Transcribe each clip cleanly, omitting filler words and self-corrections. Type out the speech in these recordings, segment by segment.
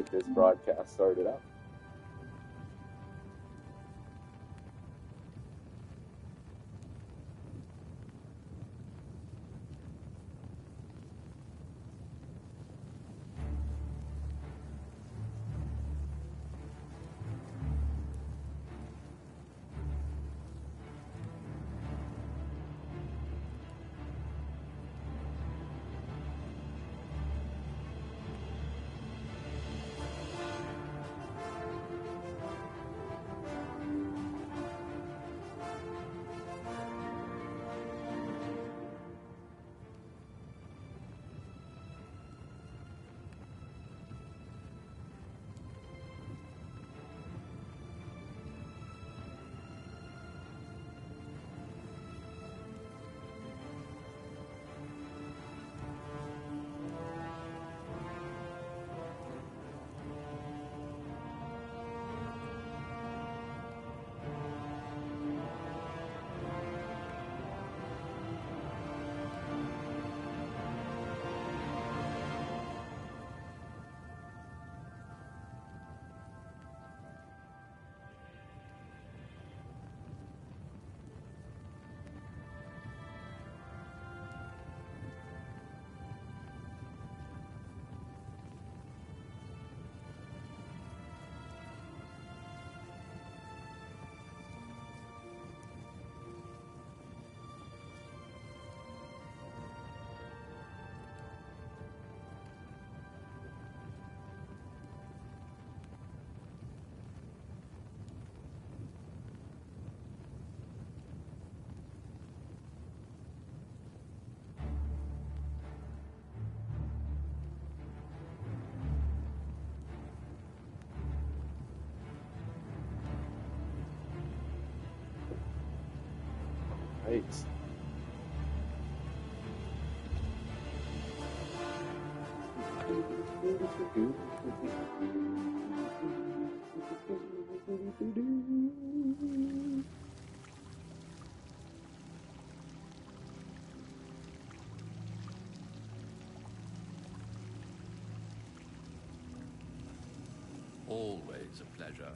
get this broadcast started up. Right. Always a pleasure.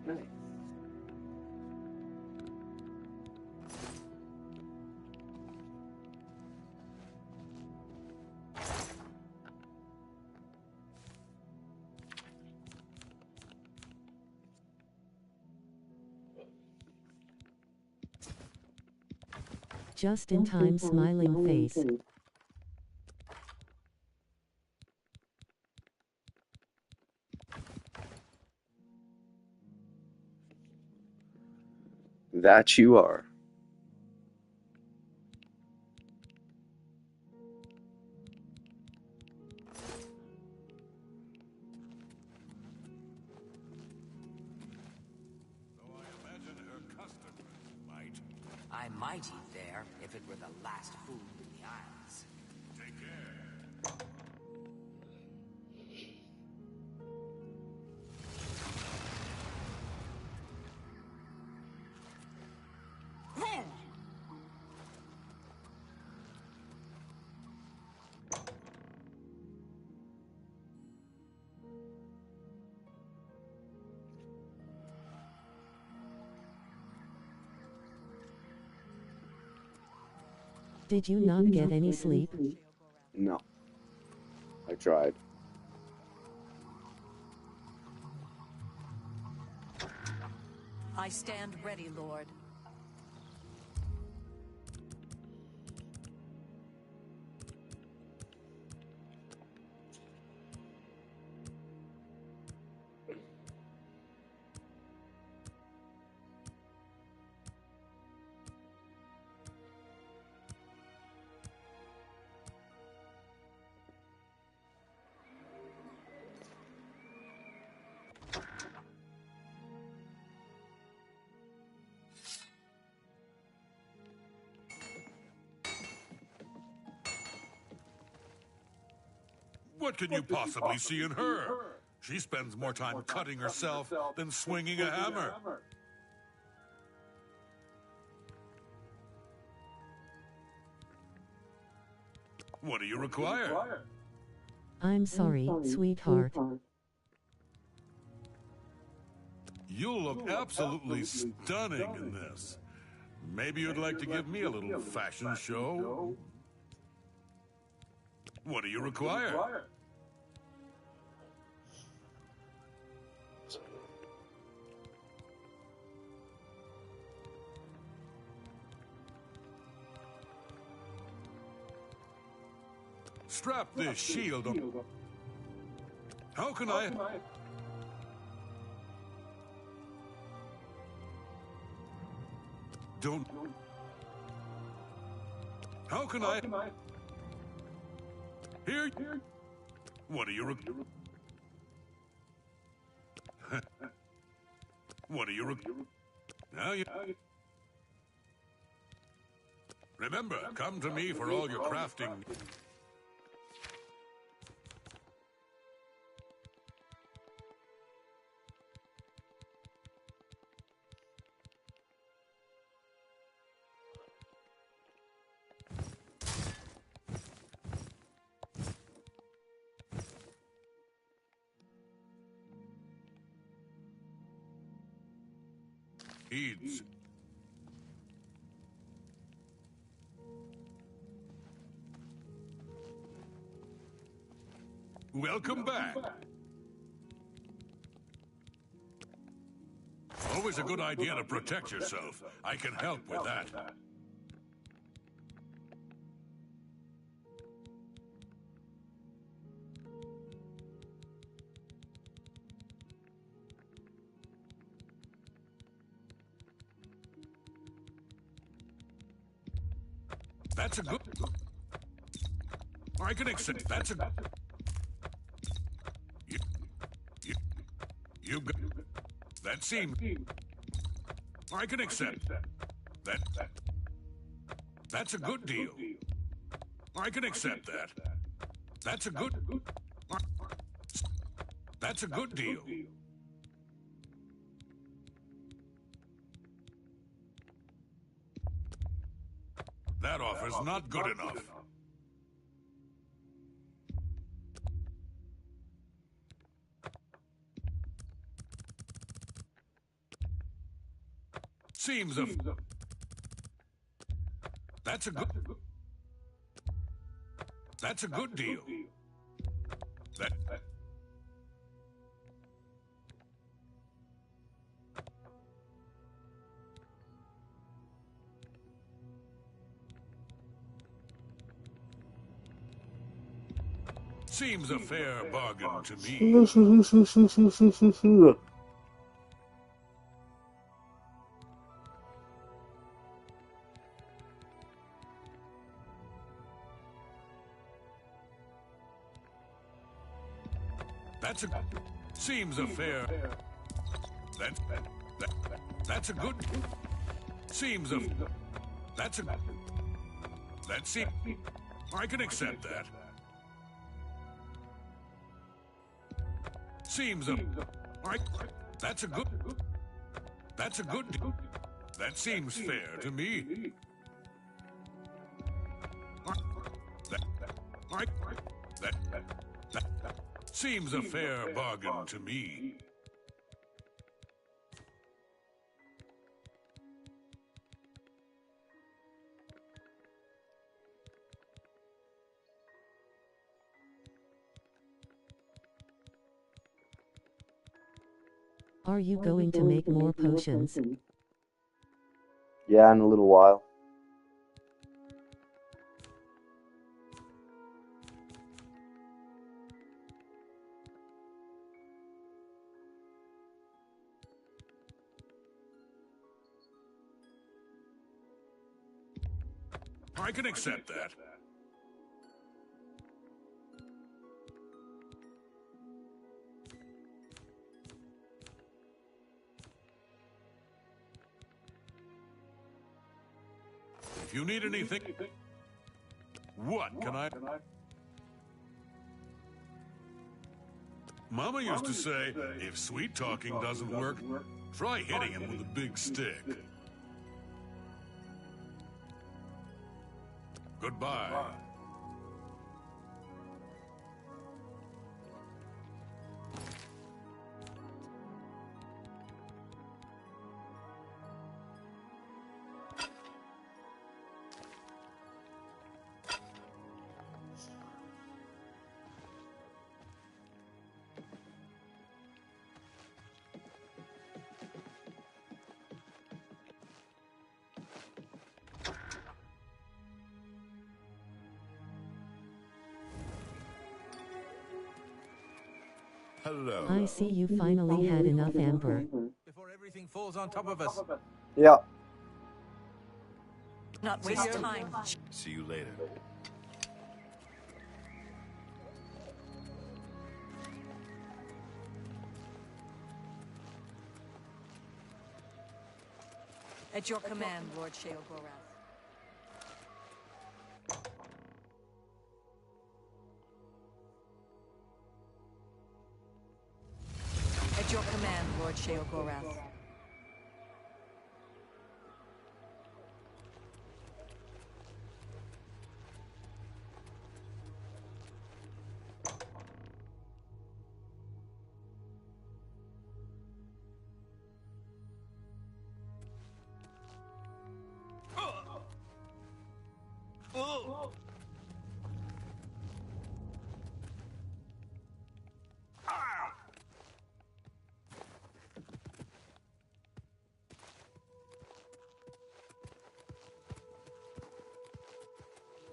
Nice. Just in time, smiling face. That you are. I might eat there if it were the last food in the Isles. Take care. Did you not get any sleep? No. I tried. I stand ready, Lord. What can you possibly see in her? She spends more time cutting herself than swinging a hammer. What do you require? I'm sorry, sweetheart. You'll look absolutely stunning in this. Maybe you'd like to give me a little fashion show? What do you require? Strap this shield on. How can I... Don't... How can I... Here... What do you... What do you... Now you... Remember, come to me for all your crafting. Needs. Welcome back. Always a good idea to protect yourself. I can help with that. That's a good... I can accept. That's a... You got... That seems... I can accept. That... That's a good deal. I can accept that. That's a good... That's a good deal. That offer's not good enough. Seems a... That's a good... That's a good deal. That... Seems a fair bargain to me. That's a seems a fair. That's a good. Seems a. That's a. That seems. I can accept that. Seems a. I. That's a good. That's a good. That seems fair to me. That seems a fair bargain to me. Are you going to make more potions? Yeah, in a little while. I can accept that. If you need anything... What can I... Mama used to say, if sweet talking doesn't work, try hitting him with a big stick. Goodbye. Hello. I see you finally had enough amber. Before everything falls on top of us. Yeah. Not waste time. See you later. At your command, Lord Sheogorath. At your command, Lord Sheogorath.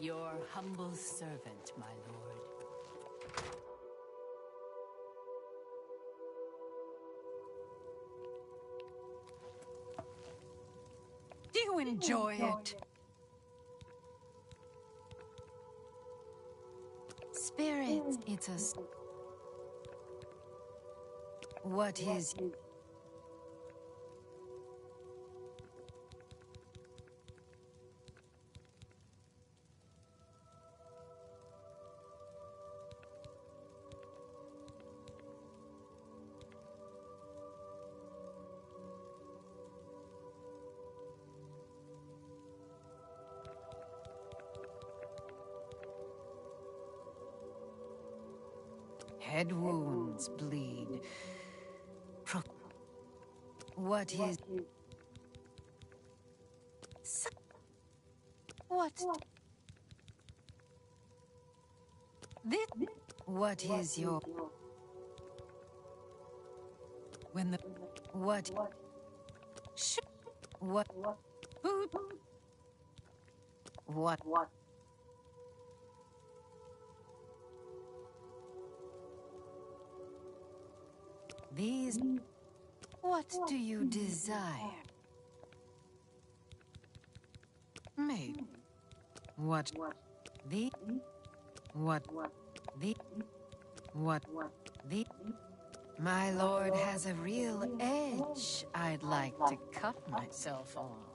Your humble servant, my lord. Do you enjoy it? Spirits, it's a... What is... Head wounds bleed. What is... What? This... What is your... When the... What... What... Who... What... These... What do you desire? Maybe. What? The... What? The... What? The... My lord has a real edge I'd like to cut myself on.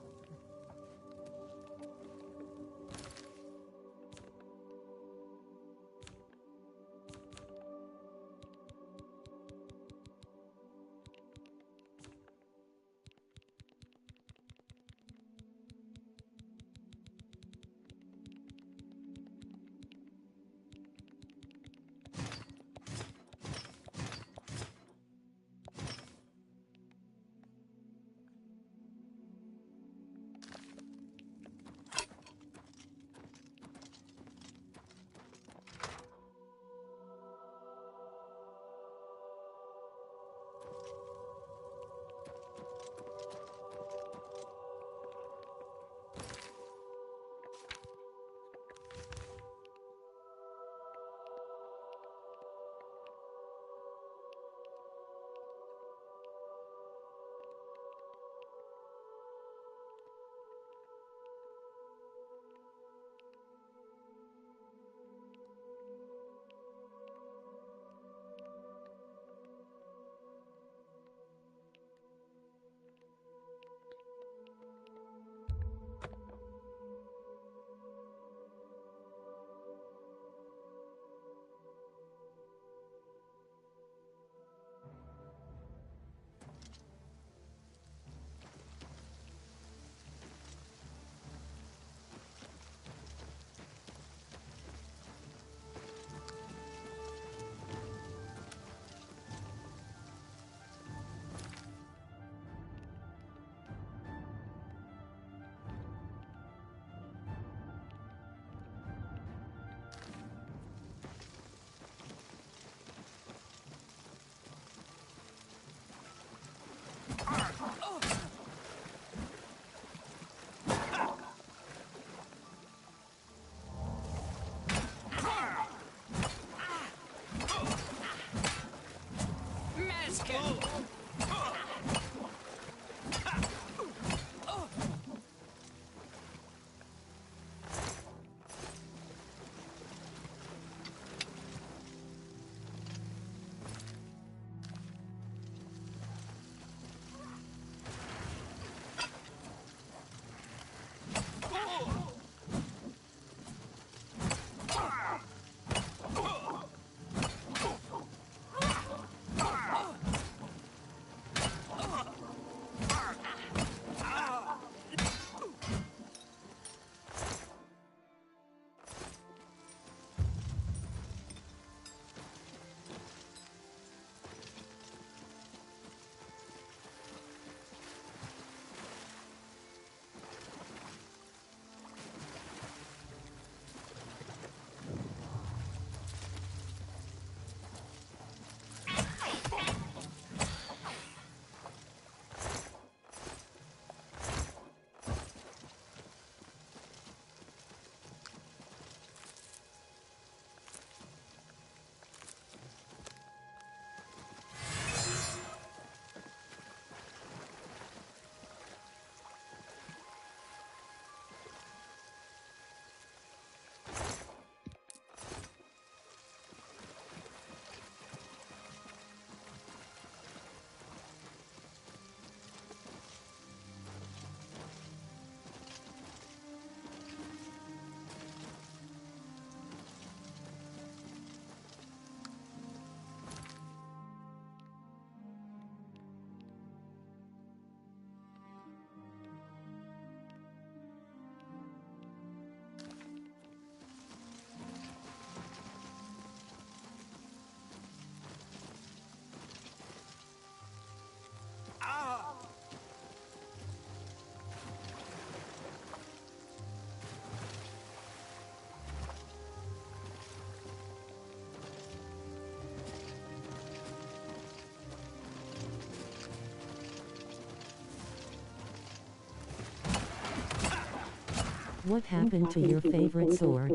What happened to your favorite sword?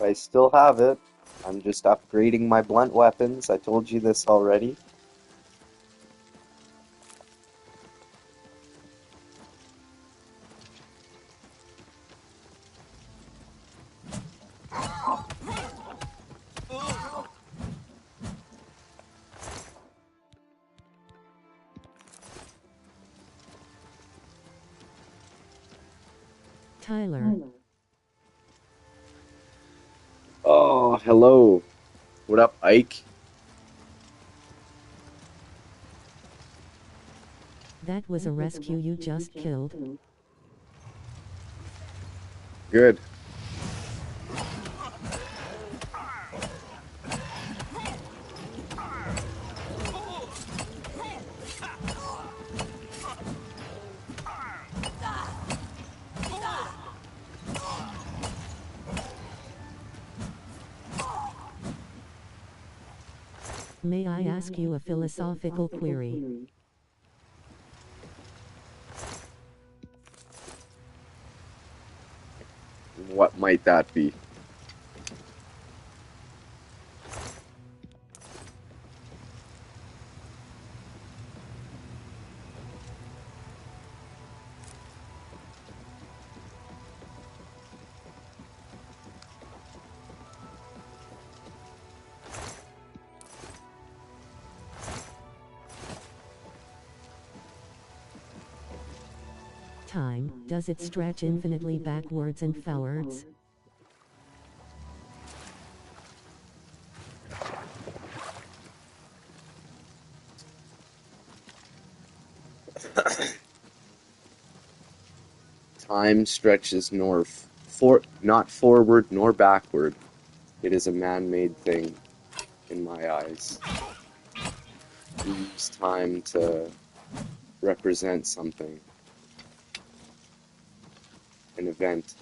I still have it. I'm just upgrading my blunt weapons. I told you this already. Tyler. Oh, hello. What up, Ike? That was a rescue you just killed. Good. May I ask you a philosophical query? What might that be? Time, does it stretch infinitely backwards and forwards? Time stretches north, not forward nor backward. It is a man-made thing in my eyes. We use time to represent something, an event.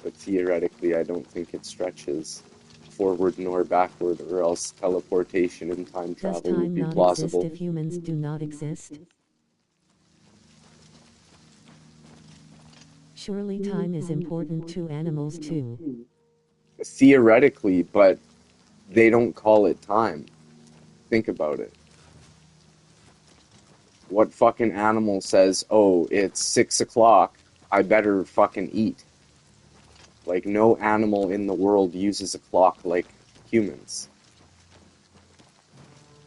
But theoretically, I don't think it stretches forward nor backward, or else teleportation and time Does travel would time be not plausible. exist if humans do not exist? Surely time is important to animals too. Theoretically, but they don't call it time. Think about it. What fucking animal says, oh, it's 6 o'clock, I better fucking eat? Like, no animal in the world uses a clock like humans.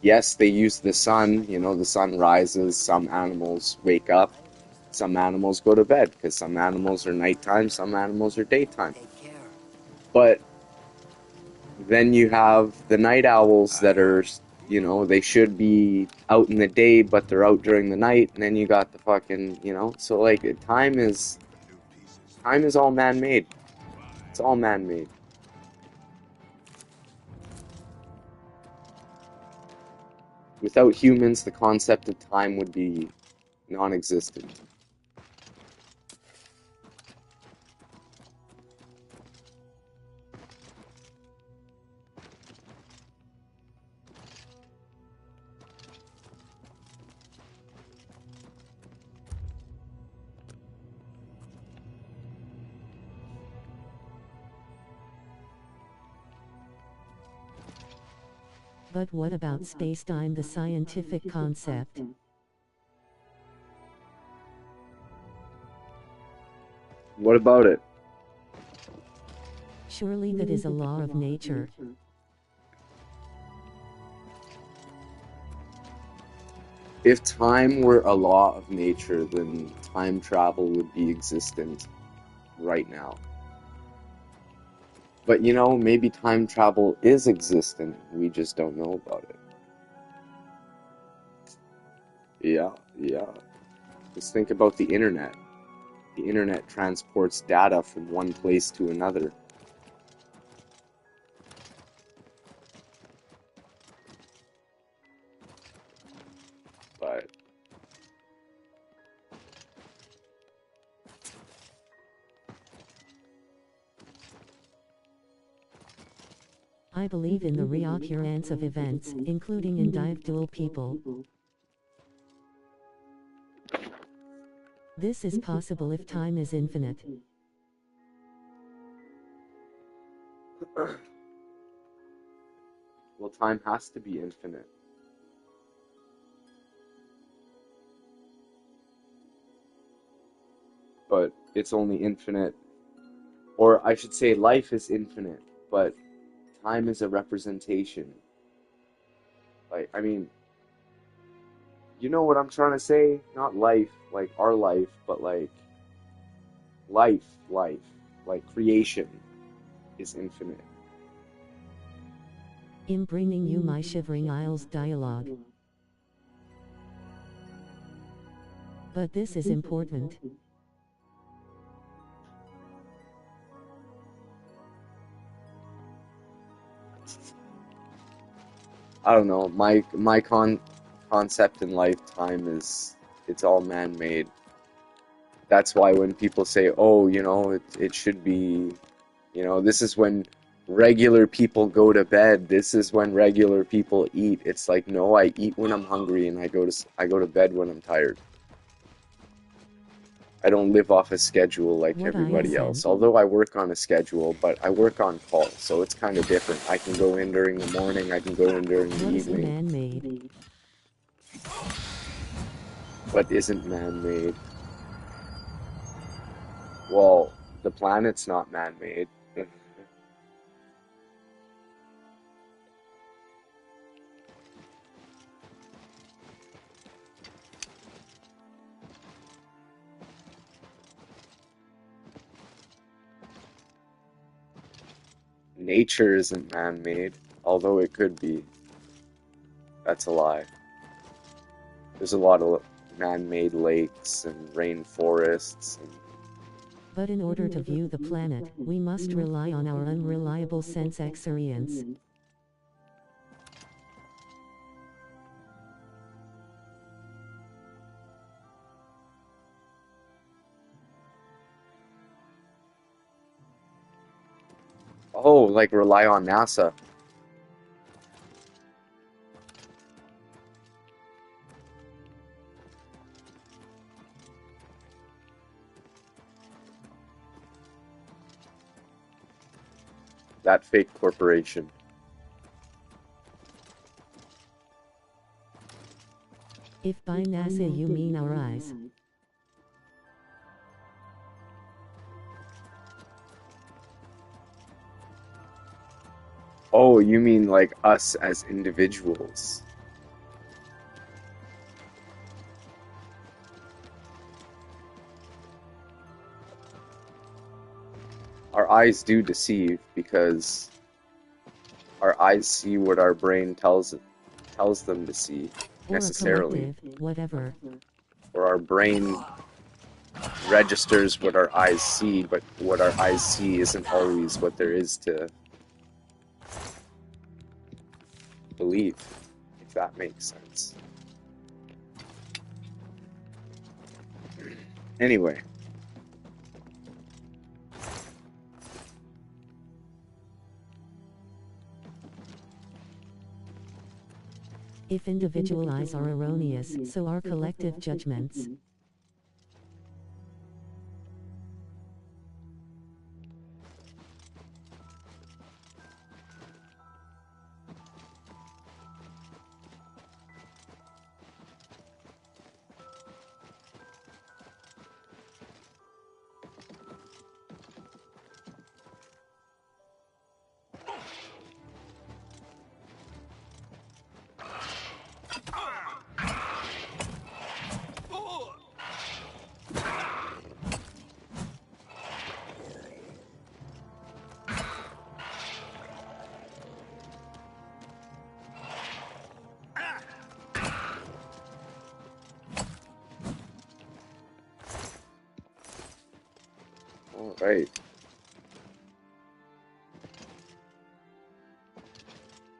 Yes, they use the sun, the sun rises, some animals wake up, some animals go to bed, because some animals are nighttime, some animals are daytime. Take care. But then you have the night owls that are, they should be out in the day, but they're out during the night, and then you got the fucking, so like, time is all man-made. It's all man-made. Without humans, the concept of time would be non-existent. But what about spacetime, the scientific concept? What about it? Surely that is a law of nature. If time were a law of nature, then time travel would be existent right now. But maybe time travel is existent, we just don't know about it. Yeah. Just think about the internet. The internet transports data from one place to another. But I believe in the reoccurrence of events, including individual people. This is possible if time is infinite. Well, time has to be infinite. But it's only infinite, or I should say life is infinite, but time is a representation. Like, I mean, you know what I'm trying to say? Not life, like our life, but like life, like creation is infinite. In bringing you my Shivering Isles dialogue. But this is important. I don't know. My concept in lifetime is it's all man-made. That's why when people say, "Oh, it should be, this is when regular people go to bed. This is when regular people eat." It's like, no, I eat when I'm hungry and I go to bed when I'm tired. I don't live off a schedule like What I everybody said. else. Although I work on a schedule, but I work on call, so it's kind of different. I can go in during the morning, I can go in during the What is evening, man-made? but isn't man-made. Well, the planet's not man-made. Nature isn't man-made, although it could be. That's a lie. There's a lot of man-made lakes and rainforests and But in order to view the planet, we must rely on our unreliable sense experience. oh, like rely on NASA. That fake corporation. If by NASA you mean our eyes. Oh, you mean like us as individuals? Our eyes do deceive because our eyes see what our brain tells them to see Or a necessarily, collective, whatever. or our brain registers what our eyes see, but what our eyes see isn't always what there is to believe, if that makes sense. Anyway, If individual eyes are erroneous, so are collective judgments. all right.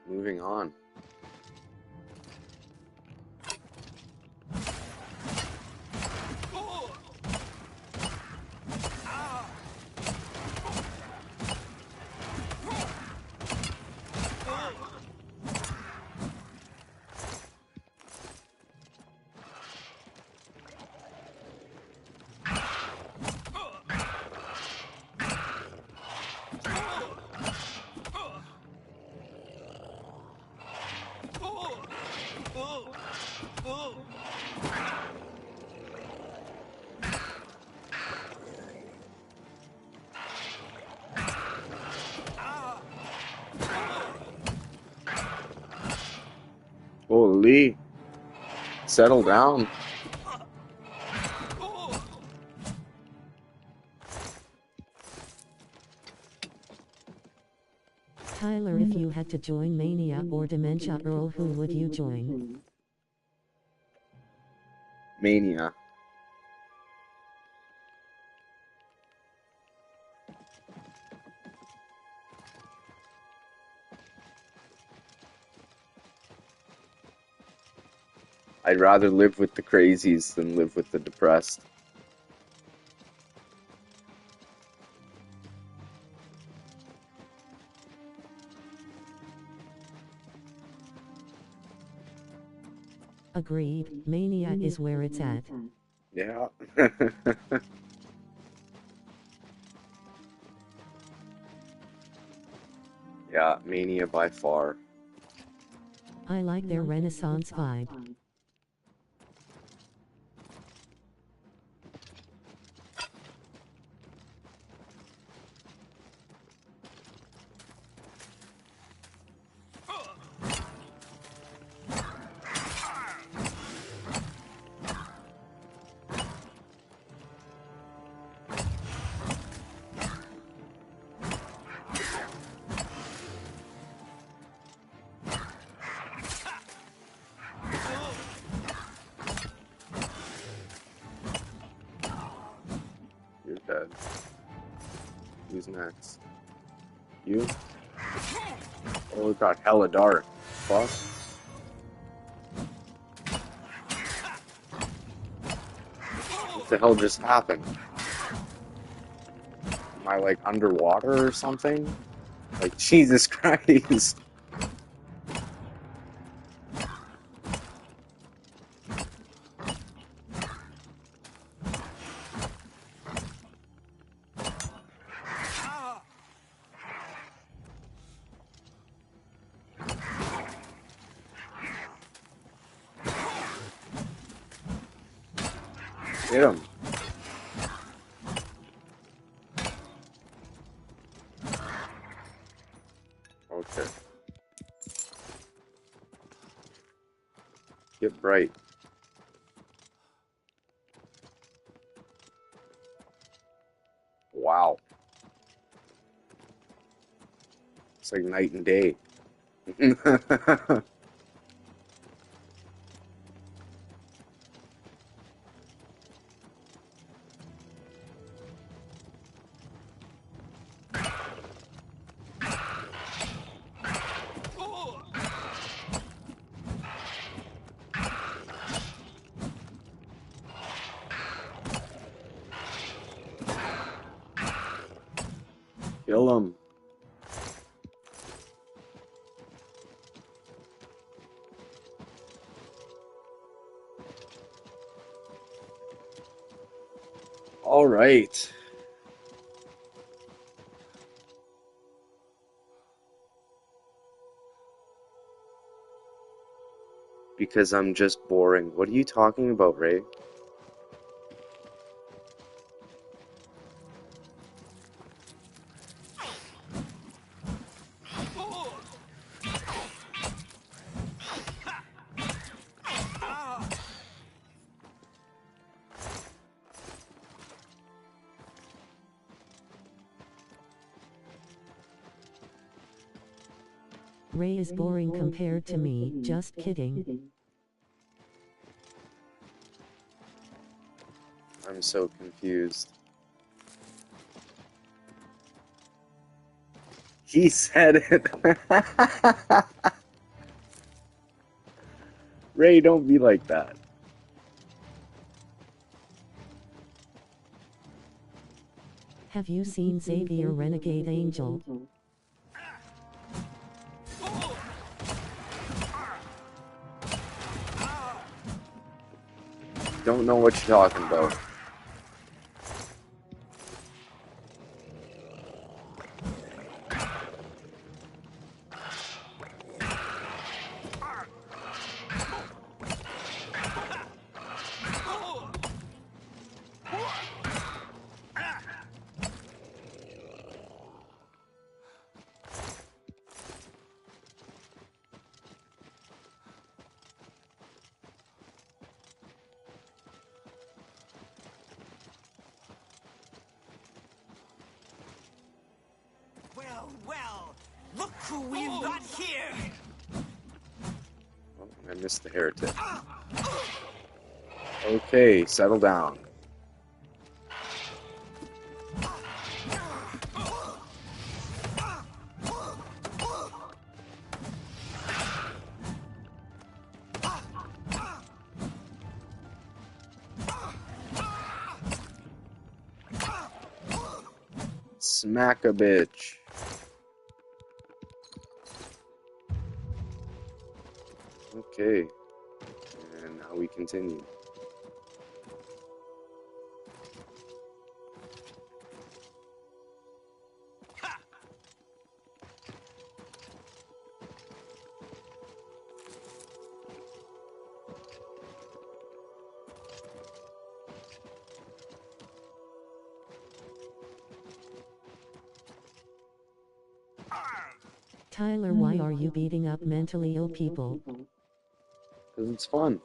Moving on. Holy. Settle down. Tyler, if you had to join Mania or Dementia Earl, who would you join? Mania. I'd rather live with the crazies than live with the depressed. Agreed, Mania is where it's at. Yeah. Yeah, Mania by far. I like their Renaissance vibe. You're dead. Who's next? You? Oh, it got hella dark. Fuck. What the hell just happened? Am I like underwater or something? Like, Jesus Christ. Hit him. Okay. Get bright. Wow. It's like night and day. Kill him. All right. Because I'm just boring. What are you talking about, Ray? Ray is boring compared to me, just kidding. I'm so confused. He said it. Ray, don't be like that. Have you seen Xavier Renegade Angel? Don't know what you're talking about. well, look who we've got here! Oh, I missed the heretic. Okay, settle down. Smack a bitch. Okay. And now we continue. Tyler, why are you beating up mentally ill people? Because it's fun.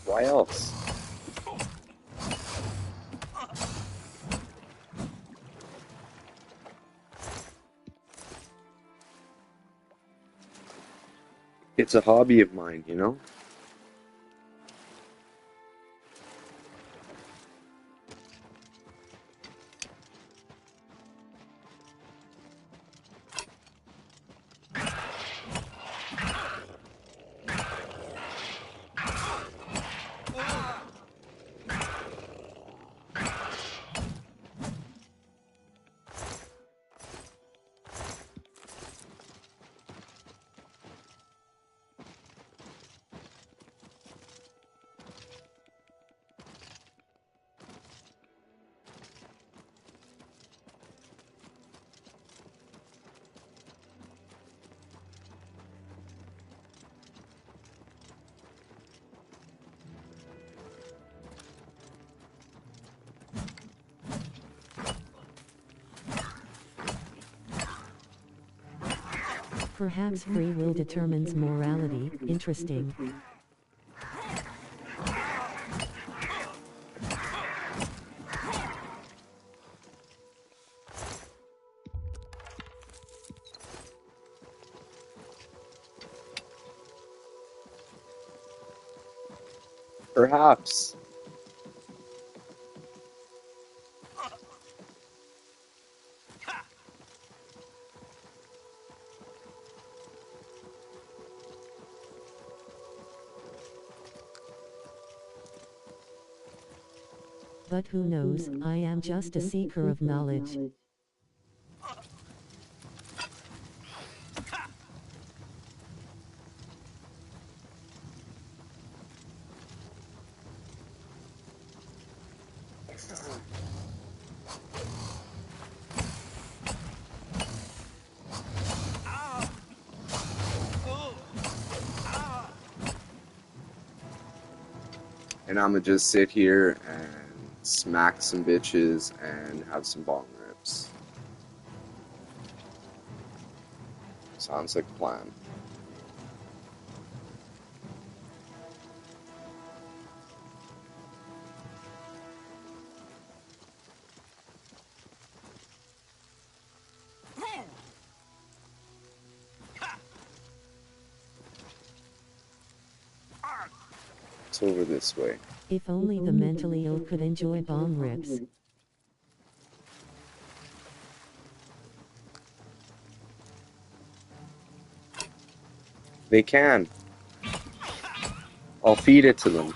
Why else? It's a hobby of mine, you know? Perhaps free will determines morality. Interesting. Perhaps. But who knows, I am just a seeker of knowledge. And I'ma just sit here and smack some bitches and have some bong rips. Sounds like a plan. It's over this way. If only the mentally ill could enjoy bong rips. They can. I'll feed it to them.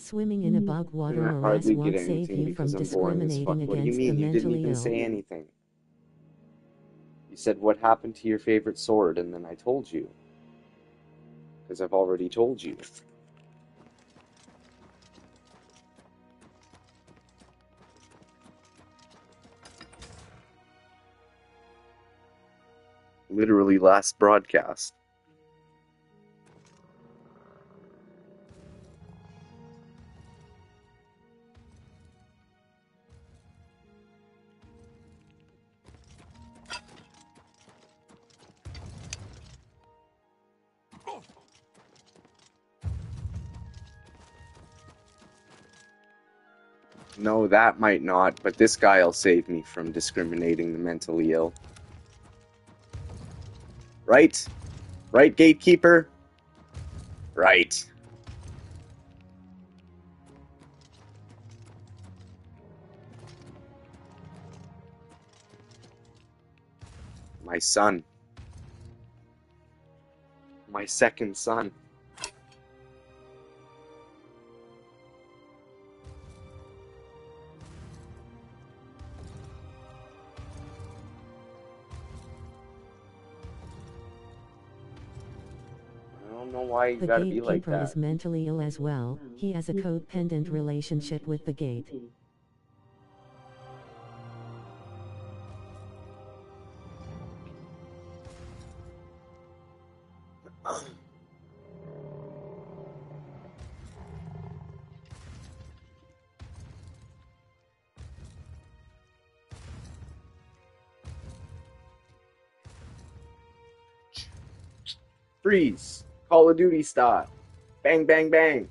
Swimming in a bog water And I morass hardly get won't save anything you from because I'm boring as fuck. discriminating What do you against the mean? You didn't mentally even ill. say anything. You said, what happened to your favorite sword? And then I told you. Because I've already told you. Literally last broadcast. No, that might not, but this guy'll save me from discriminating the mentally ill. Right? Right, gatekeeper? Right. My son. My second son. I don't know why you The gotta be like gatekeeper that. is mentally ill as well. He has a codependent relationship with the gate. Freeze! Call of Duty style. Bang, bang, bang.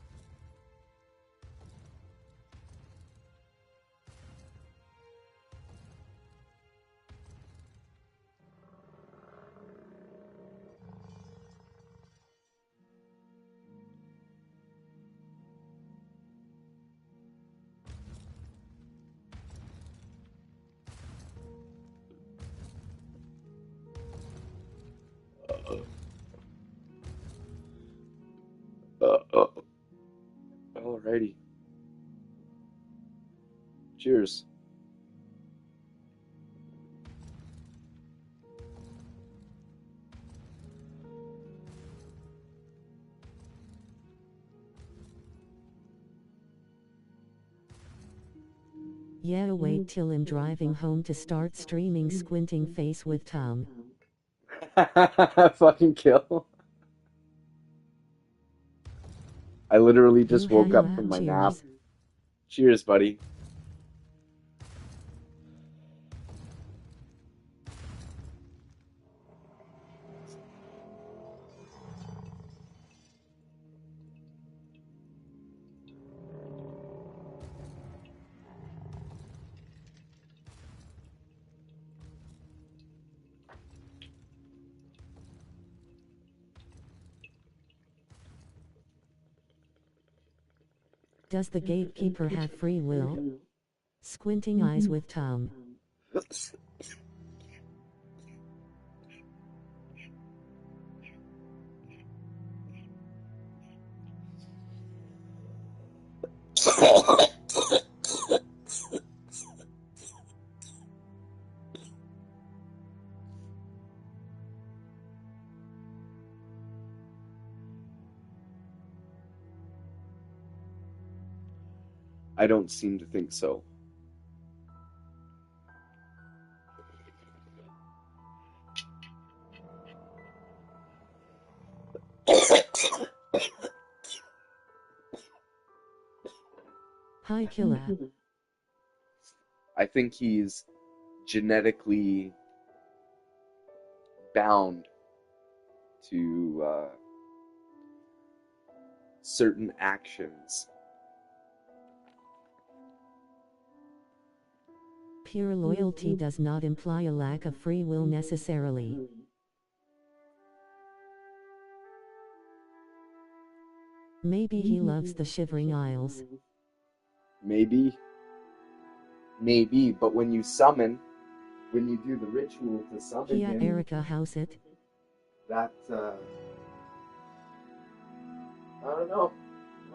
Alrighty. Cheers. Yeah, wait till I'm driving home to start streaming Squinting Face with Tom. Fucking kill. I literally just woke up from my nap. Cheers. Cheers, buddy. Does the gatekeeper have free will? Squinting Eyes with Tom. I don't seem to think so. Hi, Killa. I think he's genetically bound to certain actions. Pure loyalty does not imply a lack of free will necessarily. Maybe he loves the Shivering Isles. Maybe. Maybe, but when you summon, when you do the ritual to summon Kia him, Erica House it. that, I don't know.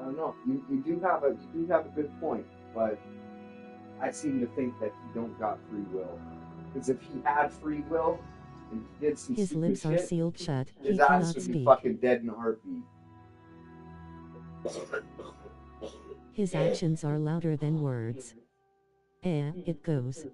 I don't know. You do have a good point, but I seem to think that he don't got free will. Because if he had free will and he did some His stupid lips are shit, sealed shut. He his ass cannot would be speak. fucking dead in a heartbeat. His actions are louder than words. It goes.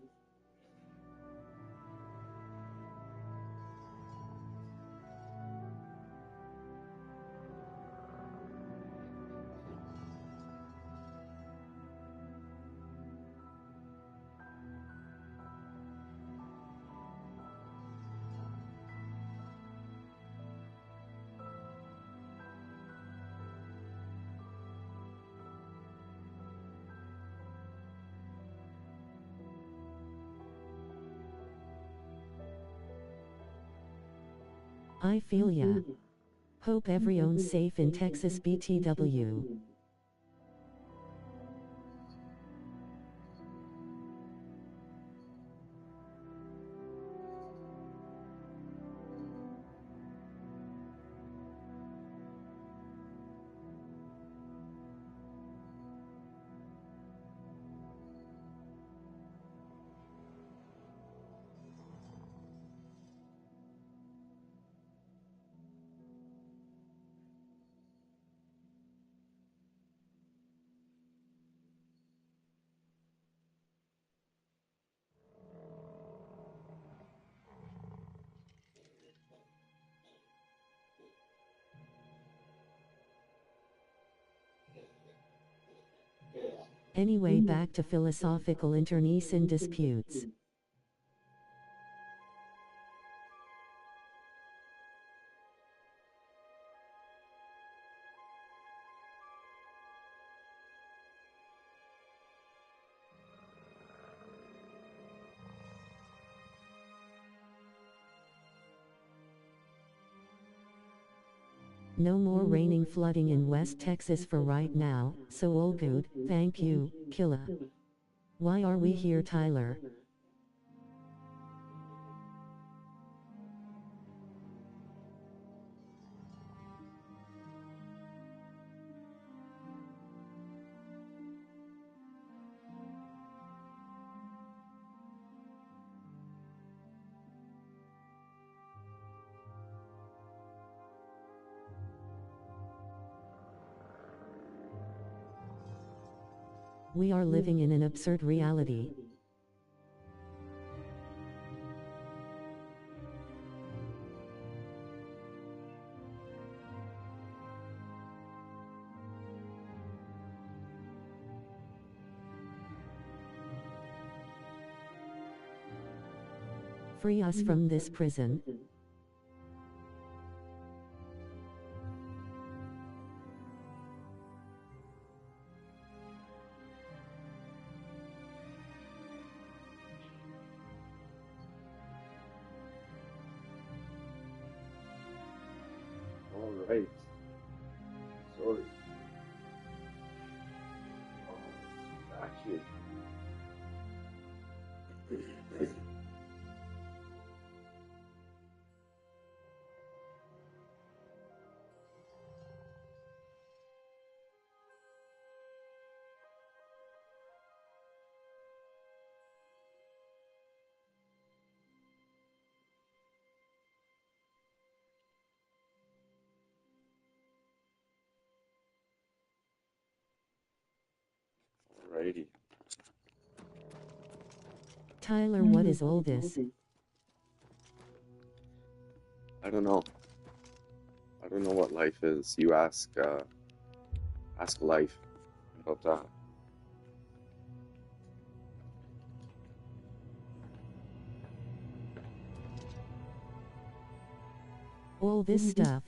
I feel ya. Hope everyone's safe in Texas BTW. Anyway, back to philosophical internecine disputes. No more raining flooding in West Texas for right now, so all good, thank you, Killa. Why are we here, Tyler? We are living in an absurd reality. Free us from this prison. Alright. Sorry. Oh, back here. Alrighty. Tyler, what is all this? I don't know. I don't know what life is. You ask life about that. All this stuff.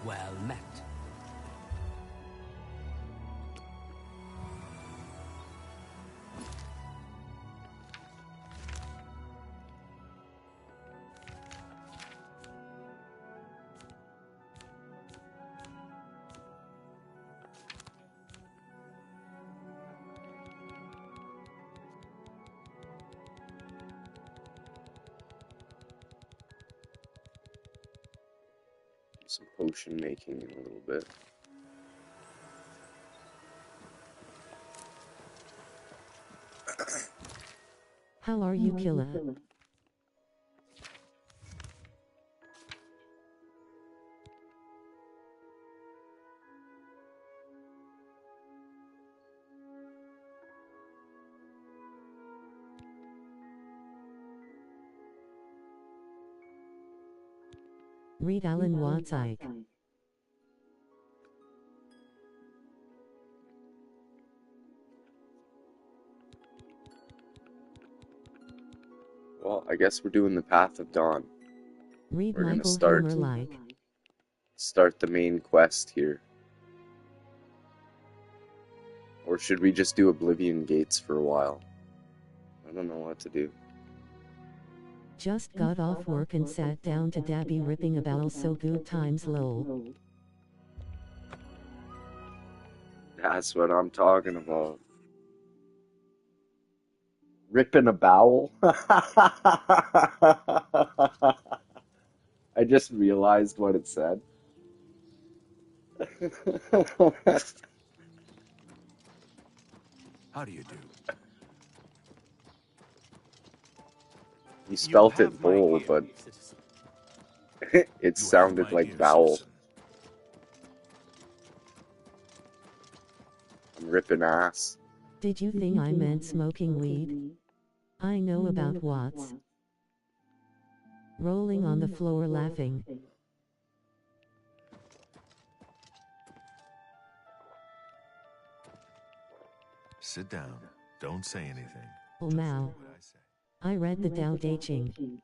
Well met. some potion making in a little bit. How are you, Killa? Read Alan Watts Ike. Well, I guess we're doing the Path of Dawn. Read We're gonna Michael start the main quest here. Or should we just do Oblivion Gates for a while? I don't know what to do. Just got off work and sat down to Dabby ripping about so good times lol. That's what I'm talking about. Ripping a bowel? I just realized what it said. How do you do? You spelt it have my bowl, ear, but citizen. it You have sounded my like ear, vowel. citizen. I'm ripping ass. Did you think I meant smoking weed? I know about Watts. Rolling on the floor laughing. Sit down. Don't say anything. Oh Just Mao. do what I say. I read the Tao Te Ching.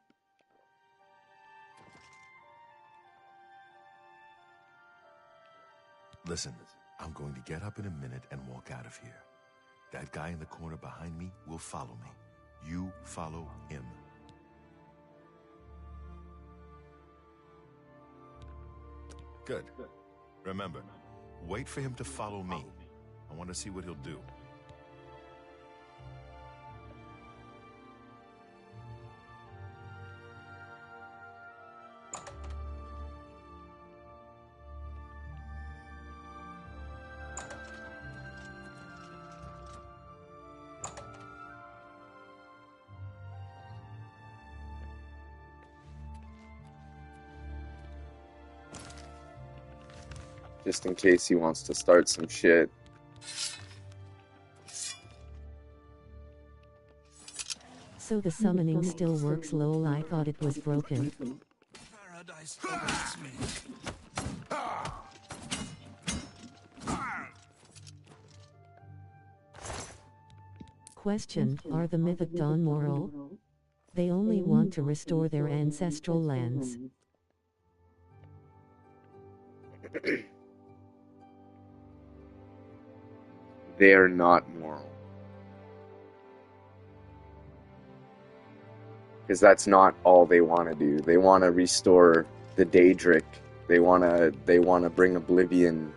Listen, I'm going to get up in a minute and walk out of here. That guy in the corner behind me will follow me. You follow him. Good. Remember, wait for him to follow me. I want to see what he'll do. Just in case he wants to start some shit. So the summoning still works lol, I thought it was broken. Paradise awaits me. Question, are the Mythic Dawn moral? They only want to restore their ancestral lands. They are not moral. Because that's not all they want to do. They want to restore the Daedric. They want to bring Oblivion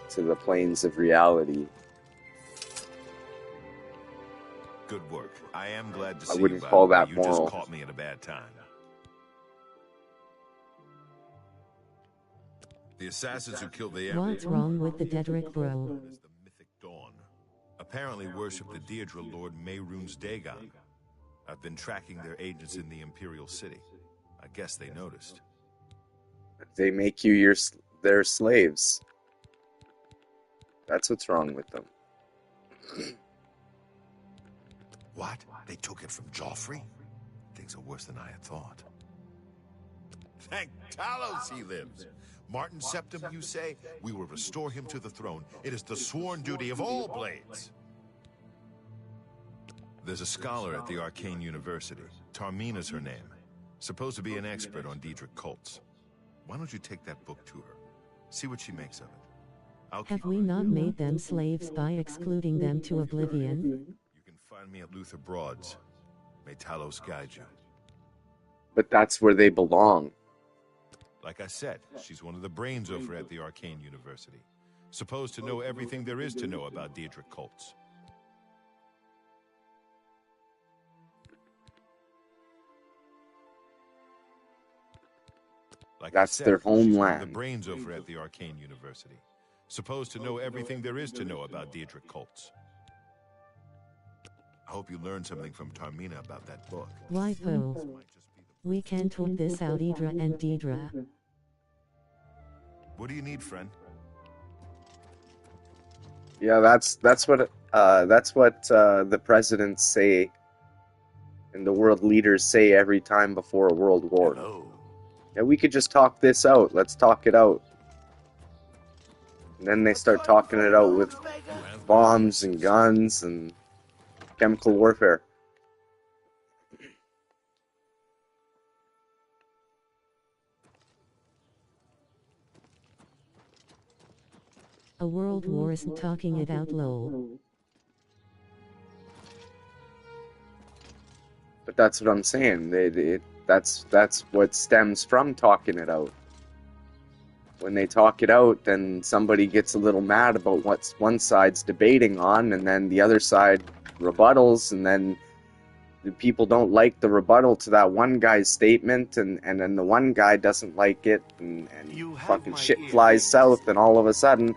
to the planes of reality. Good work. I am glad to I see wouldn't you. call by the way. that You moral. just caught me at a bad time. The assassins who killed the What's wrong with the Daedric bro? known as the Mythic Dawn apparently worship the Deirdre Lord Mehrunes Dagon. I've been tracking their agents in the Imperial City. I guess they noticed. They make you their slaves. That's what's wrong with them. What? They took it from Joffrey? Things are worse than I had thought. Thank Talos he lives. Martin Septim, you say? We will restore him to the throne. It is the sworn duty of all blades. There's a scholar at the Arcane University. Tarmina's her name. Supposed to be an expert on Daedric cults. Why don't you take that book to her? See what she makes of it. I'll Have keep we an eye not on her. made them slaves by excluding them to Oblivion? You can find me at Luther Broad's. May Talos guide you. But that's where they belong. Like I said, she's one of the brains over at the Arcane University. Supposed to know everything there is to know about Daedric cults. Like That's I their said, she's one of the homeland. brains over at the Arcane University. Supposed to know everything there is to know about Daedric cults. I hope you learned something from Tarmina about that book. Why po? We can talk this out, Idra and Deidra. What do you need, friend? Yeah, that's what the presidents say and the world leaders say every time before a world war. Hello. Yeah, we could just talk this out. Let's talk it out. And then they start talking it out with bombs and guns and chemical warfare. A world war isn't talking it out, lol. But that's what I'm saying. That's what stems from talking it out. When they talk it out, then somebody gets a little mad about what one side's debating on, and then the other side rebuttals, and then the people don't like the rebuttal to that one guy's statement, and then the one guy doesn't like it, and fucking shit flies south, and all of a sudden,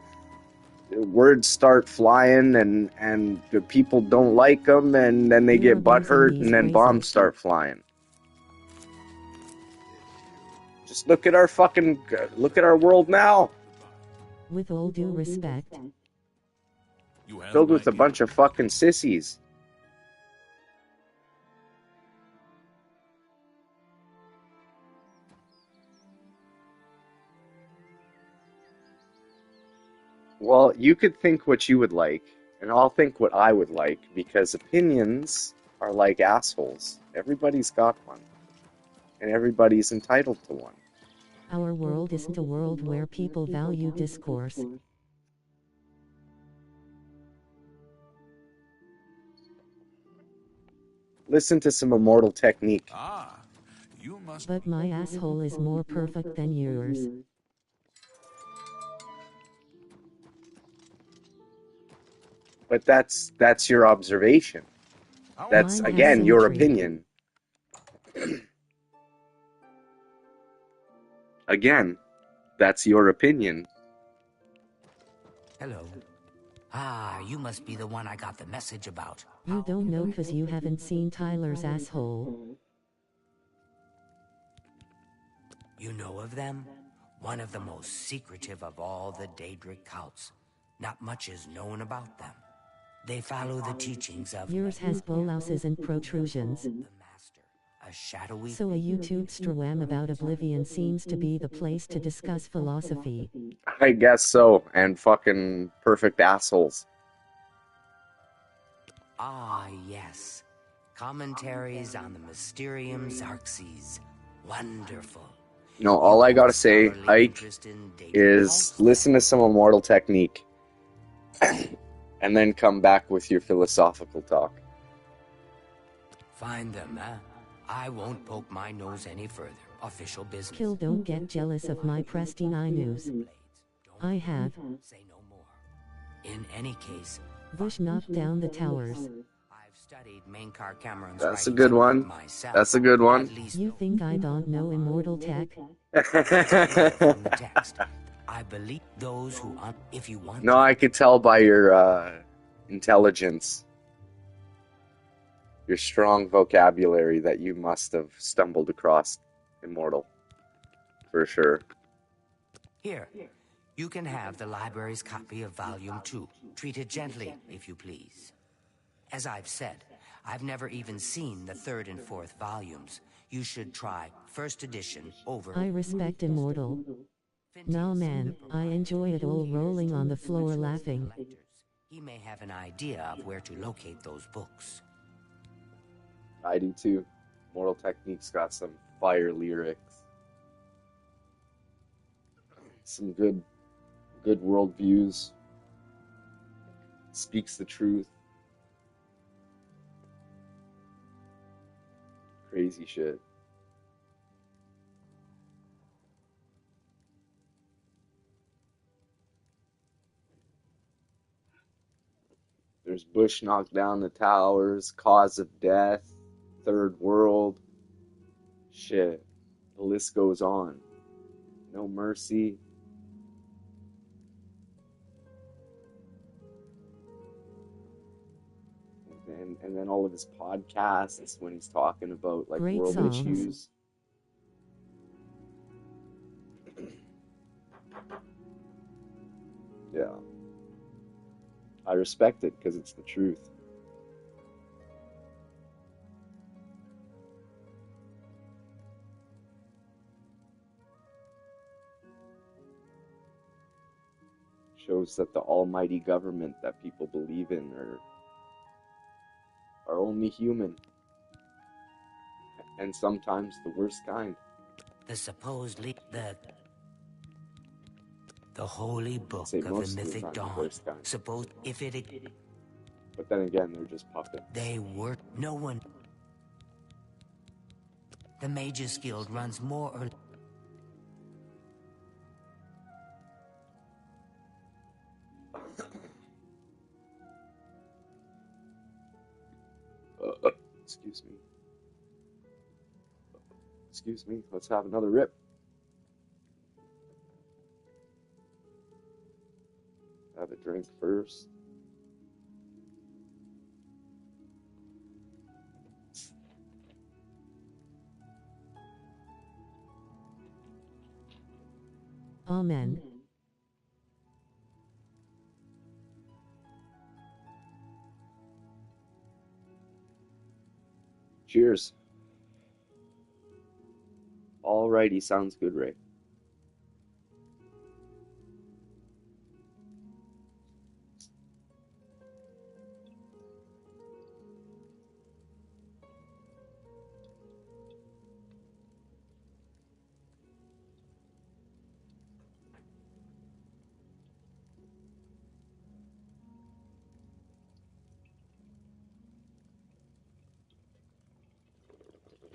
words start flying, and the people don't like them, and then they get butthurt, and then bombs start flying. Just look at our world now. With all due respect, Filled with a bunch of fucking sissies. Well, you could think what you would like, and I'll think what I would like, because opinions are like assholes. Everybody's got one, and everybody's entitled to one. our world isn't a world where people value discourse. Listen to some immortal technique. Ah, you must. But my asshole is more perfect than yours. But that's your observation. That's, Mine has again, your symmetry. opinion. Again, that's your opinion. Hello. Ah, you must be the one I got the message about. You don't know 'cause you haven't seen Tyler's asshole. You know of them? One of the most secretive of all the Daedric cults. Not much is known about them. They follow the teachings of Yours has bolouses and protrusions. the Master, a shadowy... So a YouTube strawam about Oblivion seems to be the place to discuss philosophy. I guess so. And fucking perfect assholes. Ah, yes. Commentaries on the Mysterium Xarxes. Wonderful. No, all I gotta say, Ike, is listen to some immortal technique. And then come back with your philosophical talk. Find them, huh? I won't poke my nose any further. Official business. Kill, don't get jealous of my pristine eye news. I have. Say no more. In any case, Bush knocked down the towers. I've studied main car Cameron's That's a writings good one. myself. That's a good one. At least You think I don't know immortal tech? from the text. I believe those who, if you want No, to, I could tell by your intelligence, your strong vocabulary, that you must have stumbled across Immortal. For sure. Here, you can have the library's copy of Volume 2. Treat it gently, if you please. As I've said, I've never even seen the third and fourth volumes. You should try first edition over. I respect immortal. Nah man, I enjoy it all rolling on the floor laughing. He may have an idea of where to locate those books. I do too. Mortal Technique's got some fire lyrics. Some good worldviews. Speaks the truth. Crazy shit. There's Bush knocked down the towers, cause of death, third world. Shit. The list goes on. No mercy. And then all of his podcasts when he's talking about like Great world songs. issues. Yeah. I respect it because it's the truth. Shows that the almighty government that people believe in are only human. And sometimes the worst kind. The supposedly the holy book Say of the most of the mythic time the dawn. worst kind. Suppose if it But then again, they're just puppets. they were no one. The Mages Guild runs more or Excuse me. Excuse me. Let's have another rip. Have a drink first. Amen. Cheers. Alrighty, sounds good, Ray.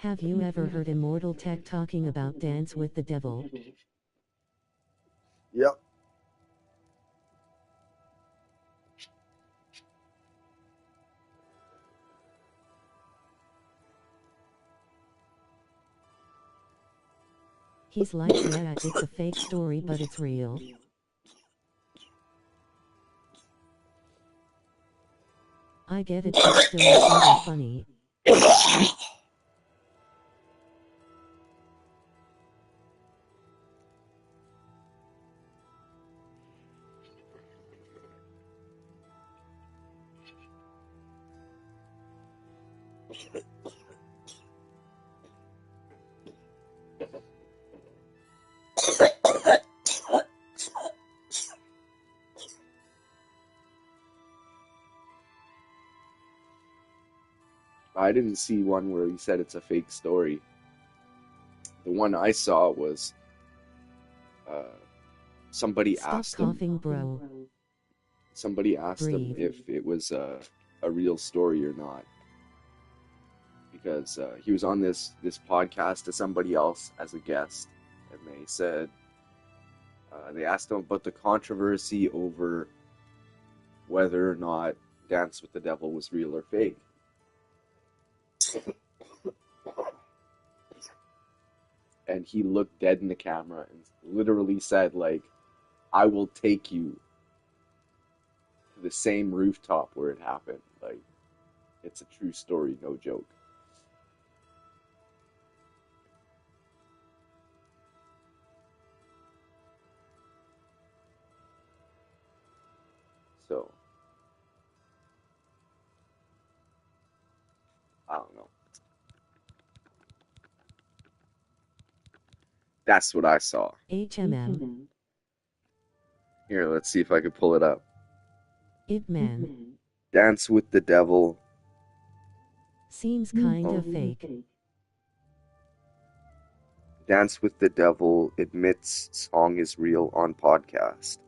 Have you ever heard Immortal Tech talking about Dance with the Devil? Yep. He's like, yeah, it's a fake story, but it's real. I get it, but still it's really funny. I didn't see one where he said it's a fake story. The one I saw was somebody Stop asked him. coughing, bro. Somebody asked him Breathe. if it was a real story or not, because he was on this podcast to somebody else as a guest, and they said they asked him about the controversy over whether or not Dance with the Devil was real or fake. And he looked dead in the camera and literally said, like, I will take you to the same rooftop where it happened. Like, it's a true story, no joke. So, I don't know. That's what I saw. HMM. Here, let's see if I can pull it up. Ip Man. Dance with the Devil. Seems kinda fake. Dance with the Devil admits song is real on podcast.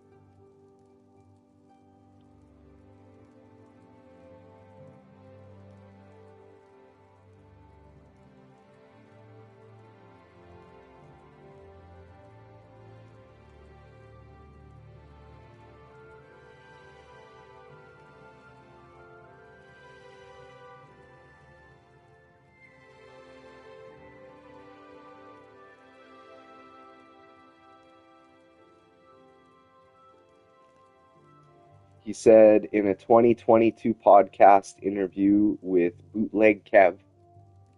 He said in a 2022 podcast interview with Bootleg Kev,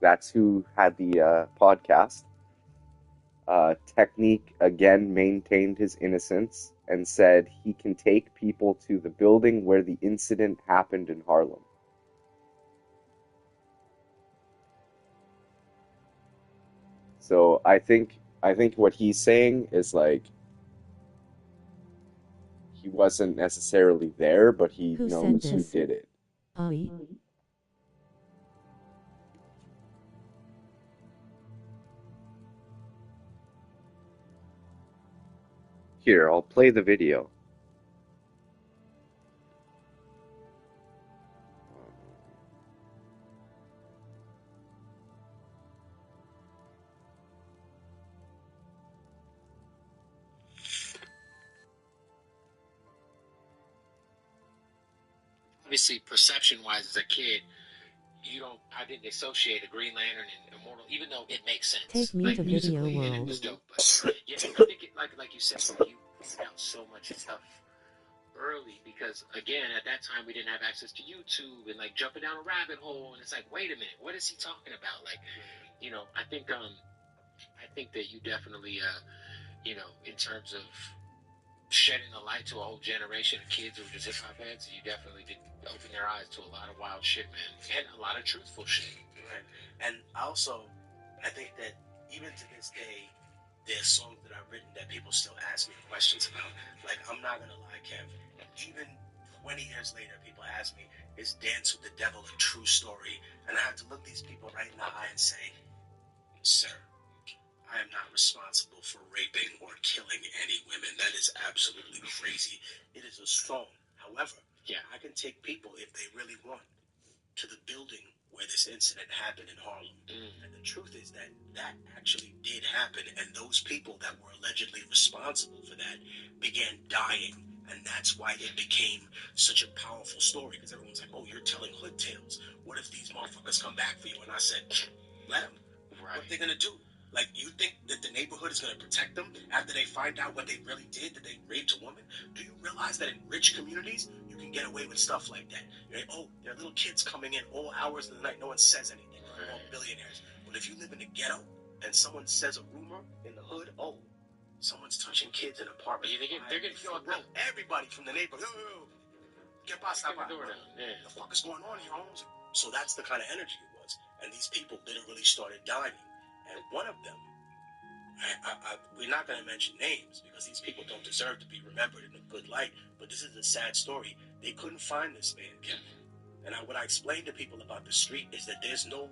that's who had the podcast, Technique again maintained his innocence and said he can take people to the building where the incident happened in Harlem. So I think what he's saying is like he wasn't necessarily there, but he Who said knows who this? did it. Oi. Here, I'll play the video. Obviously, perception-wise, as a kid, I didn't associate a Green Lantern and Immortal, even though it makes sense. Take me to video musically, and it world. was dope. But yeah, I think like you said, you found out so much stuff early because again, at that time we didn't have access to YouTube and like jumping down a rabbit hole, and it's like, wait a minute, what is he talking about? Like, I think that you definitely, in terms of shedding the light to a whole generation of kids who were just hip hop heads, you definitely did open their eyes to a lot of wild shit, man, and a lot of truthful shit. Right. And also, I think that even to this day, there's songs that I've written that people still ask me questions about. Like, I'm not gonna lie, Kev. Even 20 years later, people ask me, "Is Dance with the Devil a true story?" And I have to look these people right in the eye and say, "Sir, I am not responsible for raping or killing any women. That is absolutely crazy. It is a song. However, yeah, I can take people, if they really want, to the building where this incident happened in Harlem. And the truth is that that actually did happen, and those people that were allegedly responsible for that began dying. And that's why it became such a powerful story, because everyone's like, oh, you're telling hood tales. What if these motherfuckers come back for you? And I said, let them. Right. What are they going to do? Like, you think that the neighborhood is going to protect them after they find out what they really did, that they raped a woman? Do you realize that in rich communities, you can get away with stuff like that? You're like, oh, there are little kids coming in all hours of the night. No one says anything. They're all billionaires. But if you live in the ghetto and someone says a rumor in the hood, oh, someone's touching kids in an apartment. Yeah, they're getting fucked up. Everybody from the neighborhood, get past that door down. Yeah. The fuck is going on here, Holmes? So that's the kind of energy it was. And these people literally started dying. And one of them, we're not going to mention names because these people don't deserve to be remembered in a good light, but this is a sad story. They couldn't find this man, Kevin. And what I explain to people about the street is that there's no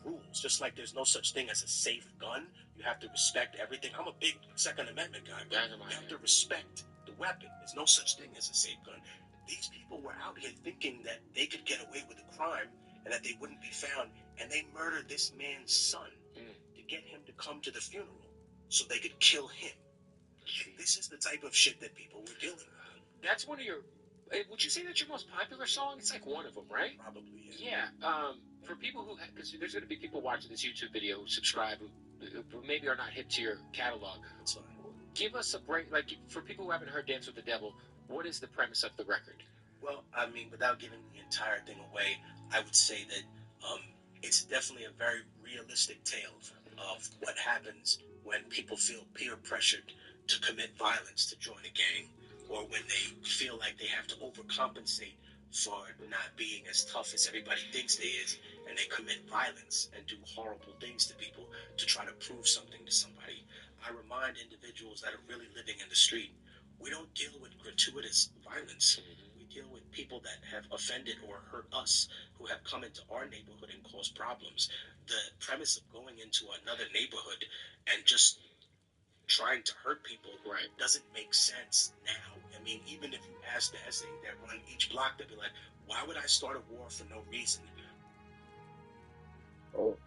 rules. Just like there's no such thing as a safe gun, you have to respect everything. I'm a big Second Amendment guy, but you have to respect the weapon. There's no such thing as a safe gun. These people were out here thinking that they could get away with a crime and that they wouldn't be found, and they murdered this man's son to get him to come to the funeral so they could kill him. This is the type of shit that people were dealing with. That's one of your. Would you say that's your most popular song? It's like one of them, right? Probably, yeah. Yeah. For people who, because there's going to be people watching this YouTube video who subscribe who maybe are not hip to your catalog. That's fine. Give us a break. Like, for people who haven't heard Dance with the Devil, what is the premise of the record? Well, I mean, without giving the entire thing away, I would say that it's definitely a very realistic tale of what happens when people feel peer pressured to commit violence to join a gang, or when they feel like they have to overcompensate for not being as tough as everybody thinks they is, and they commit violence and do horrible things to people to try to prove something to somebody. I remind individuals that are really living in the street, we don't deal with gratuitous violence. We deal with people that have offended or hurt us, who have come into our neighborhood and caused problems. The premise of going into another neighborhood and just trying to hurt people doesn't make sense now. I mean, even if you ask the SA that run each block, they'll be like, why would I start a war for no reason? Oh,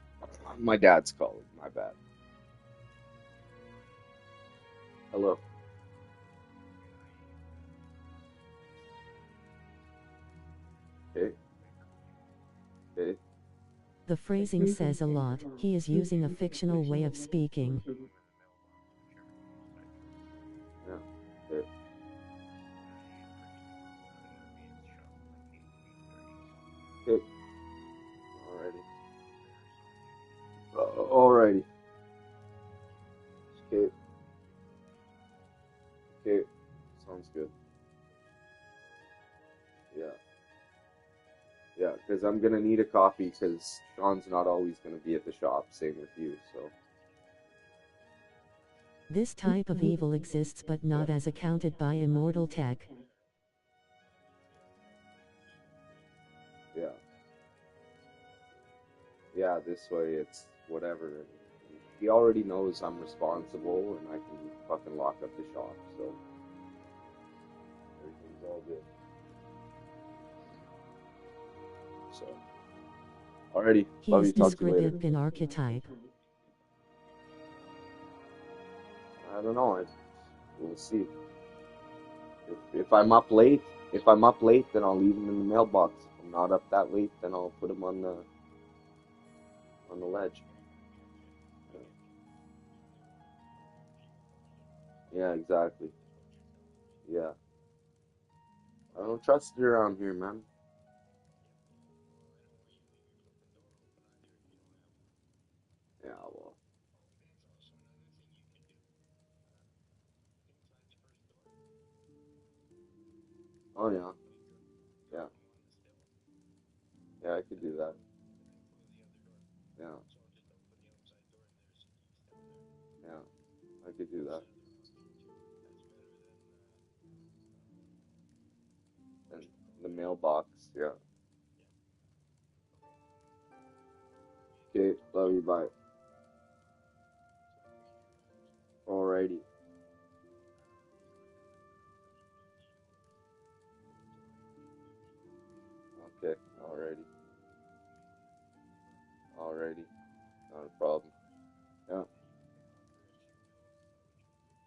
my dad's calling. My bad. Hello. Okay. Okay. The phrasing says a lot. He is using a fictional way of speaking. Yeah. Okay. because I'm gonna need a copy because Sean's not always gonna be at the shop. Same with you, so. This type of evil exists but not as accounted by immortal tech. Yeah. Yeah, this way it's whatever. He already knows I'm responsible and I can fucking lock up the shop, so everything's all good. So, alrighty, love you, He's talk to you later. described an archetype. I don't know, we'll see. If I'm up late, then I'll leave him in the mailbox. If I'm not up that late, then I'll put him on the ledge. Yeah, exactly. Yeah. I don't trust it around here, man. Yeah, well. Oh, yeah. Yeah. Yeah, I could do that. Yeah. Yeah. I could do that. And the mailbox, yeah. Okay, love you, bye. Alrighty. Okay, alrighty. Alrighty. Not a problem. Yeah.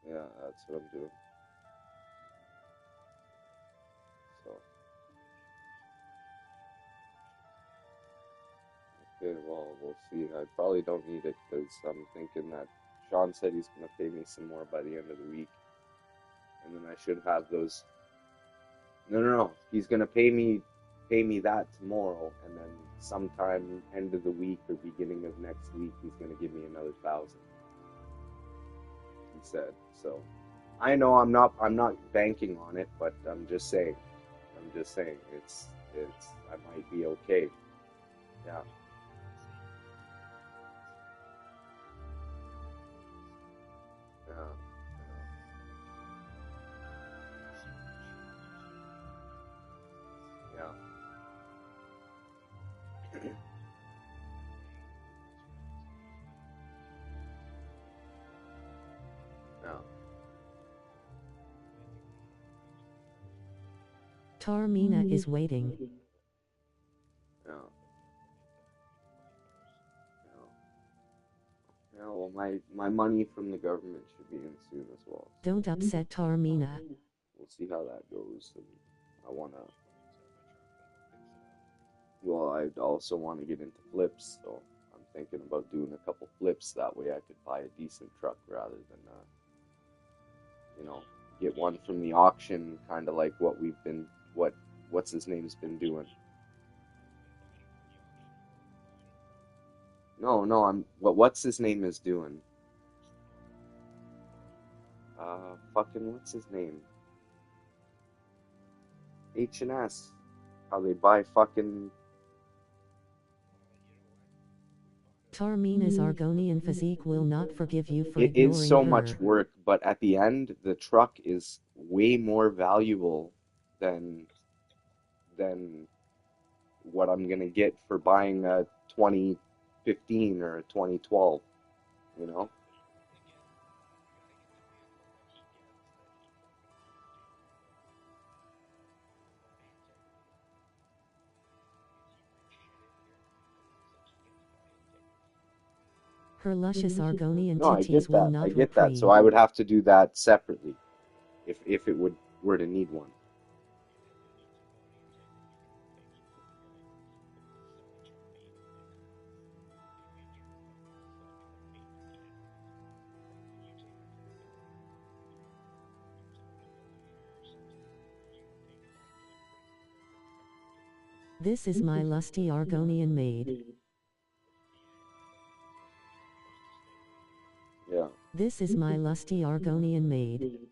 Yeah, that's what I'm doing. So, okay, well, we'll see. I probably don't need it because I'm thinking that Sean said he's going to pay me some more by the end of the week. And then I should have those. No. He's going to pay me that tomorrow. And then sometime end of the week or beginning of next week, he's going to give me another 1,000. He said. So, I know I'm not banking on it, but I'm just saying. It's I might be okay. Yeah. Yeah. Yeah. Yeah. Tarmina is waiting. Yeah. Yeah, well, my money from the government should be in soon as well. Don't upset Tarmina. We'll see how that goes. And I wanna. Well, I also want to get into flips, so I'm thinking about doing a couple flips. That way, I could buy a decent truck rather than, get one from the auction, kind of like what we've been, what's his name's been doing. No, what's his name is doing. Fucking what's his name? H&S. How they buy fucking. Tarmina's Argonian physique will not forgive you for It ignoring is so her. much work, but at the end, the truck is way more valuable than what I'm gonna get for buying a 2015 or a 2012. You know? Her luscious Argonian No, I titties get will that. not I get that. So reprieve. I would have to do that separately, if it were to need one. This is my lusty Argonian maid. Yeah. This is my lusty Argonian maid.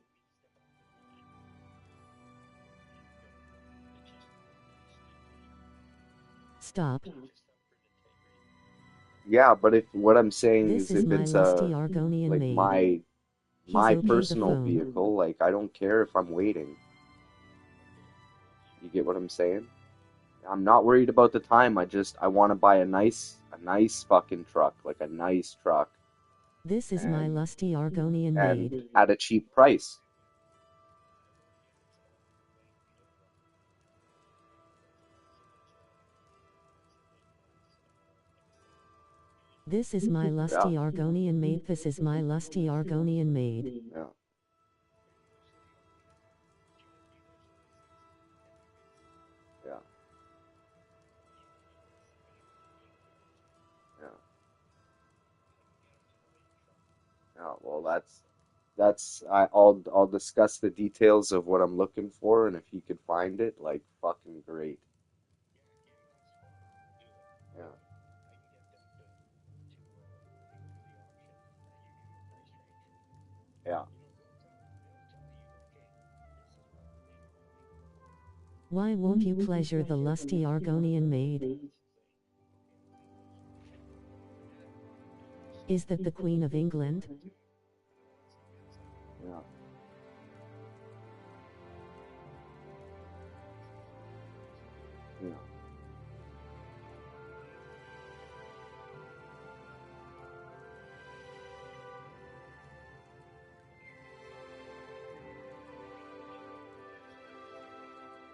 Stop. Yeah, but if what I'm saying This is is if my it's lusty Argonian like maid. my He's okay the personal phone. vehicle, like I don't care if I'm waiting. You get what I'm saying? I'm not worried about the time. I want to buy a nice fucking truck, like a nice truck, This is my and lusty Argonian and maid. at a cheap price. This is my lusty Argonian maid. This is my lusty Argonian maid. Yeah. Yeah. Yeah. Yeah. Well, I'll discuss the details of what I'm looking for, and if you could find it, like fucking great. Yeah. Yeah. Why won't you pleasure the lusty Argonian maid? Is that the Queen of England? Yeah. Yeah.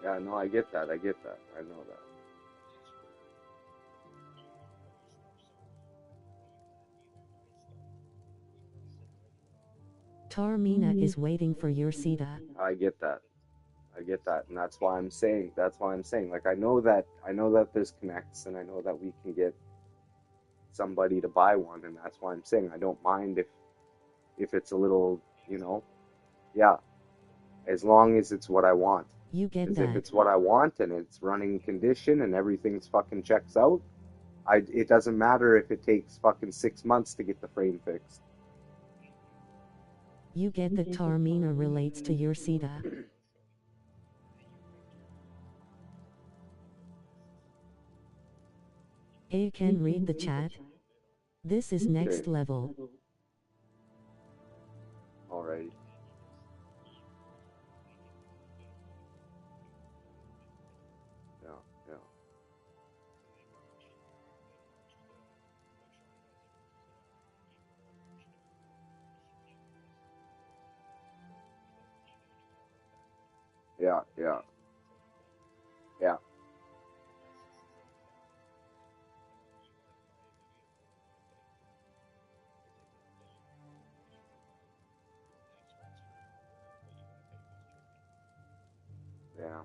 Yeah, no, I get that. I get that. I know that. Tarmina is waiting for your Sita. I get that. I get that, and that's why I'm saying, like, I know that there's connects, and I know that we can get somebody to buy one, and that's why I'm saying I don't mind if it's a little, yeah, as long as it's what I want. You get Because if that. it's what I want and it's running condition and everything's fucking checks out, it doesn't matter if it takes fucking 6 months to get the frame fixed. You get that Tarmina relates to your Sita. You can read the chat. This is next Okay. level. Alrighty. Yeah, yeah. Yeah, yeah, yeah, yeah.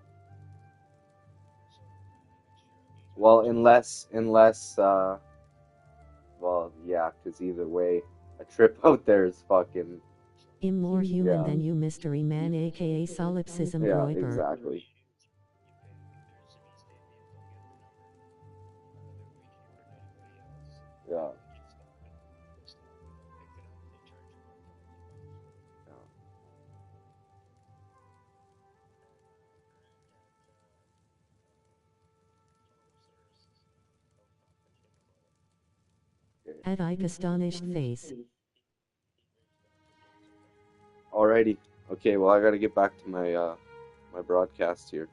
Well, well, yeah, because either way, a trip out there is fucking, I'm more human yeah, than you, mystery man, aka solipsism yeah, groiper. exactly. Yeah, yeah. Okay. At Ike astonished face. Alrighty. Okay, well, I gotta get back to my broadcast here.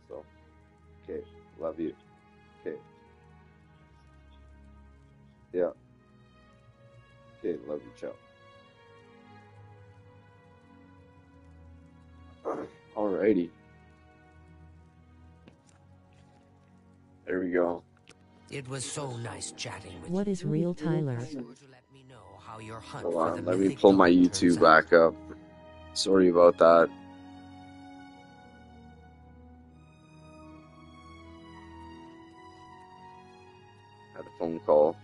So, okay, love you. Okay, yeah. Okay, love you, ciao. Alrighty. There we go. It was so nice chatting with What you. is real Tyler? Be sure to let me know how your hunt Hold for the on, let me mythic pull my dog turns YouTube out. back up. Sorry about that. Had a phone call.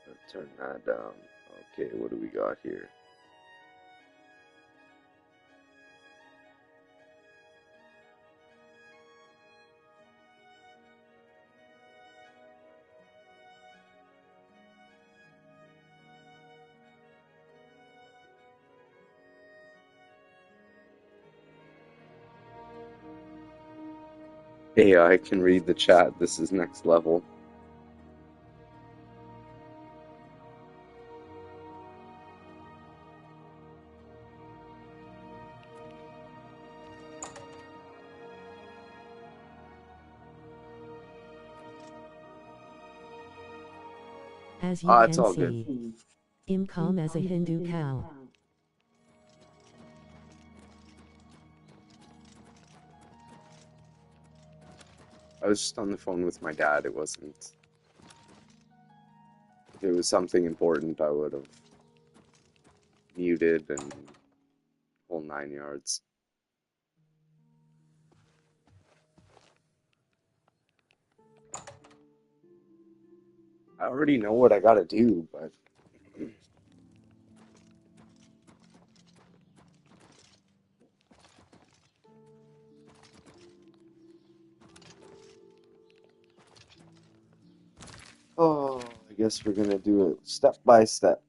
Let's turn that down. Okay, what do we got here? AI can read the chat. This is next level. As you Ah, it's can all good. see, I'm calm as a Hindu cow. I was just on the phone with my dad. It wasn't. If it was something important, I would have muted and whole 9 yards. I already know what I gotta do, but oh, I guess we're gonna do it step by step.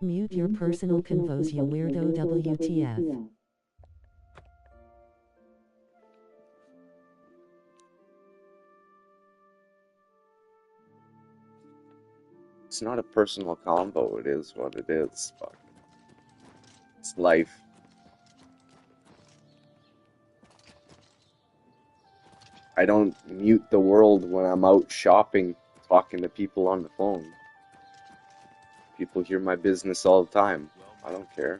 Mute your personal convos, you weirdo, WTF. It's not a personal combo, it is what it is. Fuck. It's life. I don't mute the world when I'm out shopping, talking to people on the phone. People hear my business all the time. I don't care.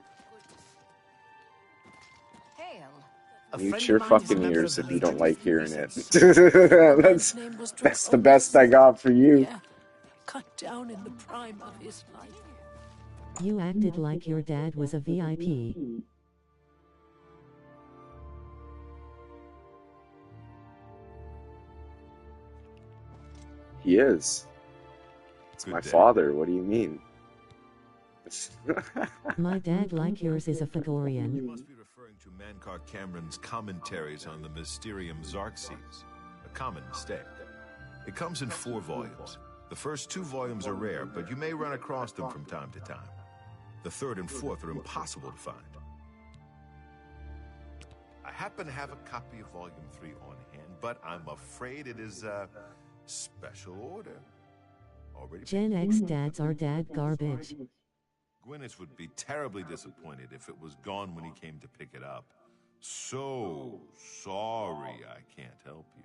Mute your fucking ears if you don't like hearing it. That's the best I got for you. Yeah, cut down in the prime of his life. You acted like your dad was a VIP. He is. It's Good my day. father. What do you mean? My dad, like yours, is a You Fagorian. must be referring to Mankar Cameron's commentaries on the Mysterium Xarxes. A common mistake. It comes in 4 volumes. The first 2 volumes are rare, but you may run across them from time to time. The 3rd and 4th are impossible to find. I happen to have a copy of Volume 3 on hand, but I'm afraid it is a special order. Already Gen X dads are dad garbage. Gwyneth would be terribly disappointed if it was gone when he came to pick it up. So sorry I can't help you.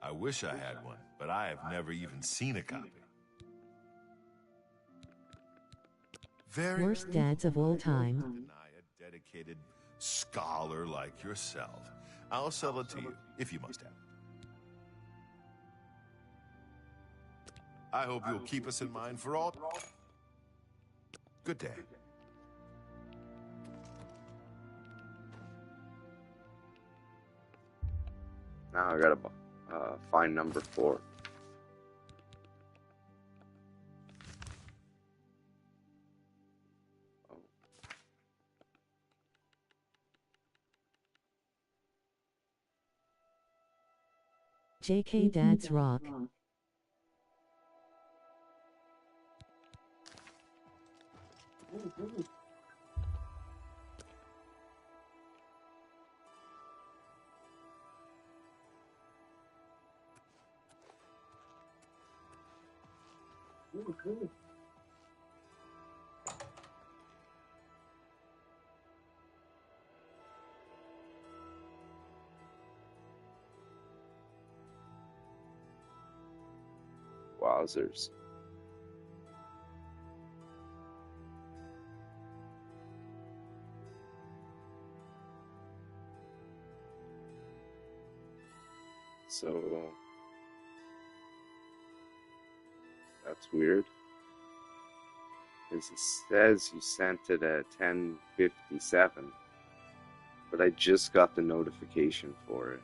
I wish I had one, but I have never even seen a copy. Worst dads of all time. Deny a dedicated scholar like yourself. I'll sell it to you, if you must have it. I hope you'll keep us in mind for all. Good day. Now I gotta find number 4. Oh. JK dads rock. Wowzers. So that's weird. Because it says you sent it at 10:57, but I just got the notification for it.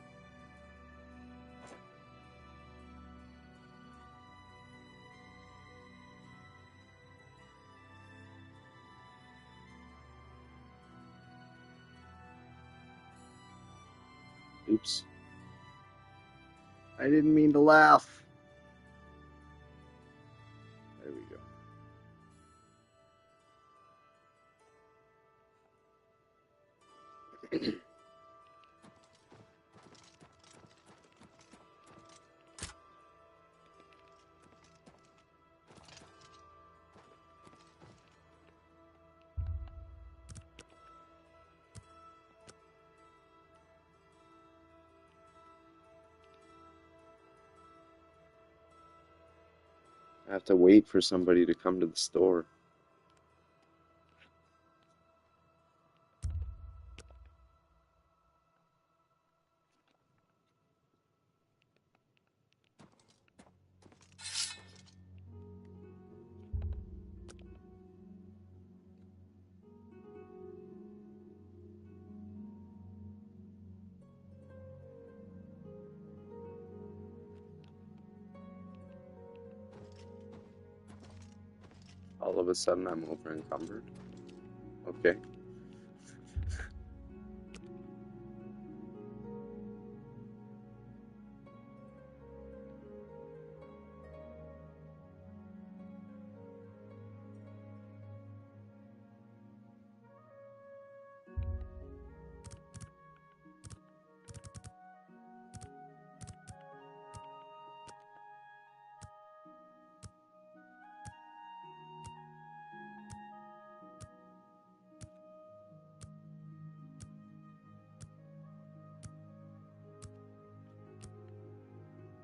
Oops. I didn't mean to laugh. There we go. I have to wait for somebody to come to the store. All of a sudden, I'm over encumbered. Okay.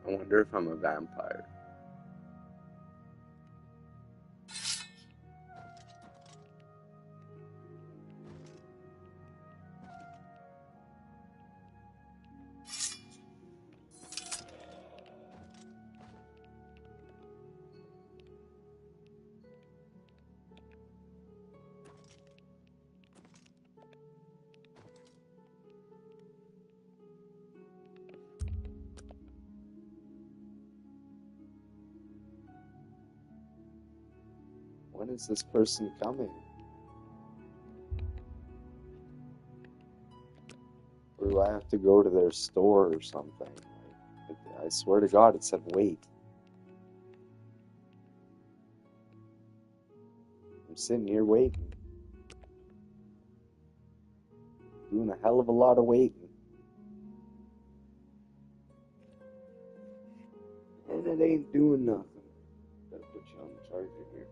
I wonder if I'm a vampire. When is this person coming? Or do I have to go to their store or something? I swear to God, it said wait. I'm sitting here waiting. Doing a hell of a lot of waiting. And it ain't doing nothing. Gotta put you on the charger here.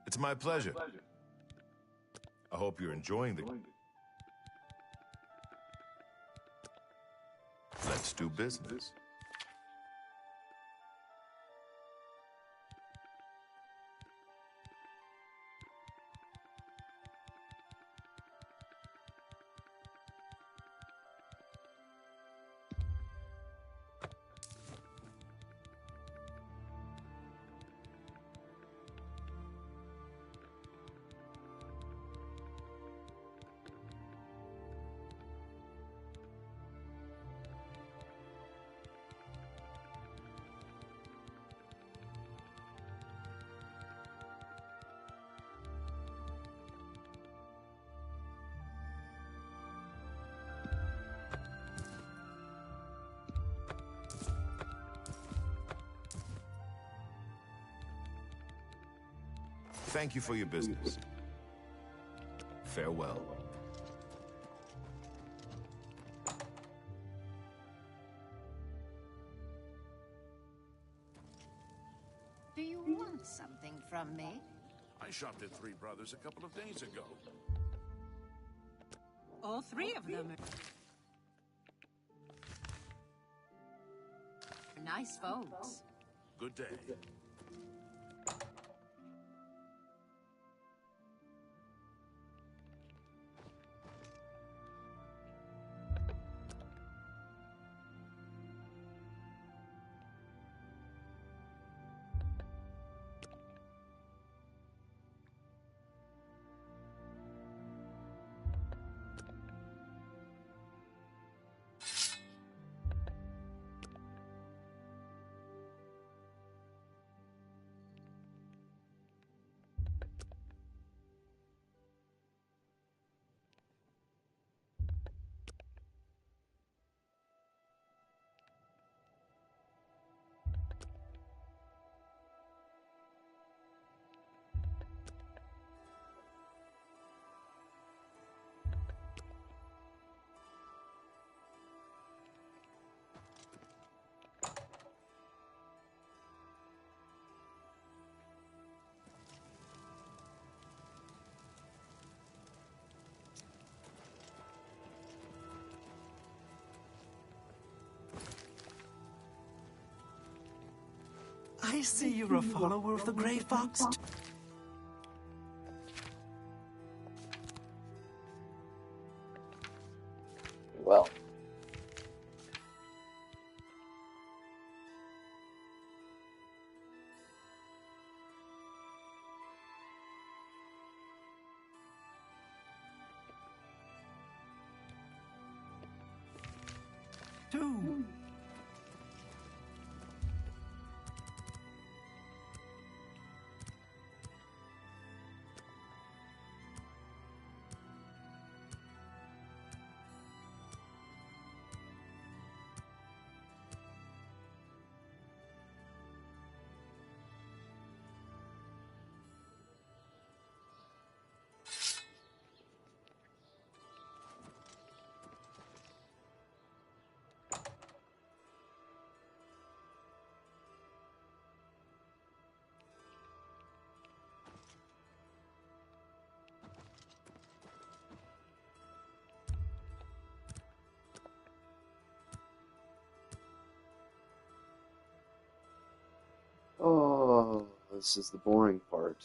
It's my pleasure. I hope you're enjoying the... Let's do business. Thank you for your business. Farewell. Do you want something from me? I shot at three brothers a couple of days ago. All three of them. nice folks. Good day. I see you're a follower of the Grey Fox. Well. Two. Oh, this is the boring part.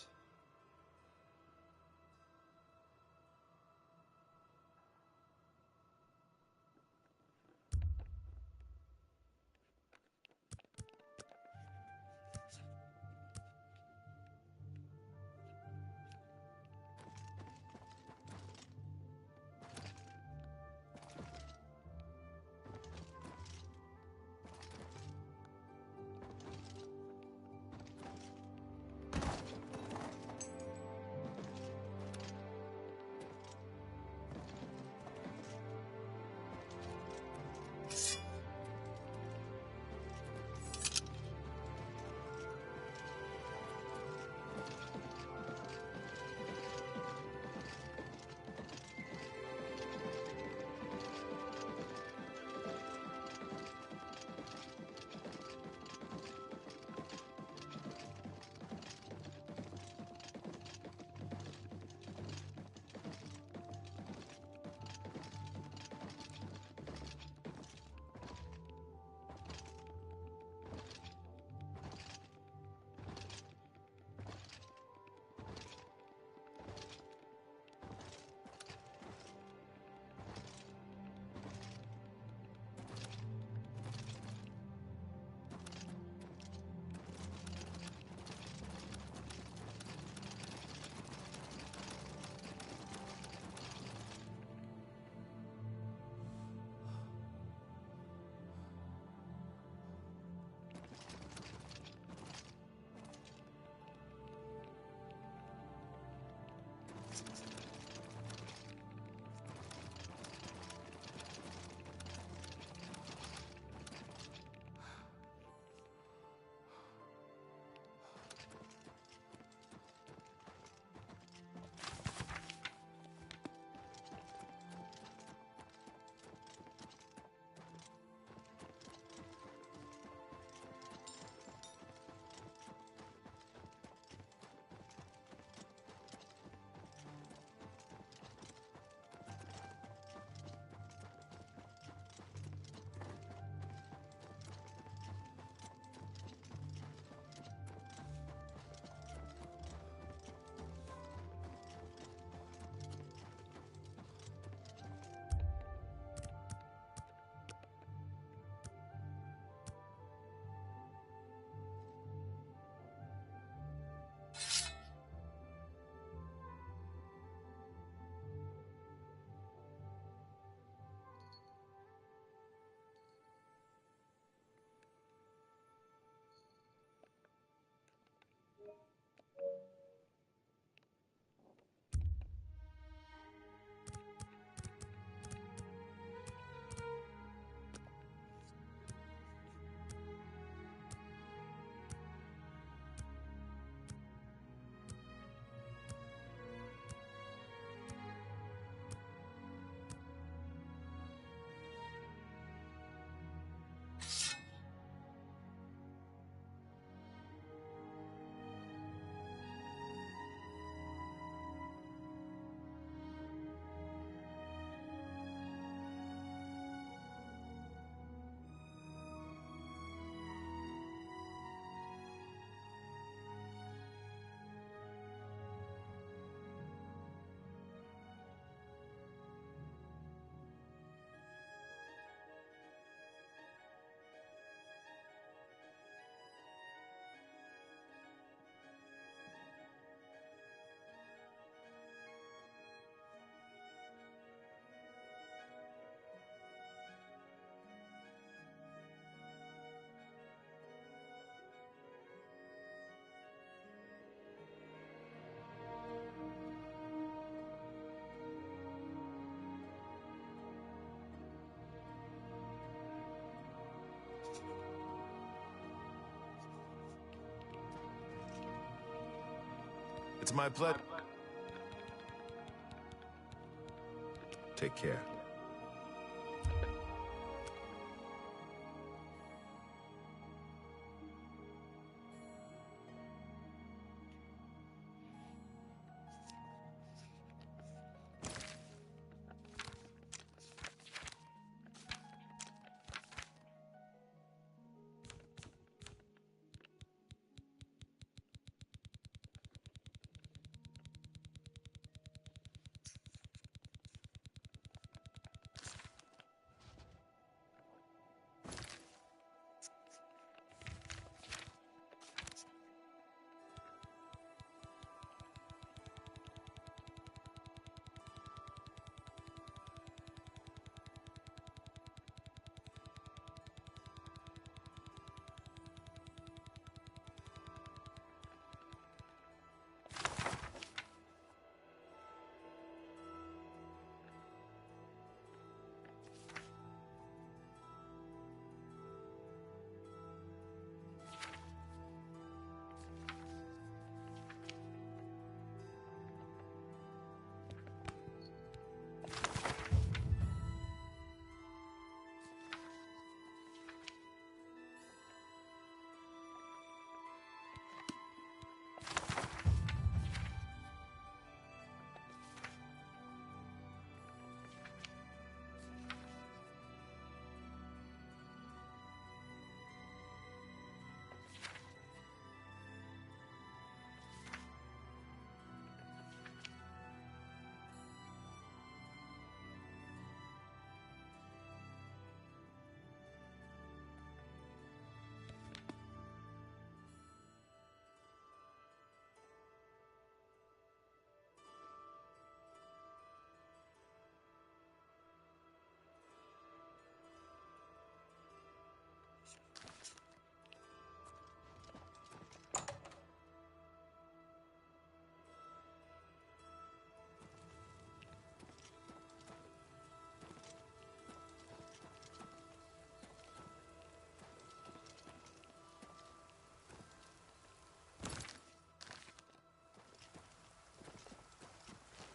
It's my pleasure. Take care.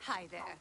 Hi there.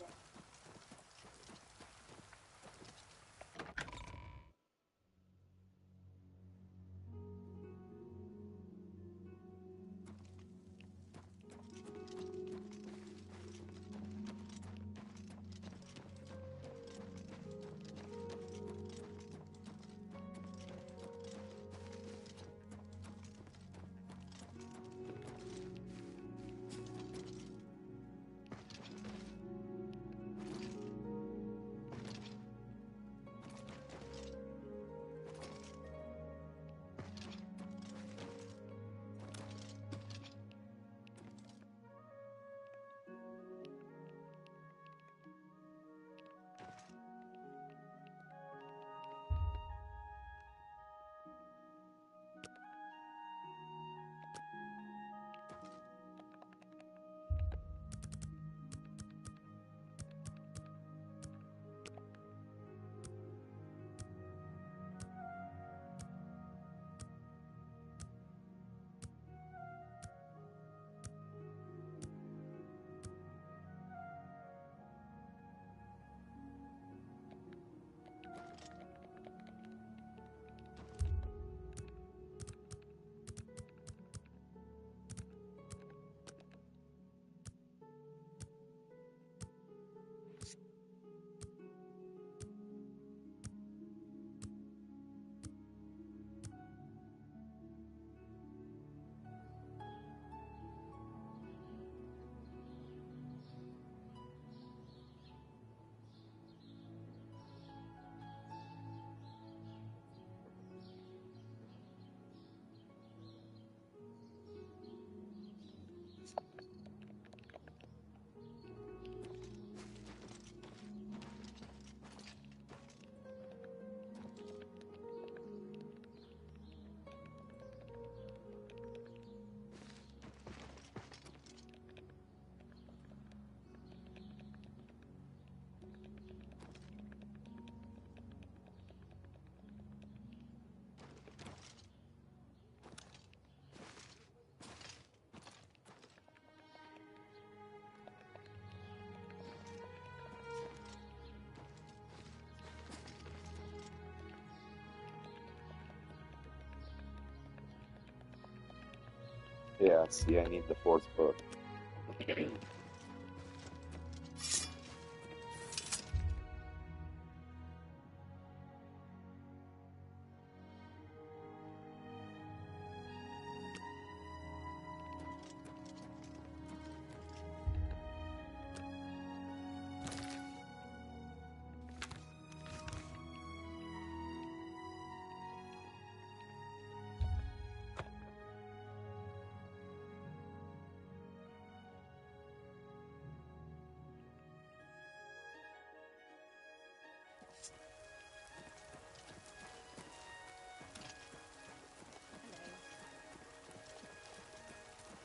Yeah, see, I need the fourth book.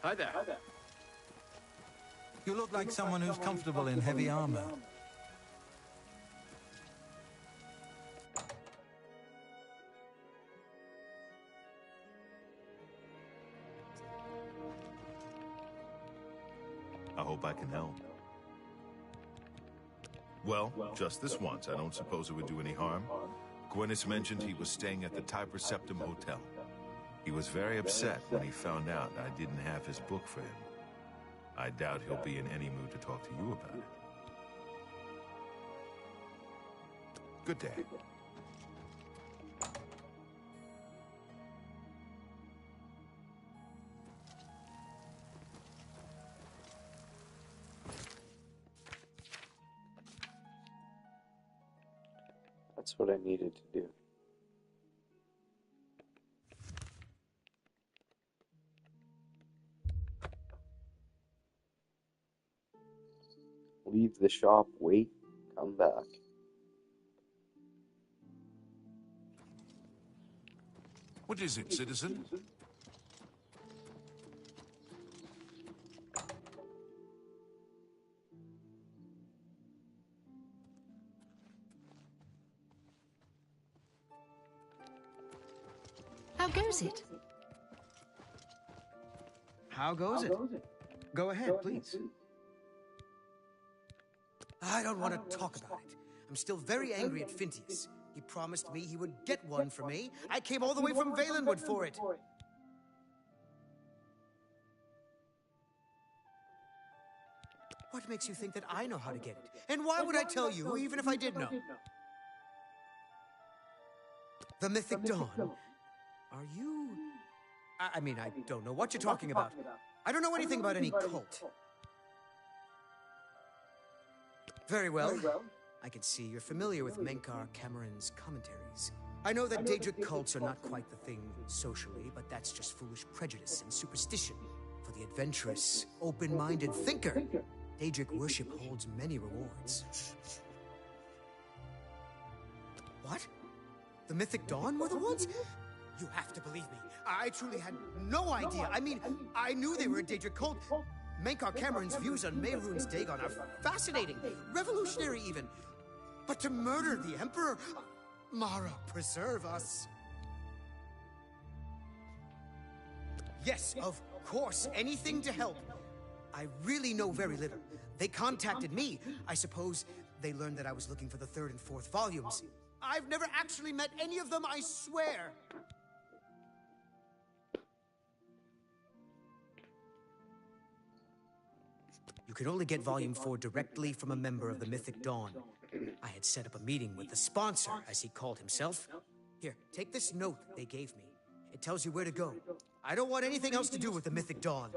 Hi there. You look like someone who's comfortable in heavy armor. I hope I can help. Well, just this once. I don't suppose it would do any harm. Gwyneth mentioned he was staying at the Typer Septim Hotel. He was very upset when he found out I didn't have his book for him. I doubt he'll be in any mood to talk to you about it. Good day. That's what I needed to do. Leave the shop, wait, come back. What is it, citizen? How goes it? How goes it? Go ahead, please. I don't want to talk about it. I'm still very angry at Phintius. He promised me he would get one for me. I came all the way from Valenwood for it. What makes you think that I know how to get it? And why would I tell you, even if I did know? The Mythic Dawn. Are you... I mean, I don't know what you're talking about. I don't know anything about any cult. Very well. I can see you're familiar with Menkar Cameron's commentaries. I know that Daedric cults are not quite the thing socially, but that's just foolish prejudice and superstition. For the adventurous, open-minded thinker, Daedric worship holds many rewards. What? The Mythic Dawn were the ones? You have to believe me. I truly had no idea. I mean, I knew they were a Daedric cult. Menkar Cameron's views on Mehrunes Dagon are fascinating, revolutionary even. But to murder the Emperor? Mara, preserve us. Yes, of course, anything to help. I really know very little. They contacted me. I suppose they learned that I was looking for the third and fourth volumes. I've never actually met any of them, I swear. You could only get Volume 4 directly from a member of the Mythic Dawn. I had set up a meeting with the sponsor, as he called himself. Here, take this note they gave me. It tells you where to go. I don't want anything else to do with the Mythic Dawn.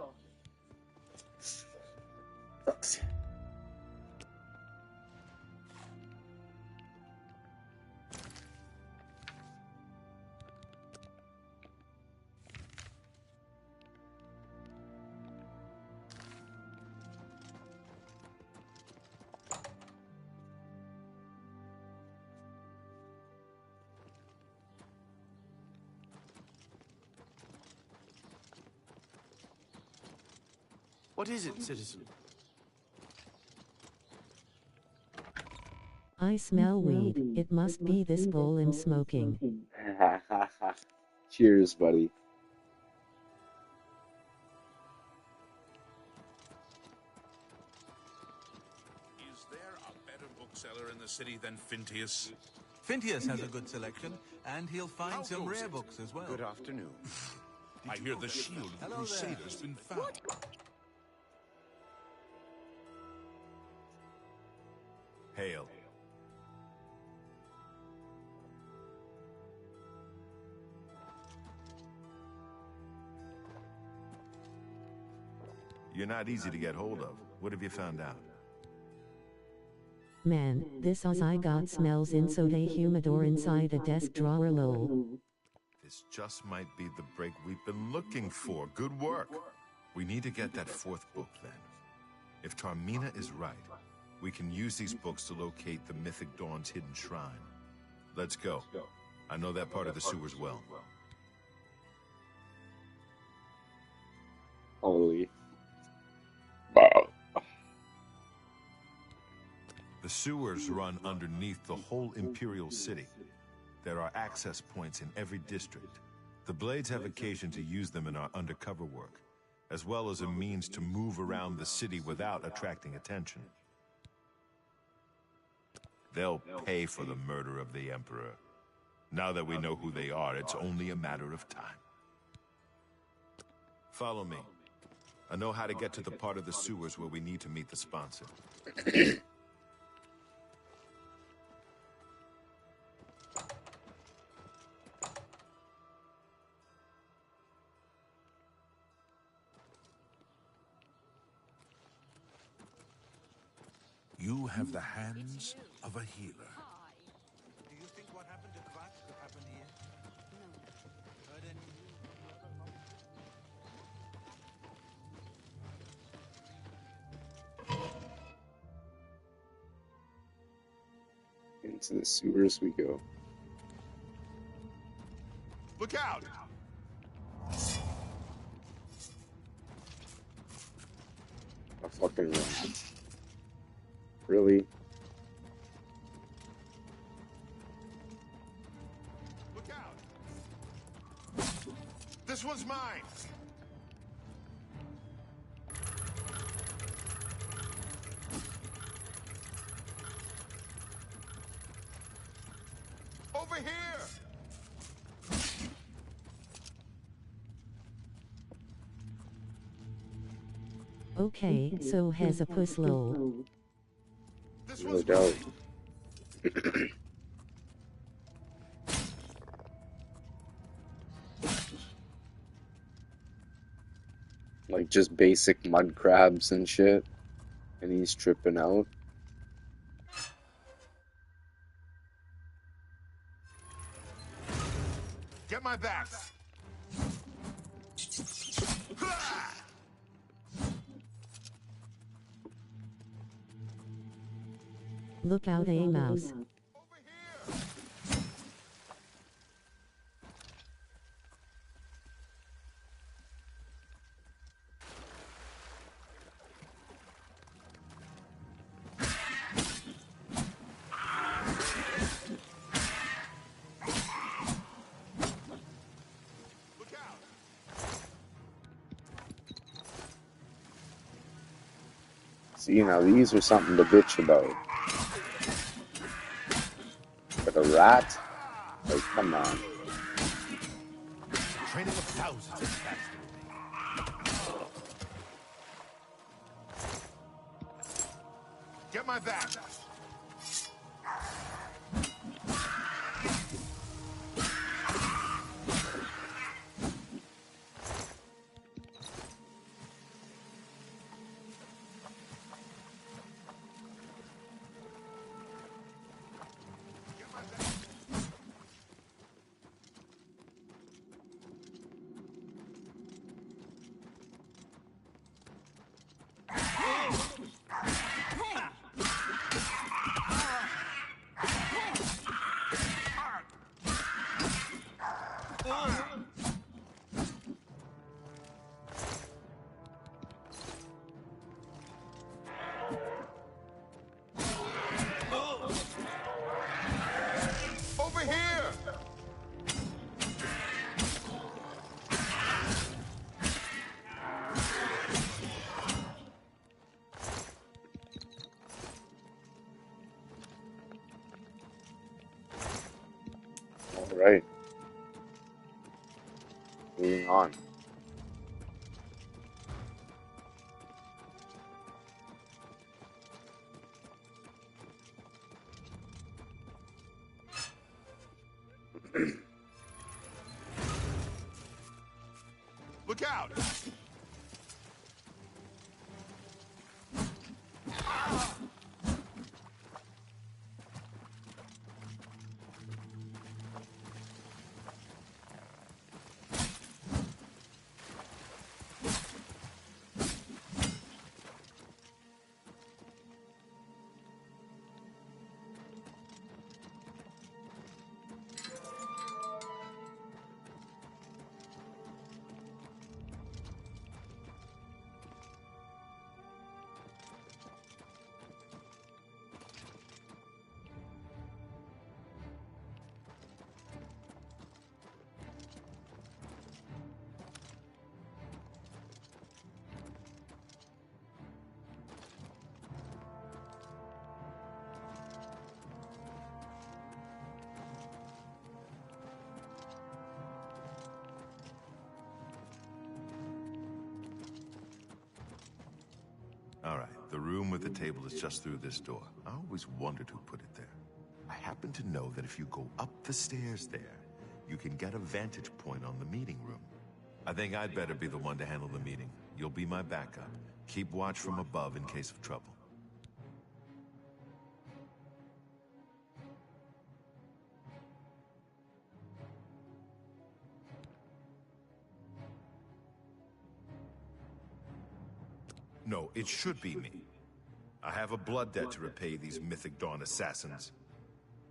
What is it, citizen? I smell weed. It must be this bowl I'm smoking. Cheers, buddy. Is there a better bookseller in the city than Phintius? Phintius has a good selection, and he'll find some rare books as well. Good afternoon. I hear the shield of the Crusader's been found. Hail. You're not easy to get hold of. What have you found out? Man, this Oz I got smells in so they humidor inside a desk drawer lol. This just might be the break we've been looking for. Good work. We need to get that fourth book then. If Tarmina is right, we can use these books to locate the Mythic Dawn's hidden shrine. Let's go. I know that part of the sewers well. Holy. The sewers run underneath the whole Imperial City. There are access points in every district. The Blades have occasion to use them in our undercover work, as well as a means to move around the city without attracting attention. They'll pay for the murder of the Emperor. Now that we know who they are, it's only a matter of time. Follow me. I know how to get to the part of the sewers where we need to meet the sponsor. You have the hands of a healer. Do you think what happened to Kvak could happen here? No. Heard any Into the sewers we go. Look out! A fucking run. Really? Look out! This one's mine! Over here! Okay, so has a puss lol. No doubt. Like just basic mud crabs and shit. And he's tripping out. Get my back! Look out, a mouse. See, now these are something to bitch about. But a rat? Like, come on. Training of thousands of cats. Get my back! Over here! Alright. Moving on. Look out! All right, the room with the table is just through this door. I always wondered who put it there. I happen to know that if you go up the stairs there, you can get a vantage point on the meeting room. I think I'd better be the one to handle the meeting. You'll be my backup. Keep watch from above in case of trouble. No, it should be me. I have a blood debt to repay these Mythic Dawn assassins.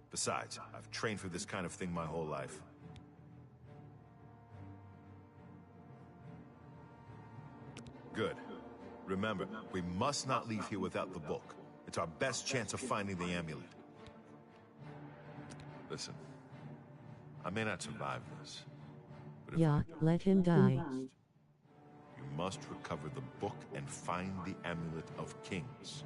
Besides, I've trained for this kind of thing my whole life. Good. Remember, we must not leave here without the book. It's our best chance of finding the amulet. Listen, I may not survive this. But Yeah, let him die. You must recover the book and find the Amulet of Kings.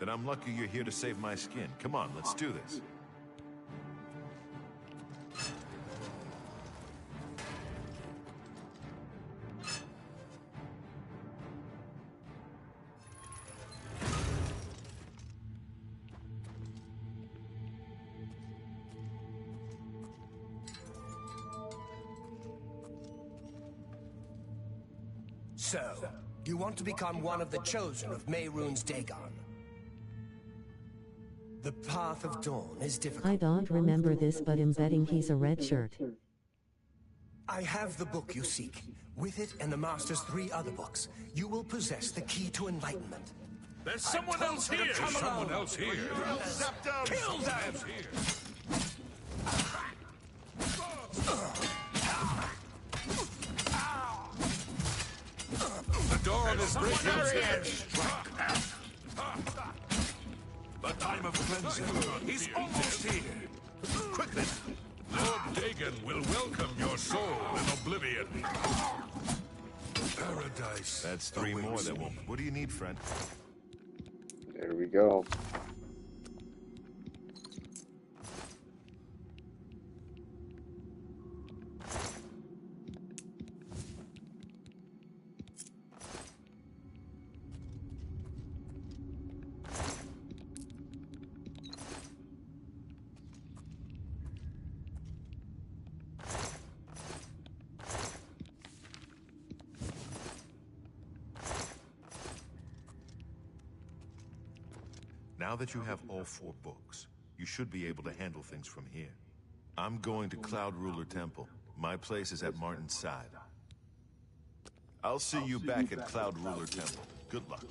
Then I'm lucky you're here to save my skin. Come on, let's do this. So, you want to become one of the chosen of Mehrunes Dagon? The path of dawn is difficult. I don't remember this, but I'm betting he's a red shirt. I have the book you seek. With it and the Master's 3 other books, you will possess the key to enlightenment. There's someone else here! There's someone else here! Kill them! The dawn is breaking. The time of cleansing is almost here. Quickly! Lord Dagon will welcome your soul in Oblivion. Paradise. That's 3 more that won't. What do you need, friend? There we go. Now that you have all 4 books, you should be able to handle things from here. I'm going to Cloud Ruler Temple. My place is at Martin's side. I'll see you back at Cloud Ruler Temple. Good luck.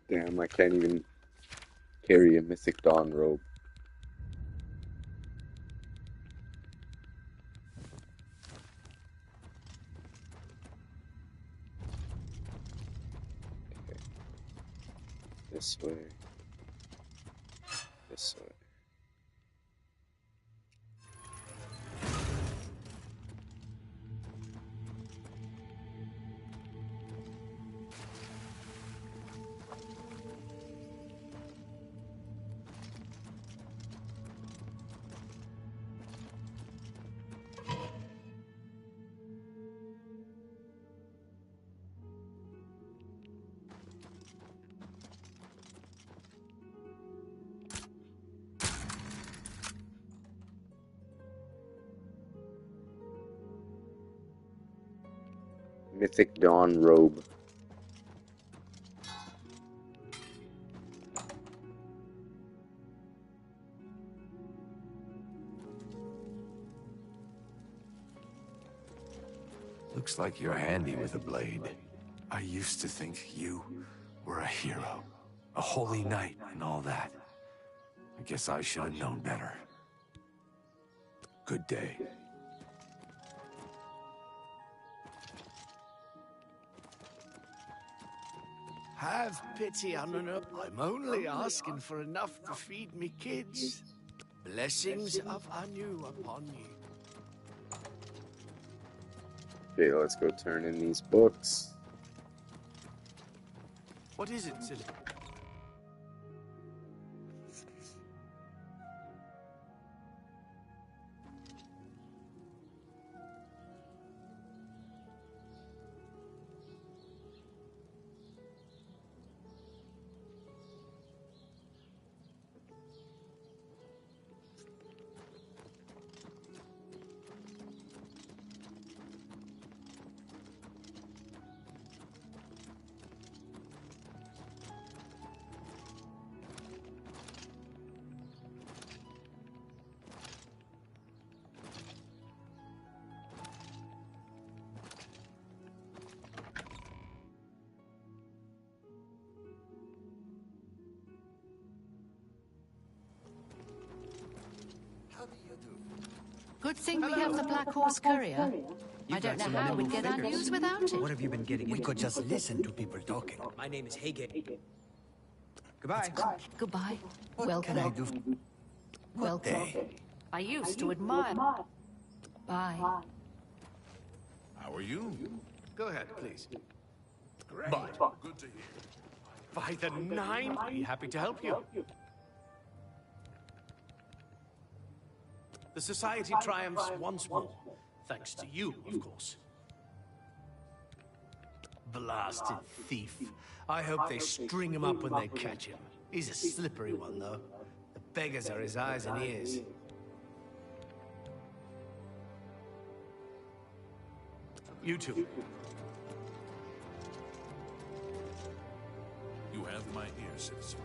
Damn, I can't even carry a Mythic Dawn robe. This way. This way. Mythic Dawn robe. Looks like you're handy with a blade. I used to think you were a hero, a holy knight and all that. I guess I should have known better. Good day. Have pity on an up. I'm only asking for enough to feed me kids. Blessings of Anu upon you. Okay, let's go turn in these books. What is it, citizen? Good thing we have the Black Horse Courier. I don't know how we'd get our news without it. What have you been getting? We could just listen to people talking. My name is Hege. Goodbye. Goodbye. What Welcome. can I do? Welcome. I used to admire. Bye. How are you? Go ahead, please. Great. But Good to hear. by the nine, I'd be happy to help you. The Society triumphs once more. Thanks to you, of course. Blasted thief. I hope they string him up when they catch him. He's a slippery one, though. The beggars are his eyes and ears. You two. You have my ear, citizen.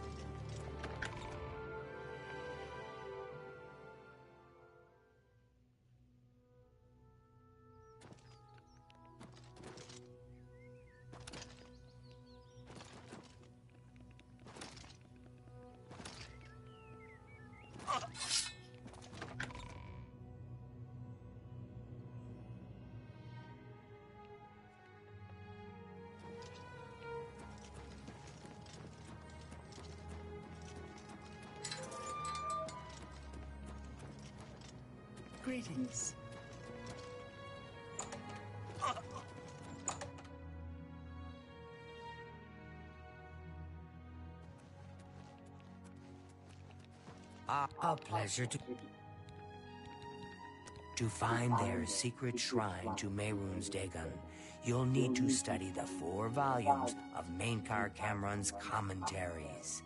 Greetings. A pleasure to find their secret shrine to Mehrunes Dagon, you'll need to study the 4 volumes of Mainkar Cameron's commentaries.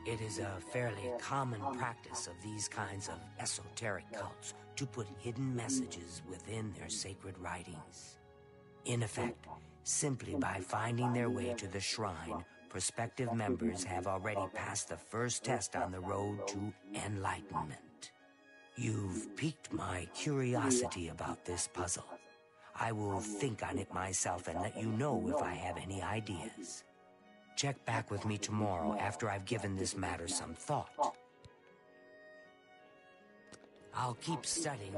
It is a fairly common practice of these kinds of esoteric cults to put hidden messages within their sacred writings. In effect, simply by finding their way to the shrine, prospective members have already passed the first test on the road to enlightenment. You've piqued my curiosity about this puzzle. I will think on it myself and let you know if I have any ideas. Check back with me tomorrow after I've given this matter some thought. I'll keep studying.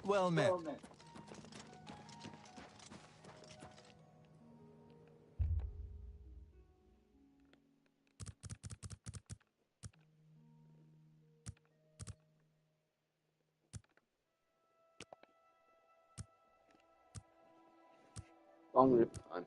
well met. Longer time.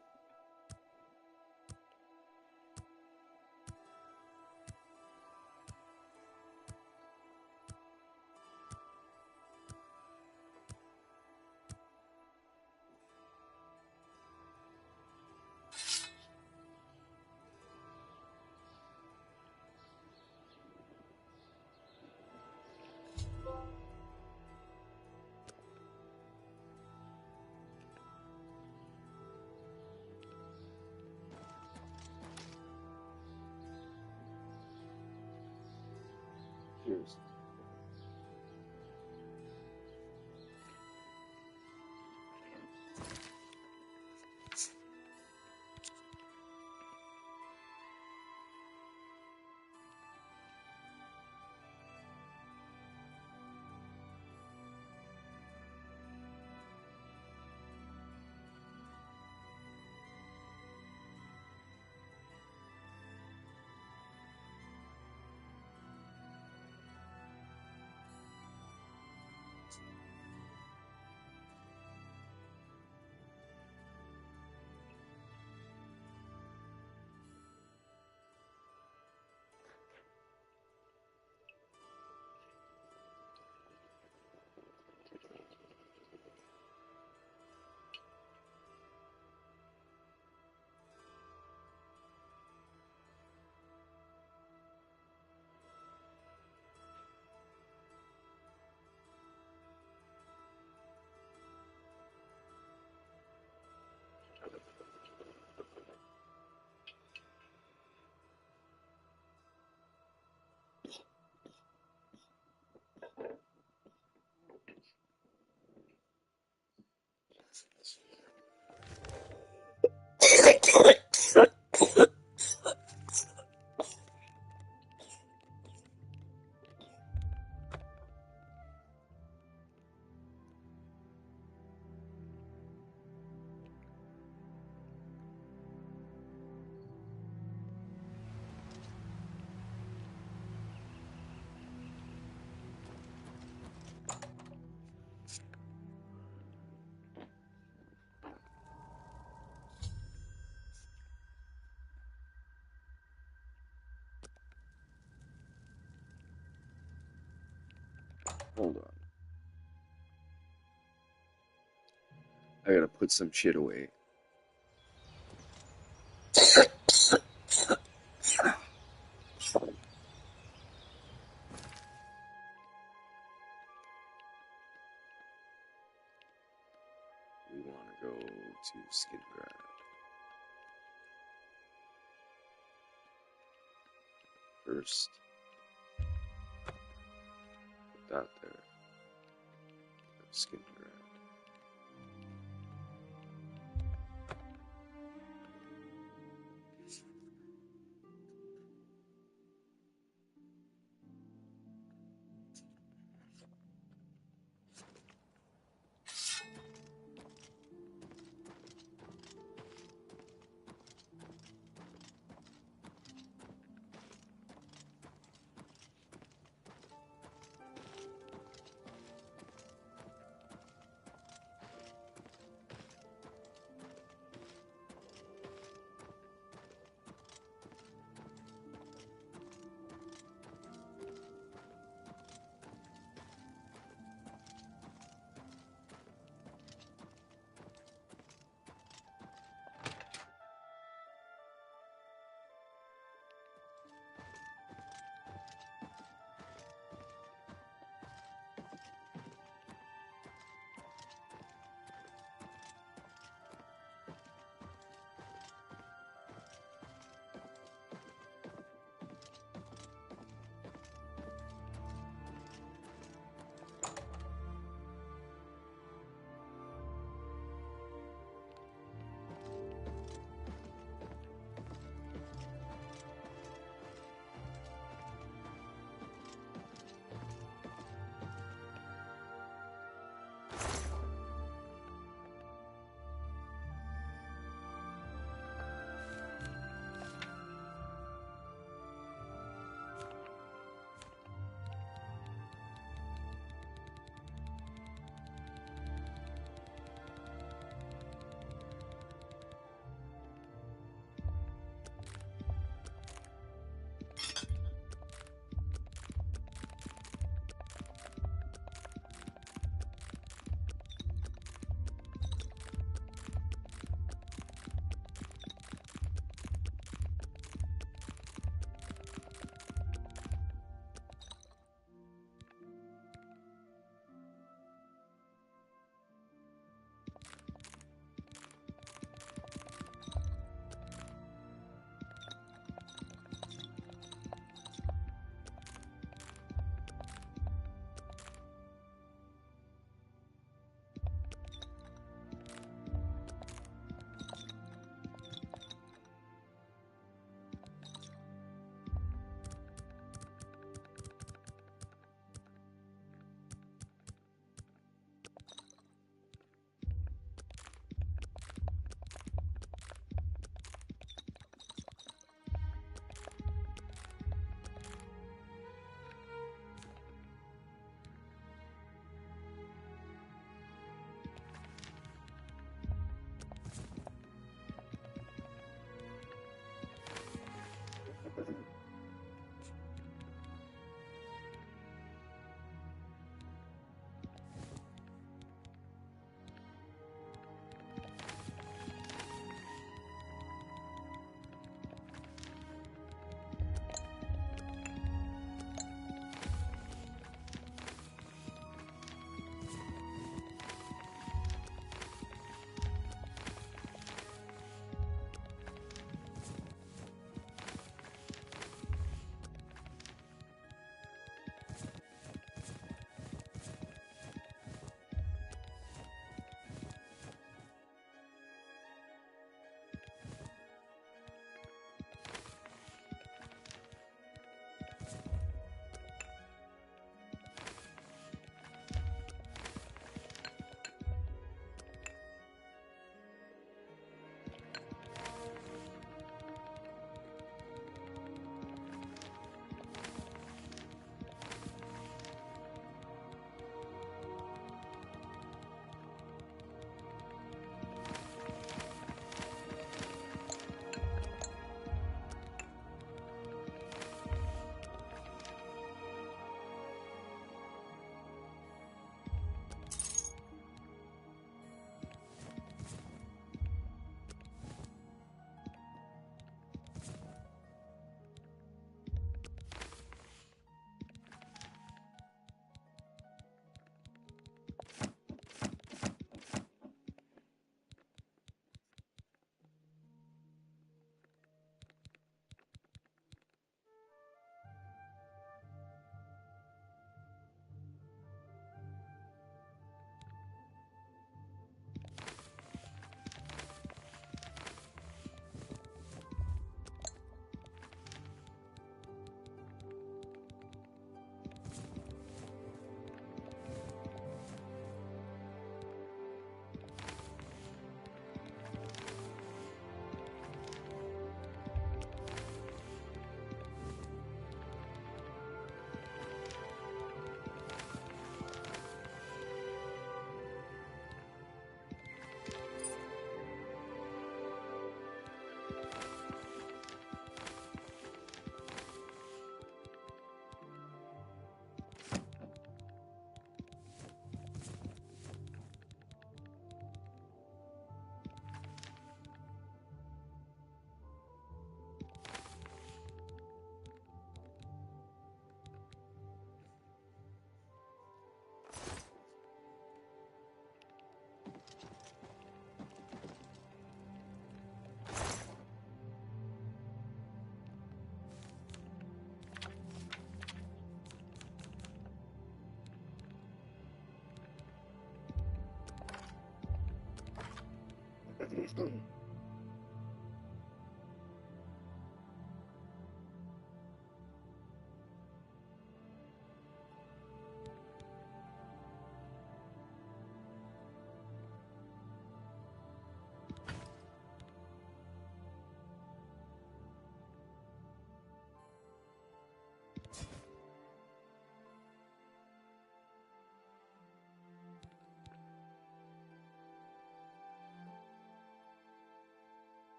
Cheers. Hold on. I gotta put some shit away. We want to go to Skingrad. First, put that there. Skingrad.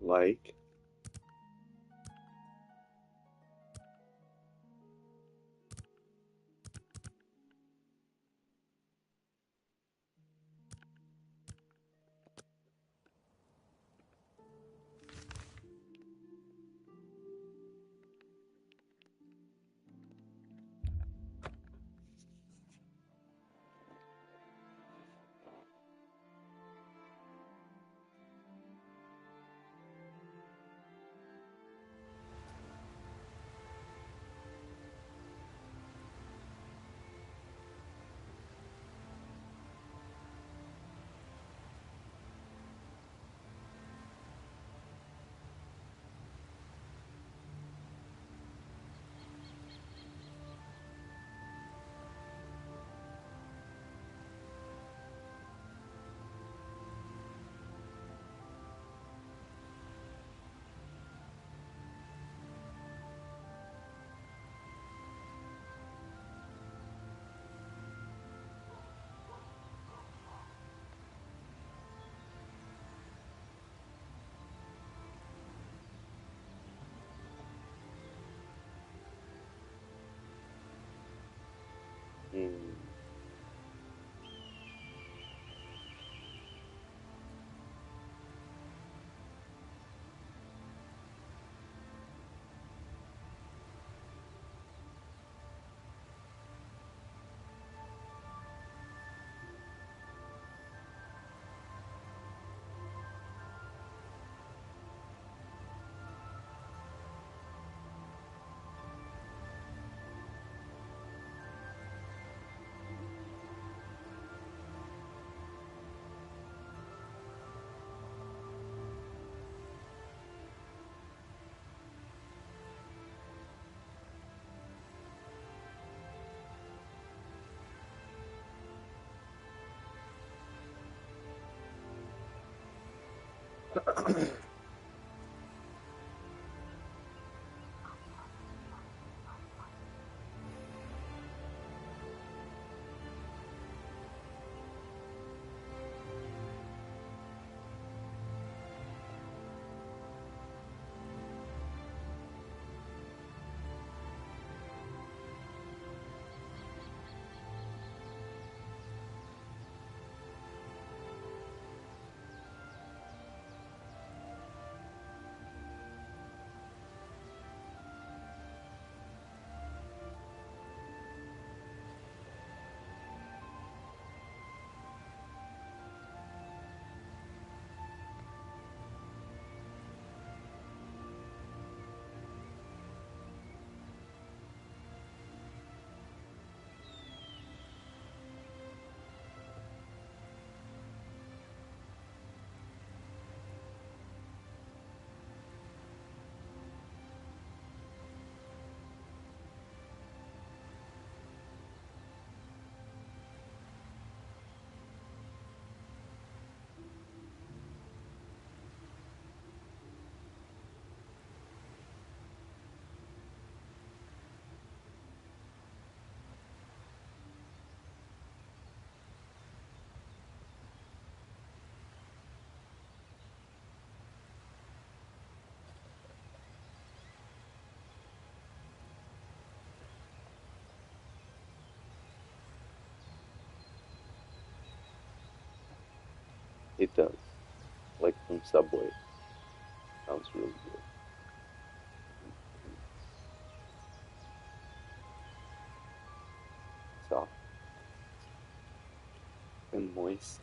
Like. Hmm. It does. Like from Subway. Sounds really good. Soft and moist.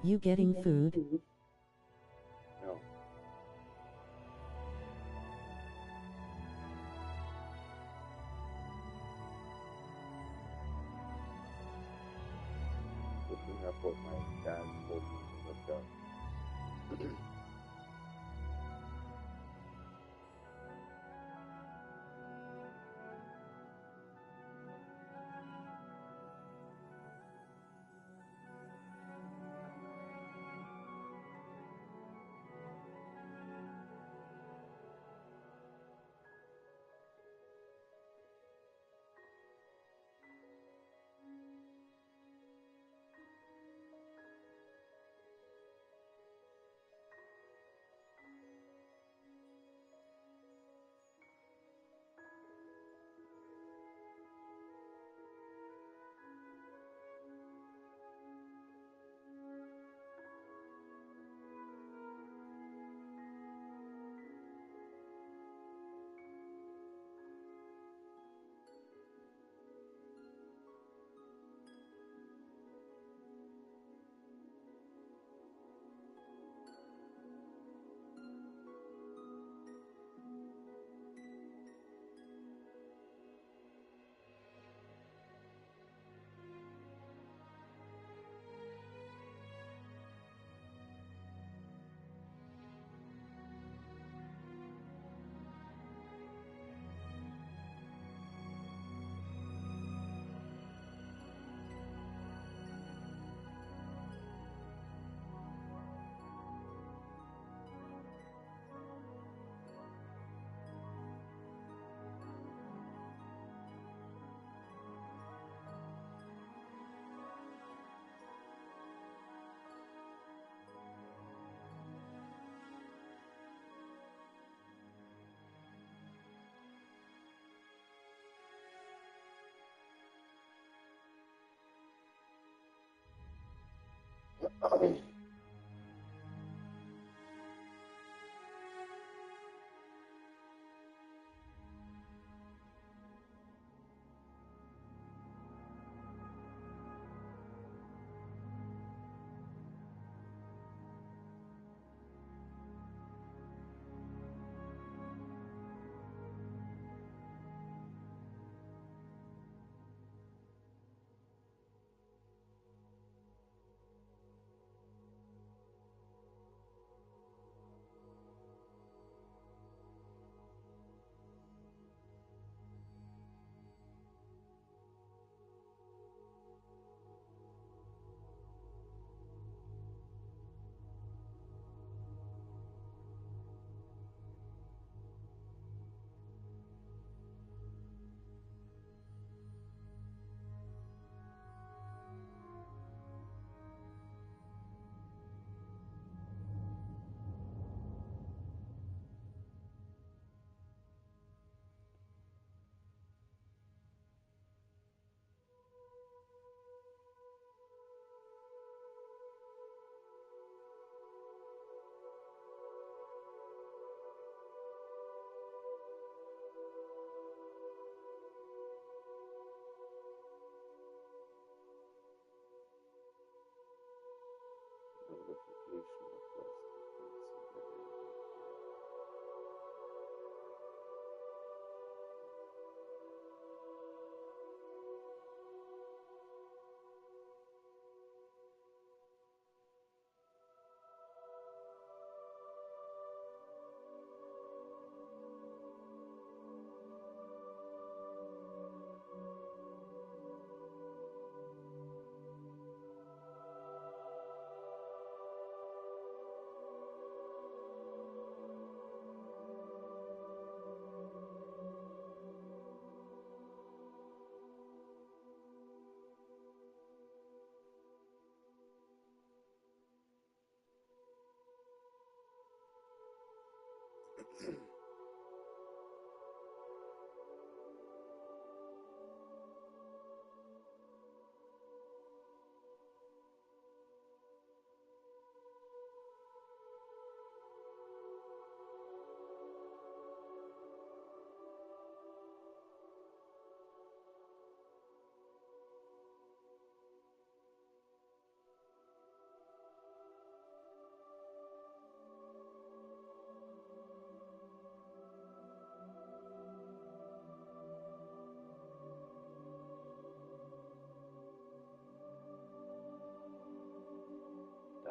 You getting food? No. Looking up what my dad told me to look up.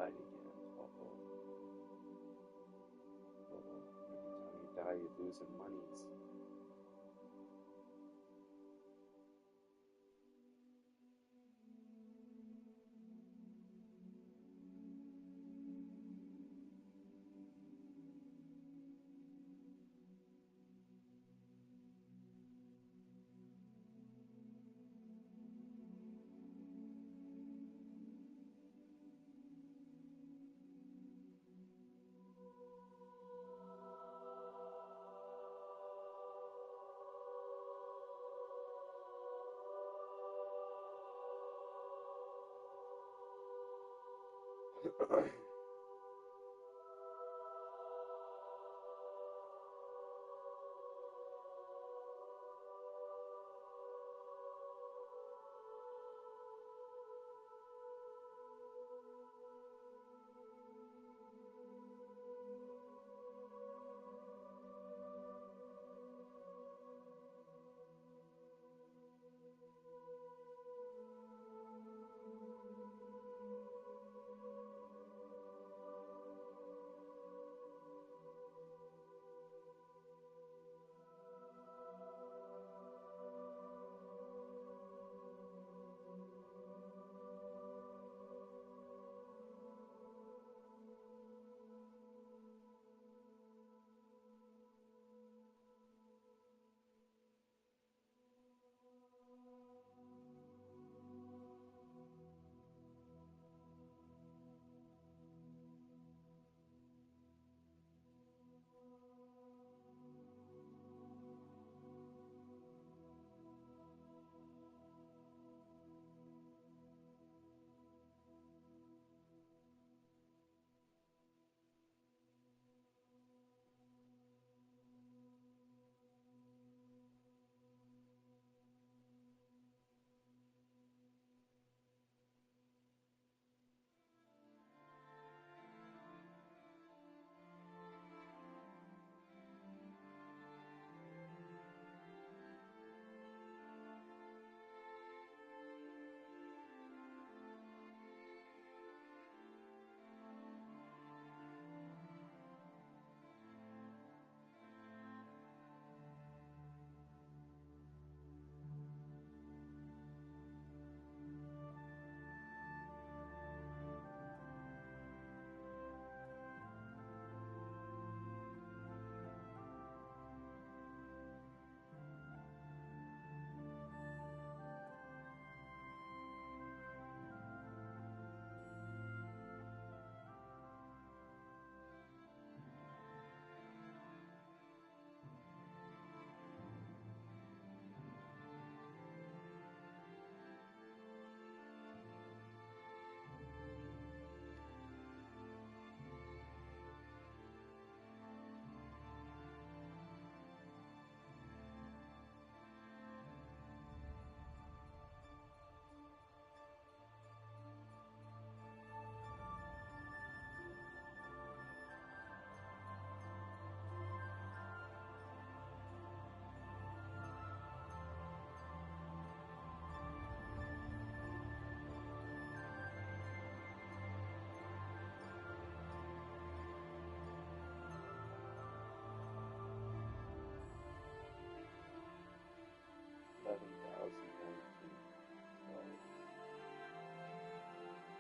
died again. Uh-oh. Uh-oh. Every time you die, you're losing monies.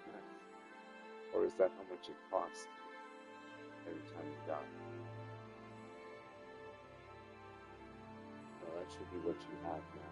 Nice. Or is that how much it costs every time you die? No, that should be what you have now.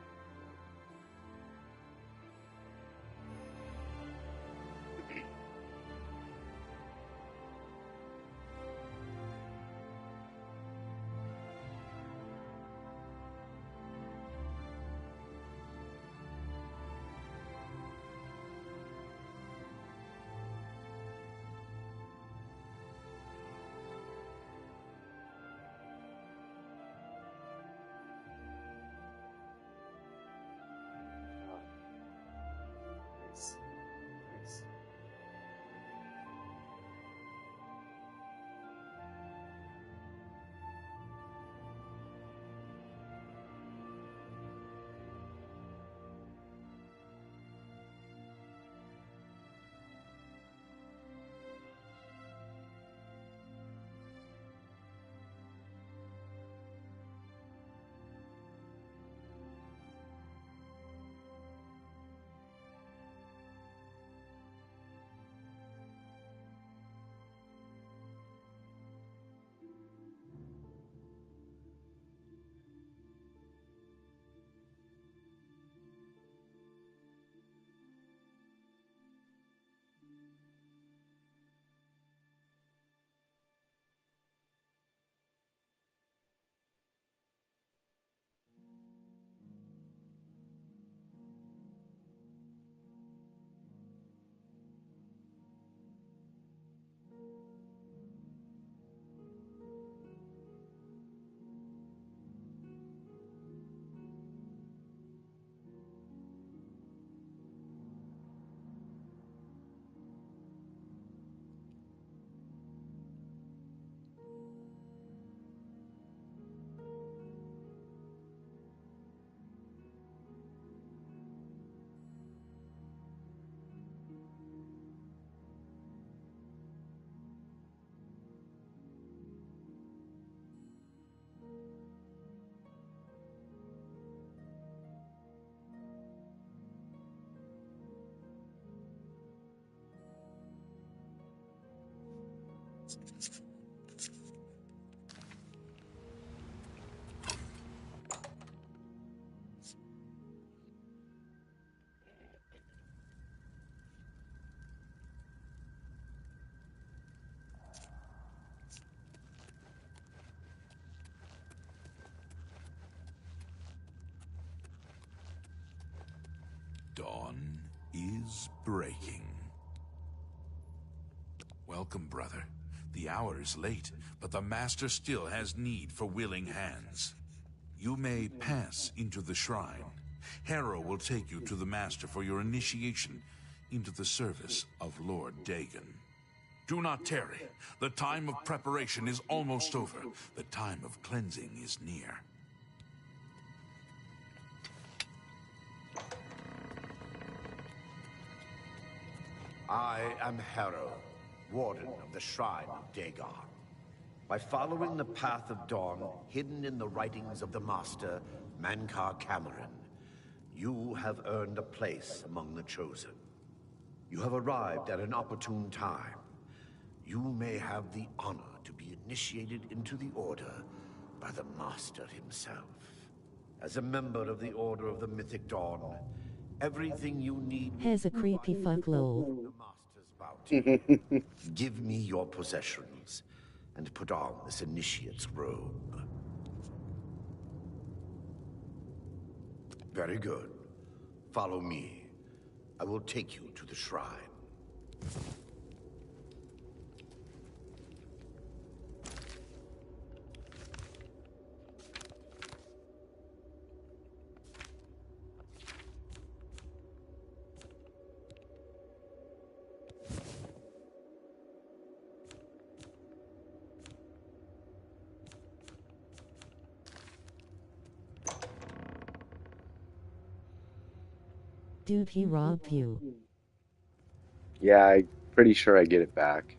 Dawn is breaking. Welcome, brother. The hour is late, but the Master still has need for willing hands. You may pass into the shrine. Harrow will take you to the Master for your initiation into the service of Lord Dagon. Do not tarry. The time of preparation is almost over. The time of cleansing is near. I am Harrow, Warden of the Shrine of Dagon. By following the path of dawn hidden in the writings of the Master, Mankar Cameron, you have earned a place among the Chosen. You have arrived at an opportune time. You may have the honor to be initiated into the Order by the Master himself. As a member of the Order of the Mythic Dawn, everything you need has a creepy fuck lol. Give me your possessions and put on this initiate's robe. Very good. Follow me. I will take you to the shrine. Dude, he robbed you. Yeah, I'm pretty sure I get it back.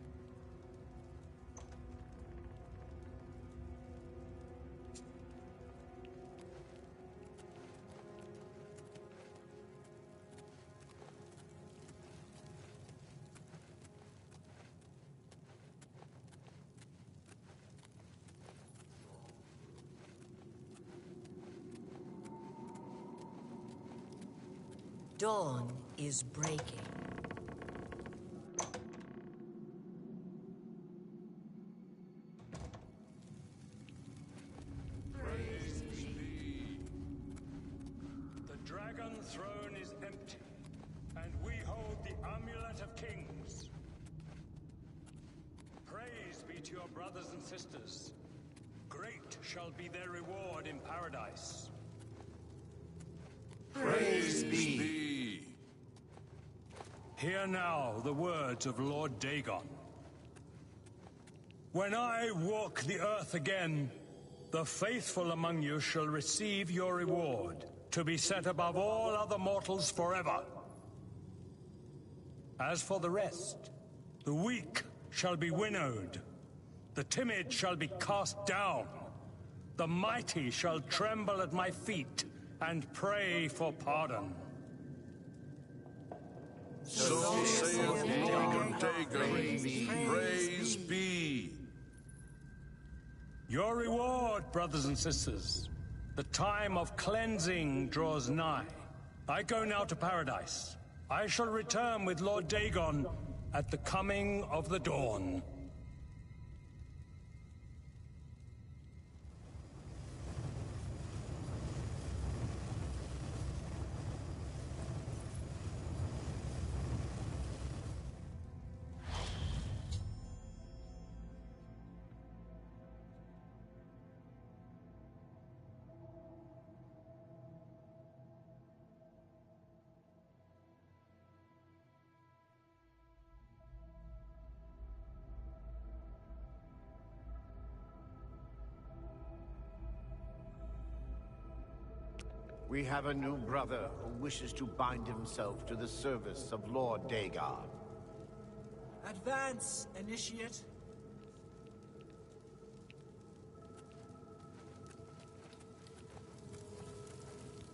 Dawn is breaking. Praise be. The dragon throne is empty, and we hold the amulet of kings. Praise be to your brothers and sisters. Great shall be their reward in paradise. Praise be. Hear now the words of Lord Dagon. When I walk the earth again, the faithful among you shall receive your reward, to be set above all other mortals forever. As for the rest, the weak shall be winnowed, the timid shall be cast down, the mighty shall tremble at my feet and pray for pardon. So saith Dagon, praise be. Your reward, brothers and sisters. The time of cleansing draws nigh. I go now to paradise. I shall return with Lord Dagon at the coming of the dawn. We have a new brother who wishes to bind himself to the service of Lord Dagon. Advance, initiate.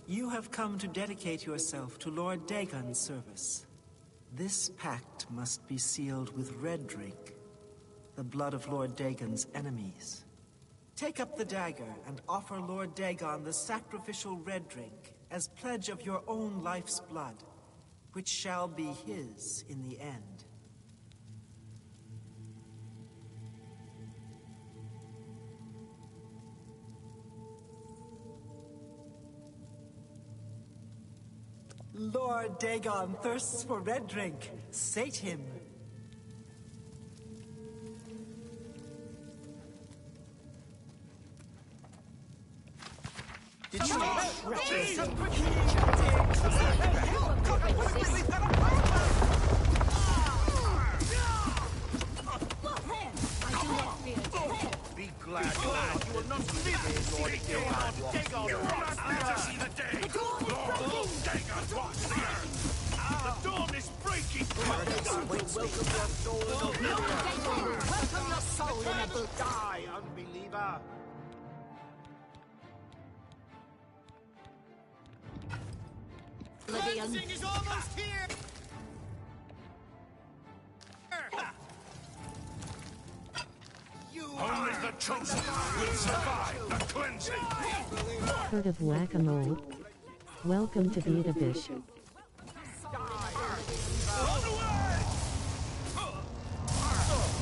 You have come to dedicate yourself to Lord Dagon's service. This pact must be sealed with red drink. the blood of Lord Dagon's enemies. Take up the dagger and offer Lord Dagon the sacrificial red drink as pledge of your own life's blood, which shall be his in the end. Lord Dagon thirsts for red drink. Sate him. Did you Be glad you will not live, Lord Dagon. You will not live to see the day. Lord Dagon walks the earth. The dawn is breaking. Dagon will welcome your soul in oblivion. Welcome your soul in oblivion. Die, unbeliever. Cleansing is almost here. Only the chosen will survive the cleansing. Herd of whack-a-mole. Welcome to Beatavish.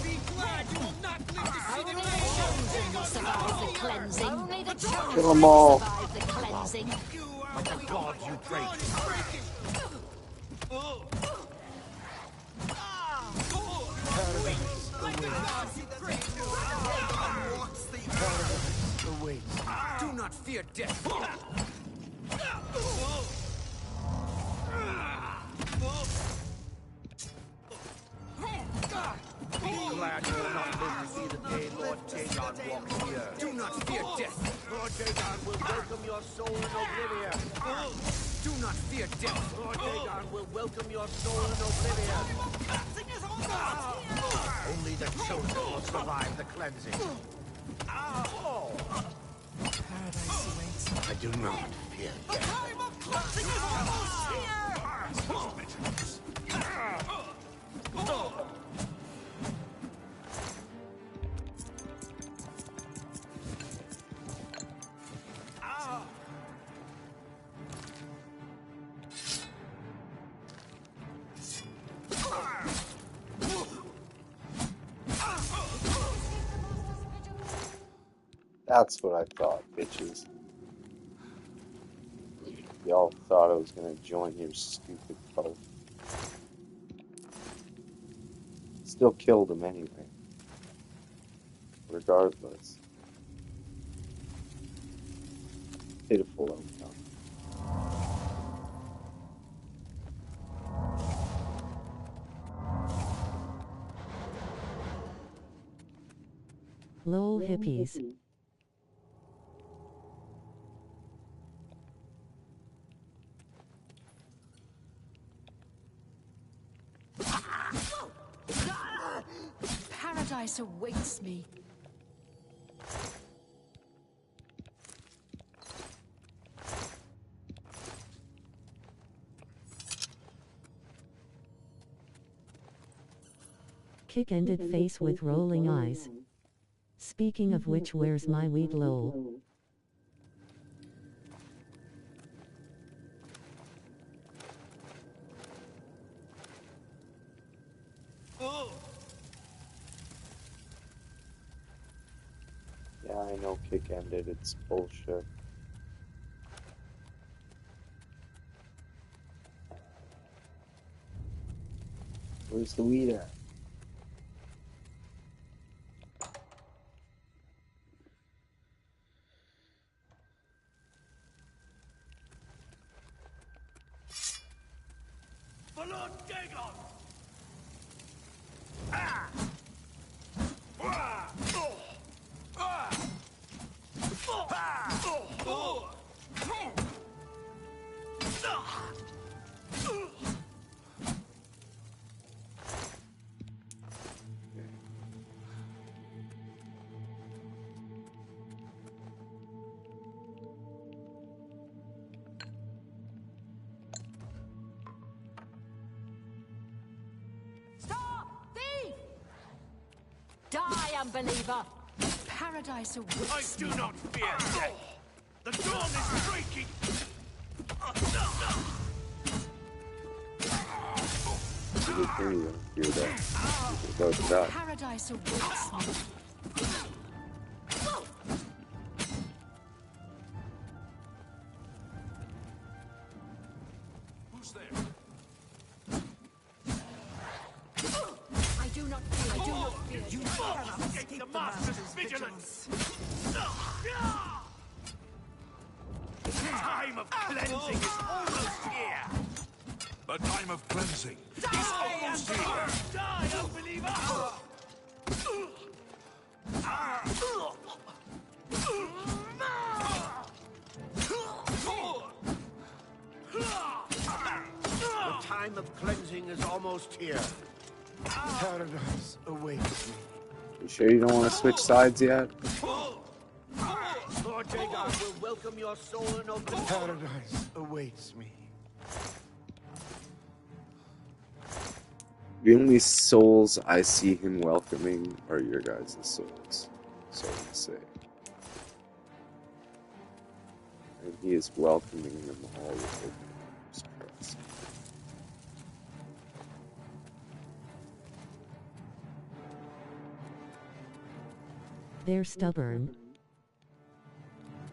Be glad you will not live to see the chosen will survive the cleansing. Only the chosen Kill 'em will all. survive the cleansing. Like the gods you pray to. Do not fear death. Be glad you will not live to see the day Lord Dagon walks the earth. Do not fear death. Lord Dagon will welcome your soul in oblivion. Do not fear death. Lord Dagon will welcome your soul in oblivion. Only the chosen will survive the cleansing. paradise awaits? I do not fear The death. time of cleansing is almost here. That's what I thought, bitches. Y'all thought I was gonna join your stupid cult. Still killed him anyway. Regardless. Pitiful outcome. Lol hippies. Paradise awaits me. Kick-ended face with rolling eyes. Speaking of which, where's my weed lol? Yeah, I know kick ended, it's bullshit. Where's the weed at? For Lord Dagon! Ah! Ah! Oh! Ah! Ah! Oh! Die, unbeliever! Paradise awaits I do me. not fear death. The dawn is breaking. Good thing you don't fear that. You're about to die. Paradise awaits me. Who's there? I do not fear. You cannot escape the master's vigilance. The time of cleansing is almost here. The time of cleansing is almost here. Die, unbeliever! The time of cleansing is almost here. Paradise awaits me. You sure you don't want to switch sides yet? Lord Dagon will welcome your soul in open. Paradise awaits me. The only souls I see him welcoming are your guys' souls. So to say. And he is welcoming them all with open arms. Trust me. They're stubborn.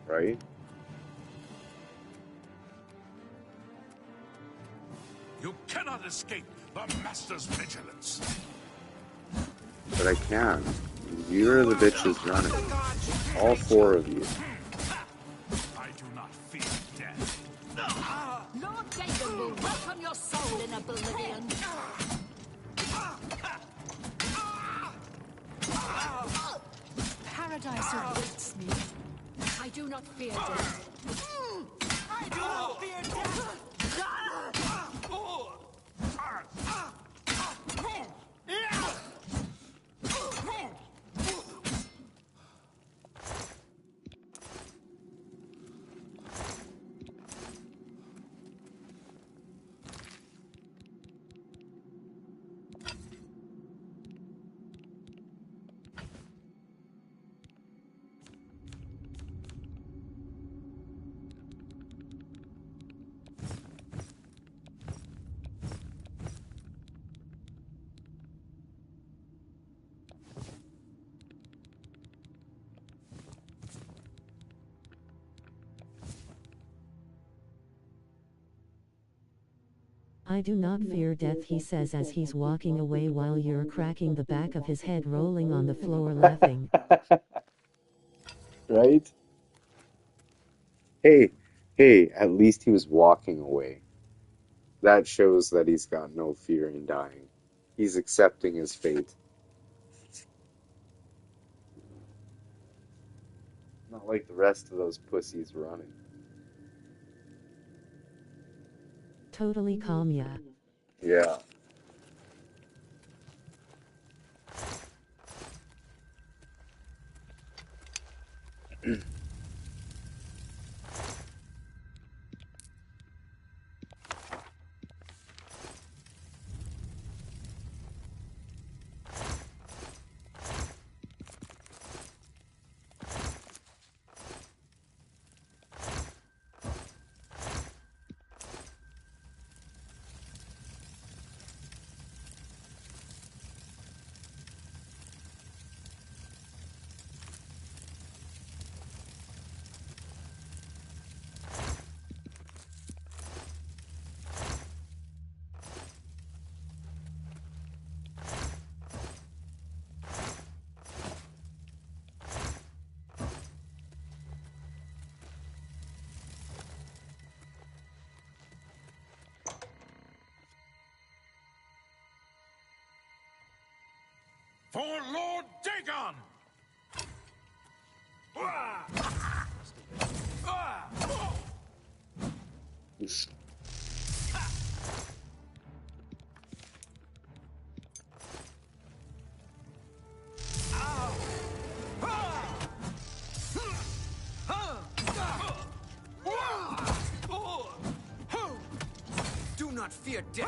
Right? You cannot escape the Master's vigilance. But I can. You're the bitches running. All four of you. I do not fear death. Lord Dagon will welcome your soul in Oblivion. Paradise awaits me. I do not fear death. I do not fear death. I do not fear death, he says as he's walking away while you're cracking the back of his head rolling on the floor laughing. Right? Hey, at least he was walking away. That shows that he's got no fear in dying. He's accepting his fate. Not like the rest of those pussies running. Totally calm ya. Yeah. For Lord Dagon! Do not fear death.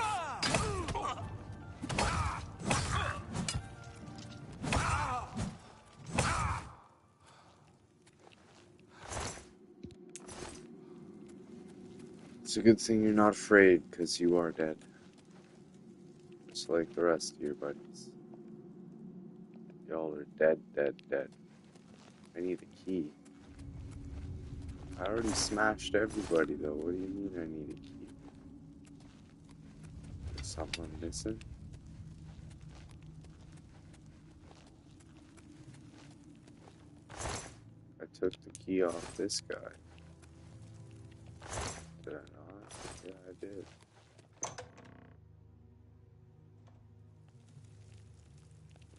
It's a good thing you're not afraid, because you are dead. Just like the rest of your buddies. Y'all are dead, dead, dead. I need a key. I already smashed everybody, though. What do you mean I need a key? Is someone missing? I took the key off this guy. Did I not? Yeah, I did.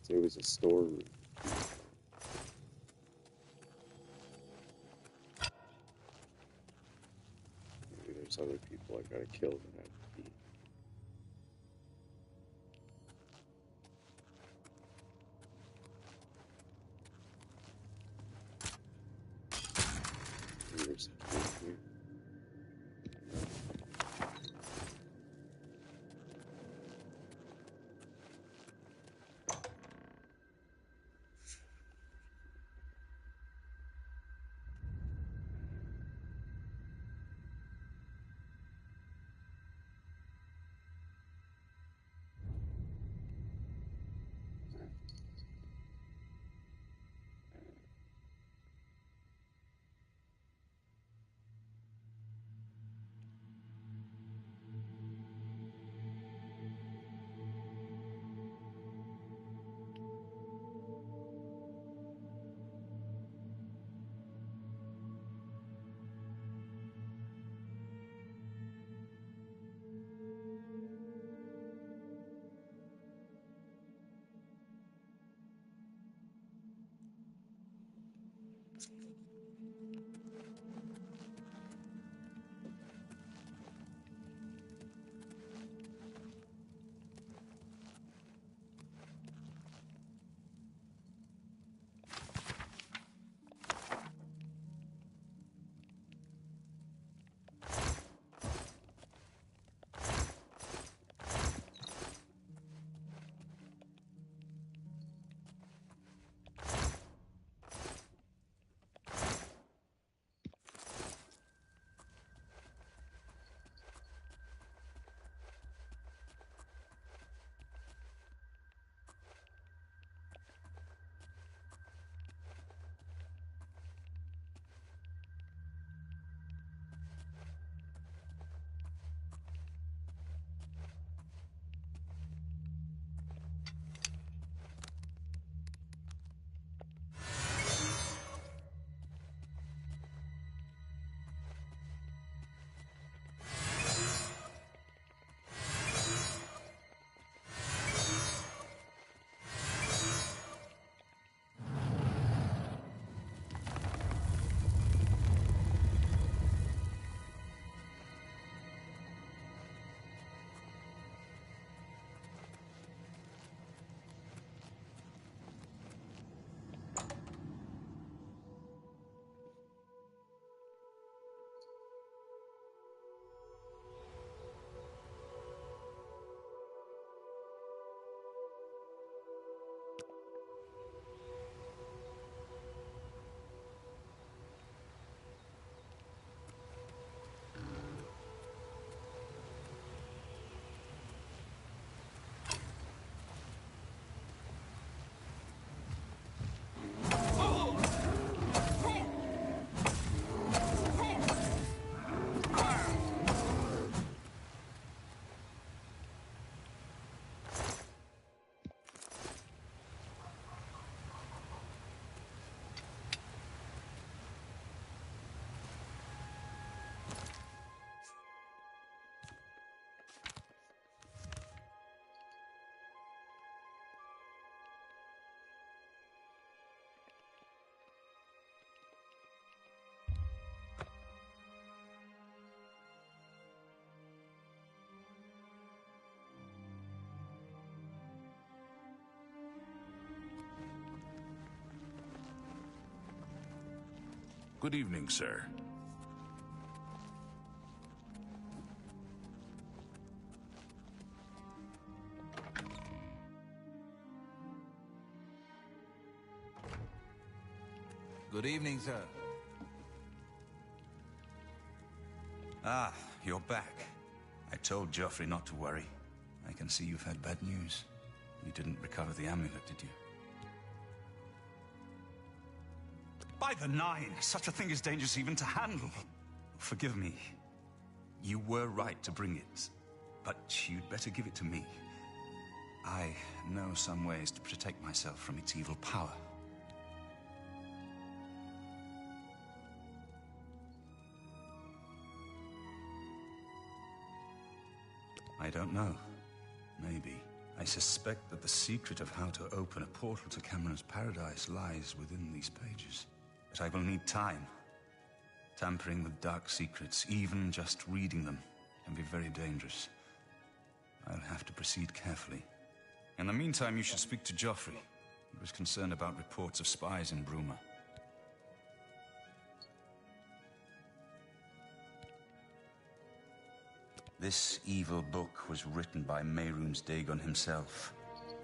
There was a storeroom. Maybe there's other people I gotta kill that have the key. Maybe there's a key here. Good evening, sir. Good evening, sir. Ah, you're back. I told Joffrey not to worry. I can see you've had bad news. You didn't recover the amulet, did you? By the Nine, such a thing is dangerous even to handle. Forgive me. You were right to bring it, but you'd better give it to me. I know some ways to protect myself from its evil power. I don't know. Maybe. I suspect that the secret of how to open a portal to Cameron's paradise lies within these pages. But I will need time. Tampering with dark secrets, even just reading them, can be very dangerous. I'll have to proceed carefully. In the meantime, you should speak to Joffrey. He was concerned about reports of spies in Bruma. This evil book was written by Mehrunes Dagon himself,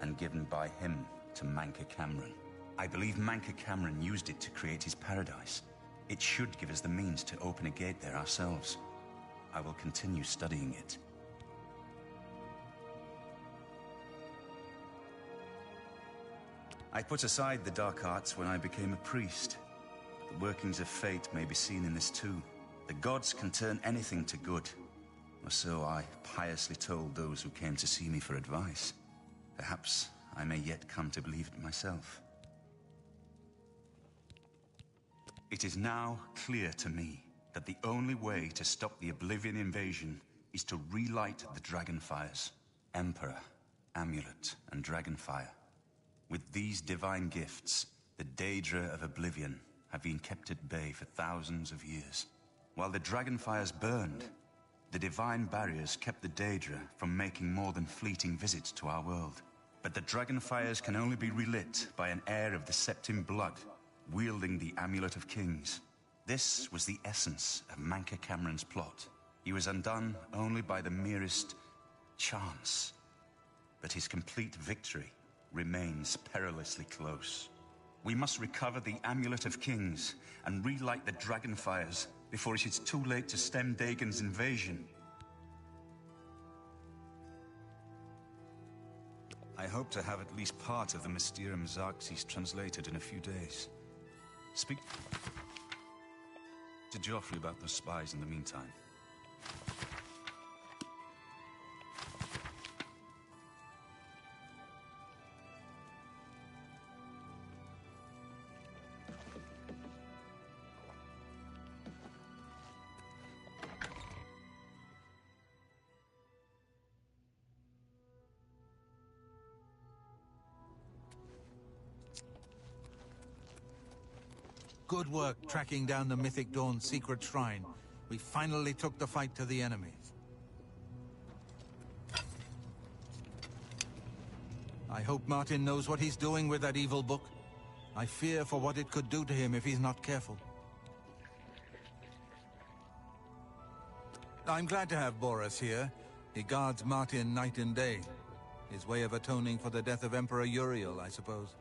and given by him to Manca Cameron. I believe Manca Cameron used it to create his paradise. It should give us the means to open a gate there ourselves. I will continue studying it. I put aside the dark arts when I became a priest. The workings of fate may be seen in this too. The gods can turn anything to good. Or so I piously told those who came to see me for advice. Perhaps I may yet come to believe it myself. It is now clear to me that the only way to stop the Oblivion invasion is to relight the Dragonfires. Emperor, Amulet, and Dragonfire. With these divine gifts, the Daedra of Oblivion have been kept at bay for thousands of years. While the Dragonfires burned, the divine barriers kept the Daedra from making more than fleeting visits to our world. But the Dragonfires can only be relit by an heir of the Septim blood, wielding the Amulet of Kings. This was the essence of Manca Cameron's plot. He was undone only by the merest chance. But his complete victory remains perilously close. We must recover the Amulet of Kings and relight the Dragonfires before it is too late to stem Dagon's invasion. I hope to have at least part of the Mysterium Xarxes translated in a few days. Speak to Joffrey about those spies in the meantime. Good work tracking down the Mythic Dawn's secret shrine. We finally took the fight to the enemy. I hope Martin knows what he's doing with that evil book. I fear for what it could do to him if he's not careful. I'm glad to have Boris here. He guards Martin night and day. His way of atoning for the death of Emperor Uriel, I suppose.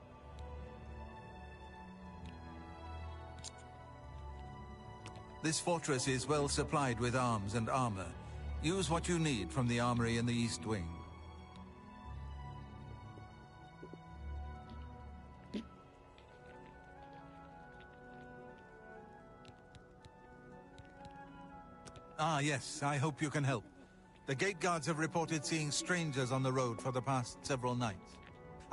This fortress is well supplied with arms and armor. Use what you need from the armory in the East Wing. Ah, yes, I hope you can help. The gate guards have reported seeing strangers on the road for the past several nights.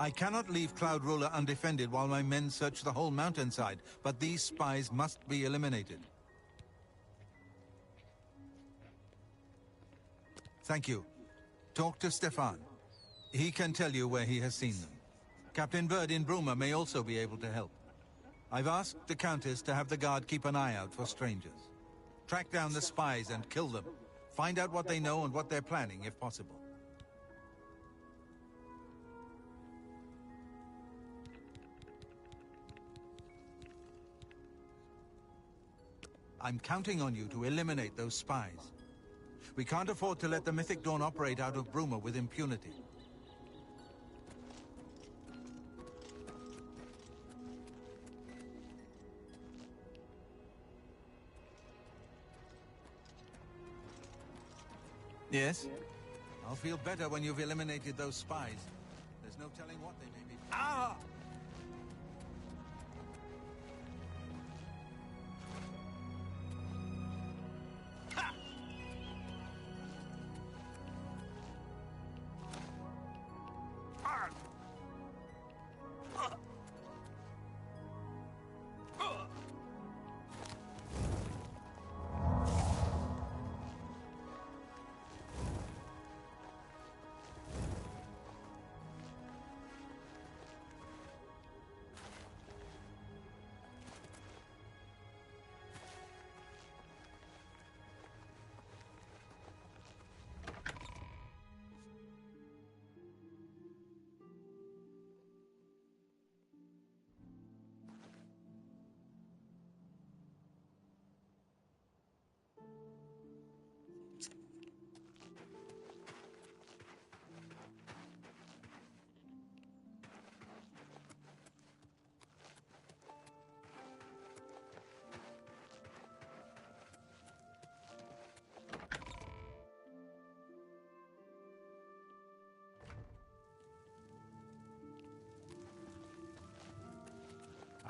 I cannot leave Cloud Ruler undefended while my men search the whole mountainside, but these spies must be eliminated. Thank you. Talk to Stefan. He can tell you where he has seen them. Captain Bird in Bruma may also be able to help. I've asked the Countess to have the guard keep an eye out for strangers. Track down the spies and kill them. Find out what they know and what they're planning, if possible. I'm counting on you to eliminate those spies. We can't afford to let the Mythic Dawn operate out of Bruma with impunity. Yes? I'll feel better when you've eliminated those spies. There's no telling what they may be. Ah!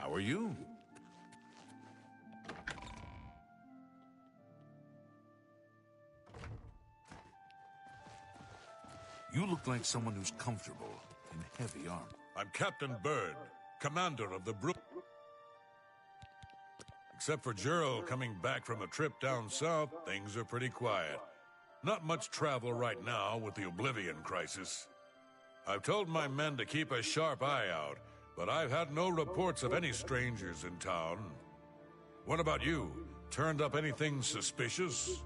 How are you? You look like someone who's comfortable in heavy armor. I'm Captain Bird, commander of the Brook. Except for Gerald coming back from a trip down south, things are pretty quiet. Not much travel right now with the Oblivion crisis. I've told my men to keep a sharp eye out, but I've had no reports of any strangers in town. What about you? Turned up anything suspicious?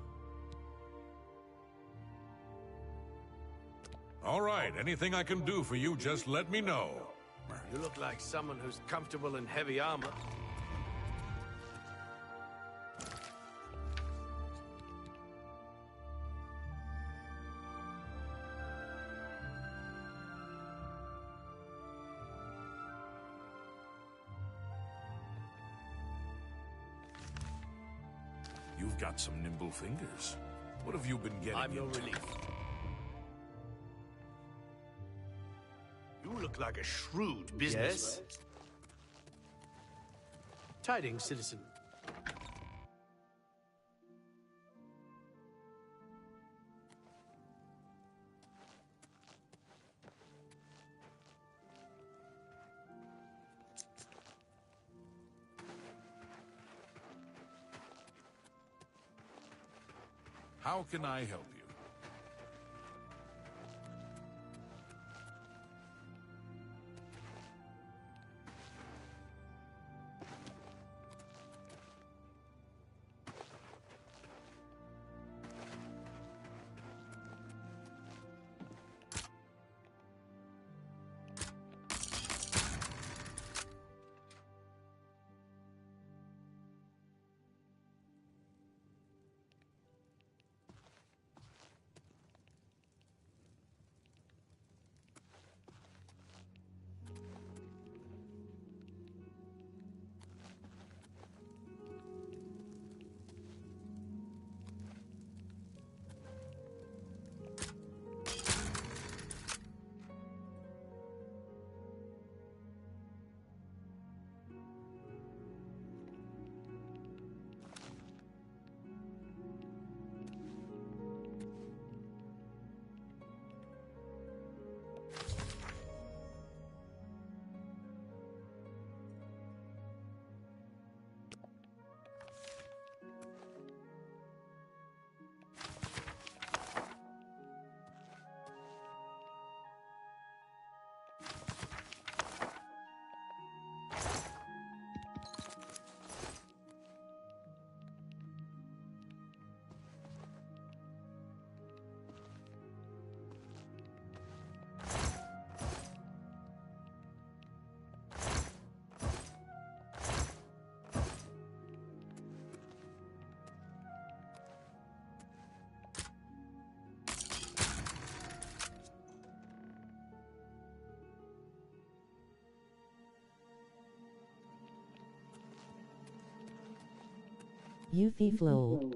All right, anything I can do for you, just let me know. You look like someone who's comfortable in heavy armor. You've got some nimble fingers. What have you been getting I'm no into? relief. You look like a shrewd businessman. Yes? Tidings, citizen. How can I help you? Yuffie Flow.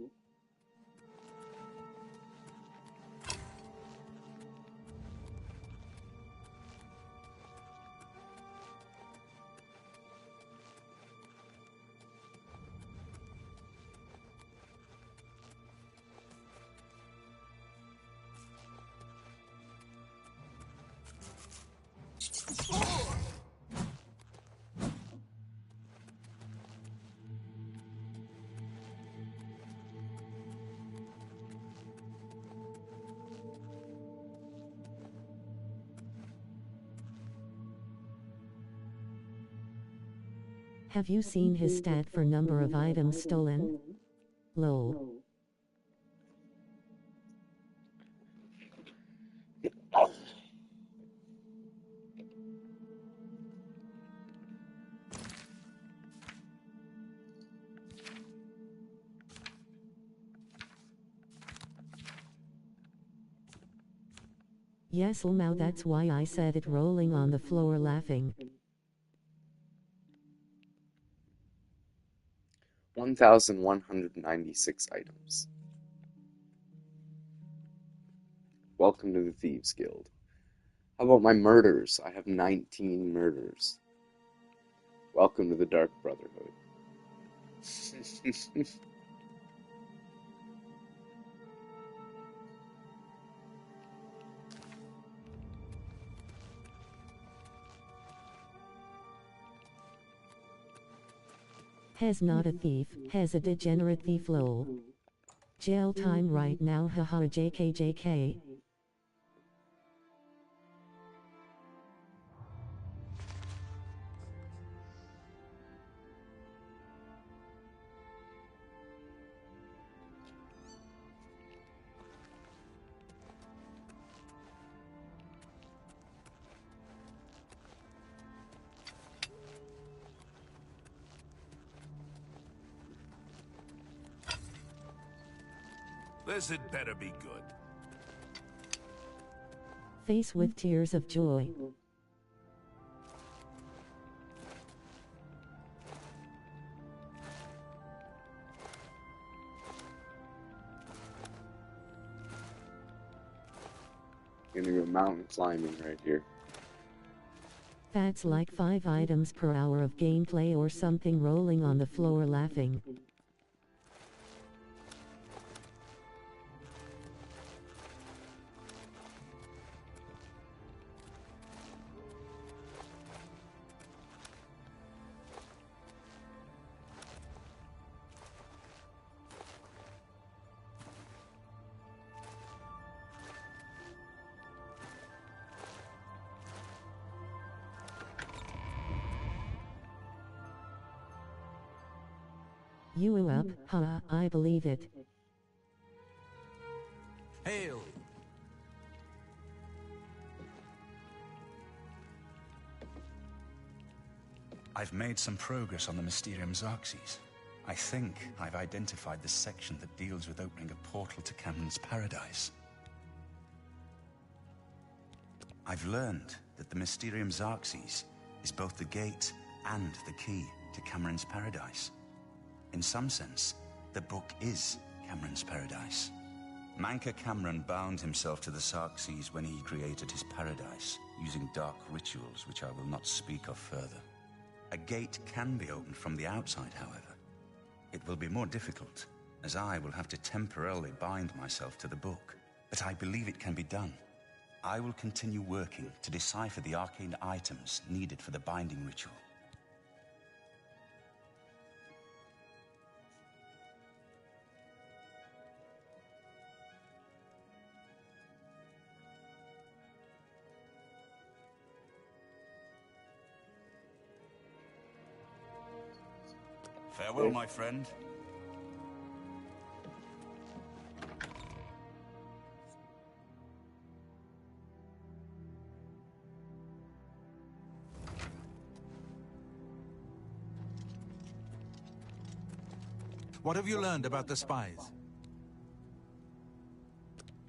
Have you seen his stat for number of items stolen? Lol. Yes, Lmao, that's why I said it, rolling on the floor laughing. 1,196 items. Welcome to the Thieves Guild. How about my murders? I have 19 murders. Welcome to the Dark Brotherhood. Has not a thief, has a degenerate thief, lol. Jail time right now, haha, JK. This had better be good. Face with tears of joy. Gonna go mountain climbing right here. That's like 5 items per hour of gameplay or something, rolling on the floor laughing. You up, ha, I believe it. Hail! I've made some progress on the Mysterium Xarxes. I think I've identified the section that deals with opening a portal to Cameron's Paradise. I've learned that the Mysterium Xarxes is both the gate and the key to Cameron's Paradise. In some sense, the book is Cameron's Paradise. Manka Cameron bound himself to the Xarxes when he created his paradise, using dark rituals which I will not speak of further. A gate can be opened from the outside, however. It will be more difficult, as I will have to temporarily bind myself to the book, but I believe it can be done. I will continue working to decipher the arcane items needed for the binding ritual. Farewell, my friend. What have you learned about the spies?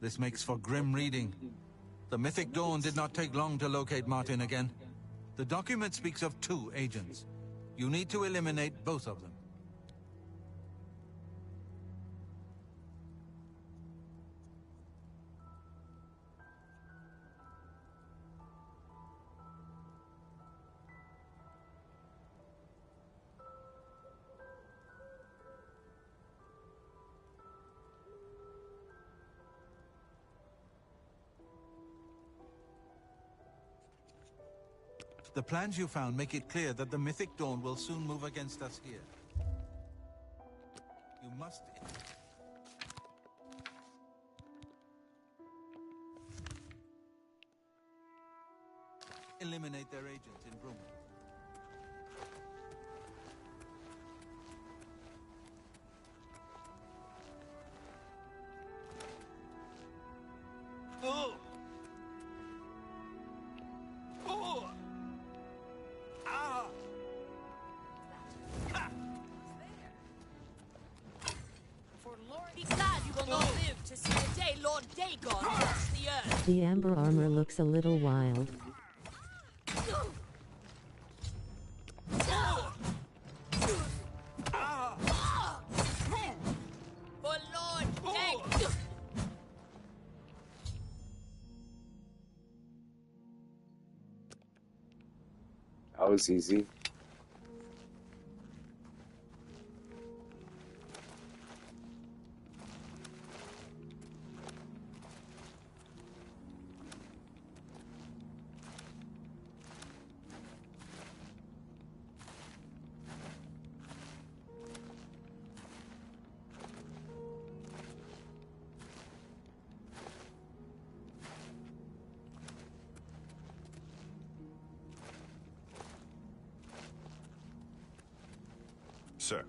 This makes for grim reading. The Mythic Dawn did not take long to locate Martin again. The document speaks of 2 agents. You need to eliminate both of them. The plans you found make it clear that the Mythic Dawn will soon move against us here. You must... eliminate their agents in Bruma. Oh! Oh! Ah! Ha! For Lord, be glad you will not live to see the day Lord Dagon walks the earth. The amber armor looks a little wild. For Lord Dagon. That was easy. Sir.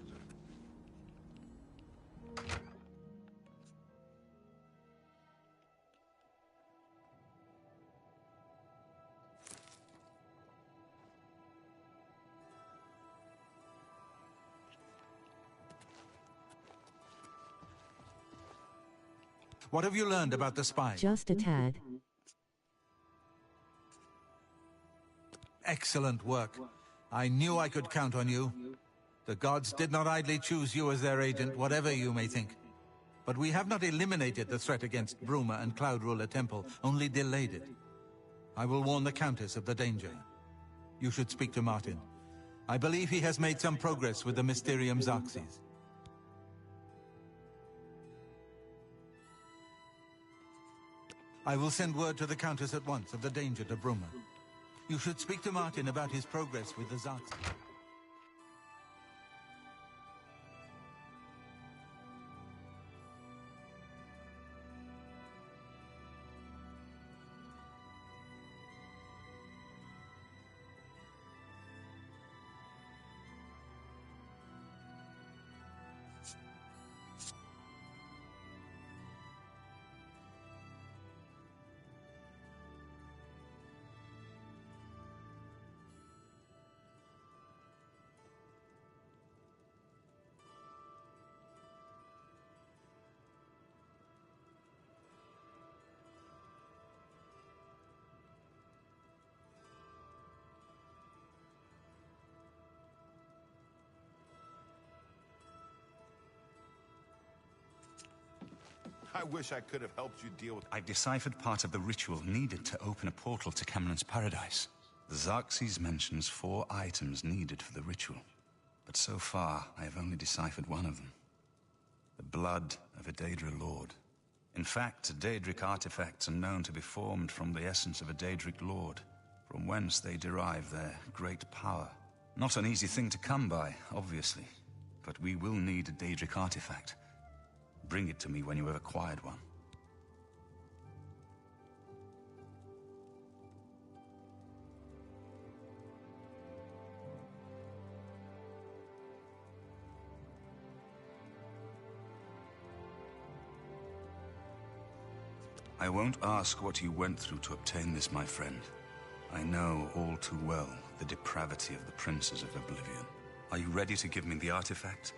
What have you learned about the spy? Just a tad. Excellent work. I knew I could count on you. The gods did not idly choose you as their agent, whatever you may think. But we have not eliminated the threat against Bruma and Cloud Ruler Temple, only delayed it. I will warn the Countess of the danger. You should speak to Martin. I believe he has made some progress with the Mysterium Xerxes. I will send word to the Countess at once of the danger to Bruma. You should speak to Martin about his progress with the Xerxes. I wish I could have helped you deal with... I've deciphered part of the ritual needed to open a portal to Cameron's paradise. The Xerxes mentions 4 items needed for the ritual. But so far, I have only deciphered one of them. The blood of a Daedra Lord. In fact, Daedric artifacts are known to be formed from the essence of a Daedric Lord, from whence they derive their great power. Not an easy thing to come by, obviously, but we will need a Daedric artifact. Bring it to me when you have acquired one. I won't ask what you went through to obtain this, my friend. I know all too well the depravity of the princes of Oblivion. Are you ready to give me the artifact?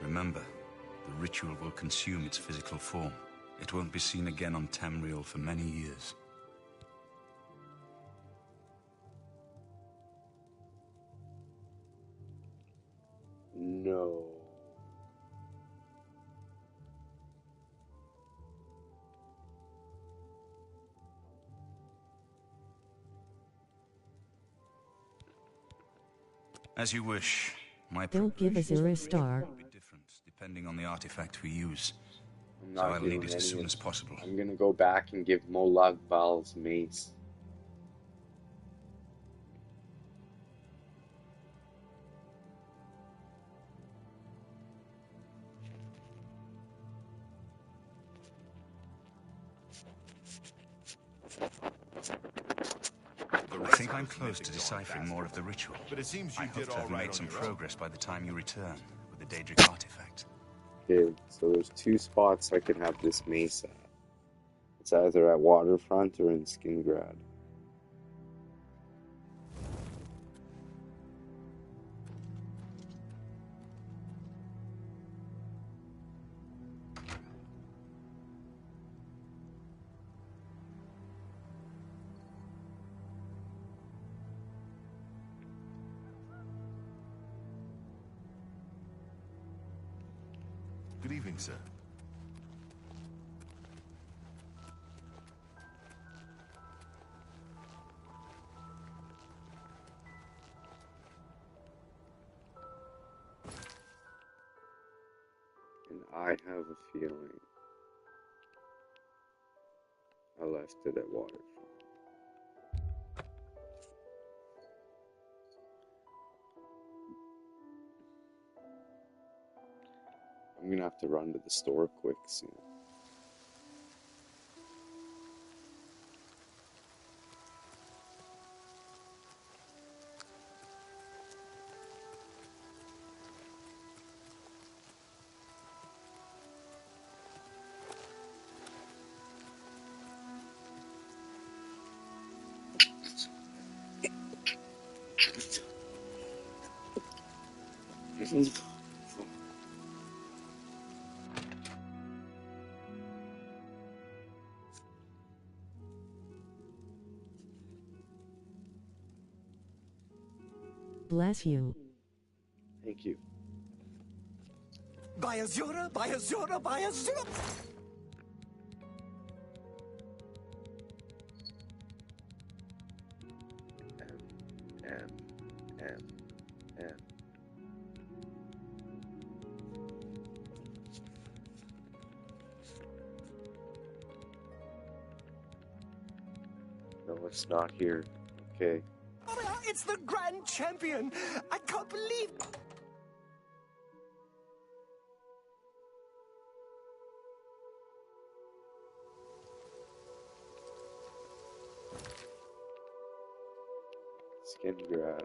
Remember, the ritual will consume its physical form. It won't be seen again on Tamriel for many years. No. As you wish. My Don't give Azura a star. will be different depending on the artifact we use. I'm So not I'll doing need it as any soon of as possible. I'm gonna go back and give Molag Bal's mace. I think I'm close to deciphering more of the ritual. But it seems I you hope did to all have right made on some your own. progress by the time you return with the Daedric artifact. Okay, so there's 2 spots I could have this mace at. It's either at Waterfront or in Skingrad. Good evening, sir. And I have a feeling I left it at Waterfront. I'm gonna have to run to the store quick soon. Bless you. Thank you. By Azura, by Azura, by Azura! M. No, it's not here. Okay. It's the Grand Champion! I can't believe... Skingrad.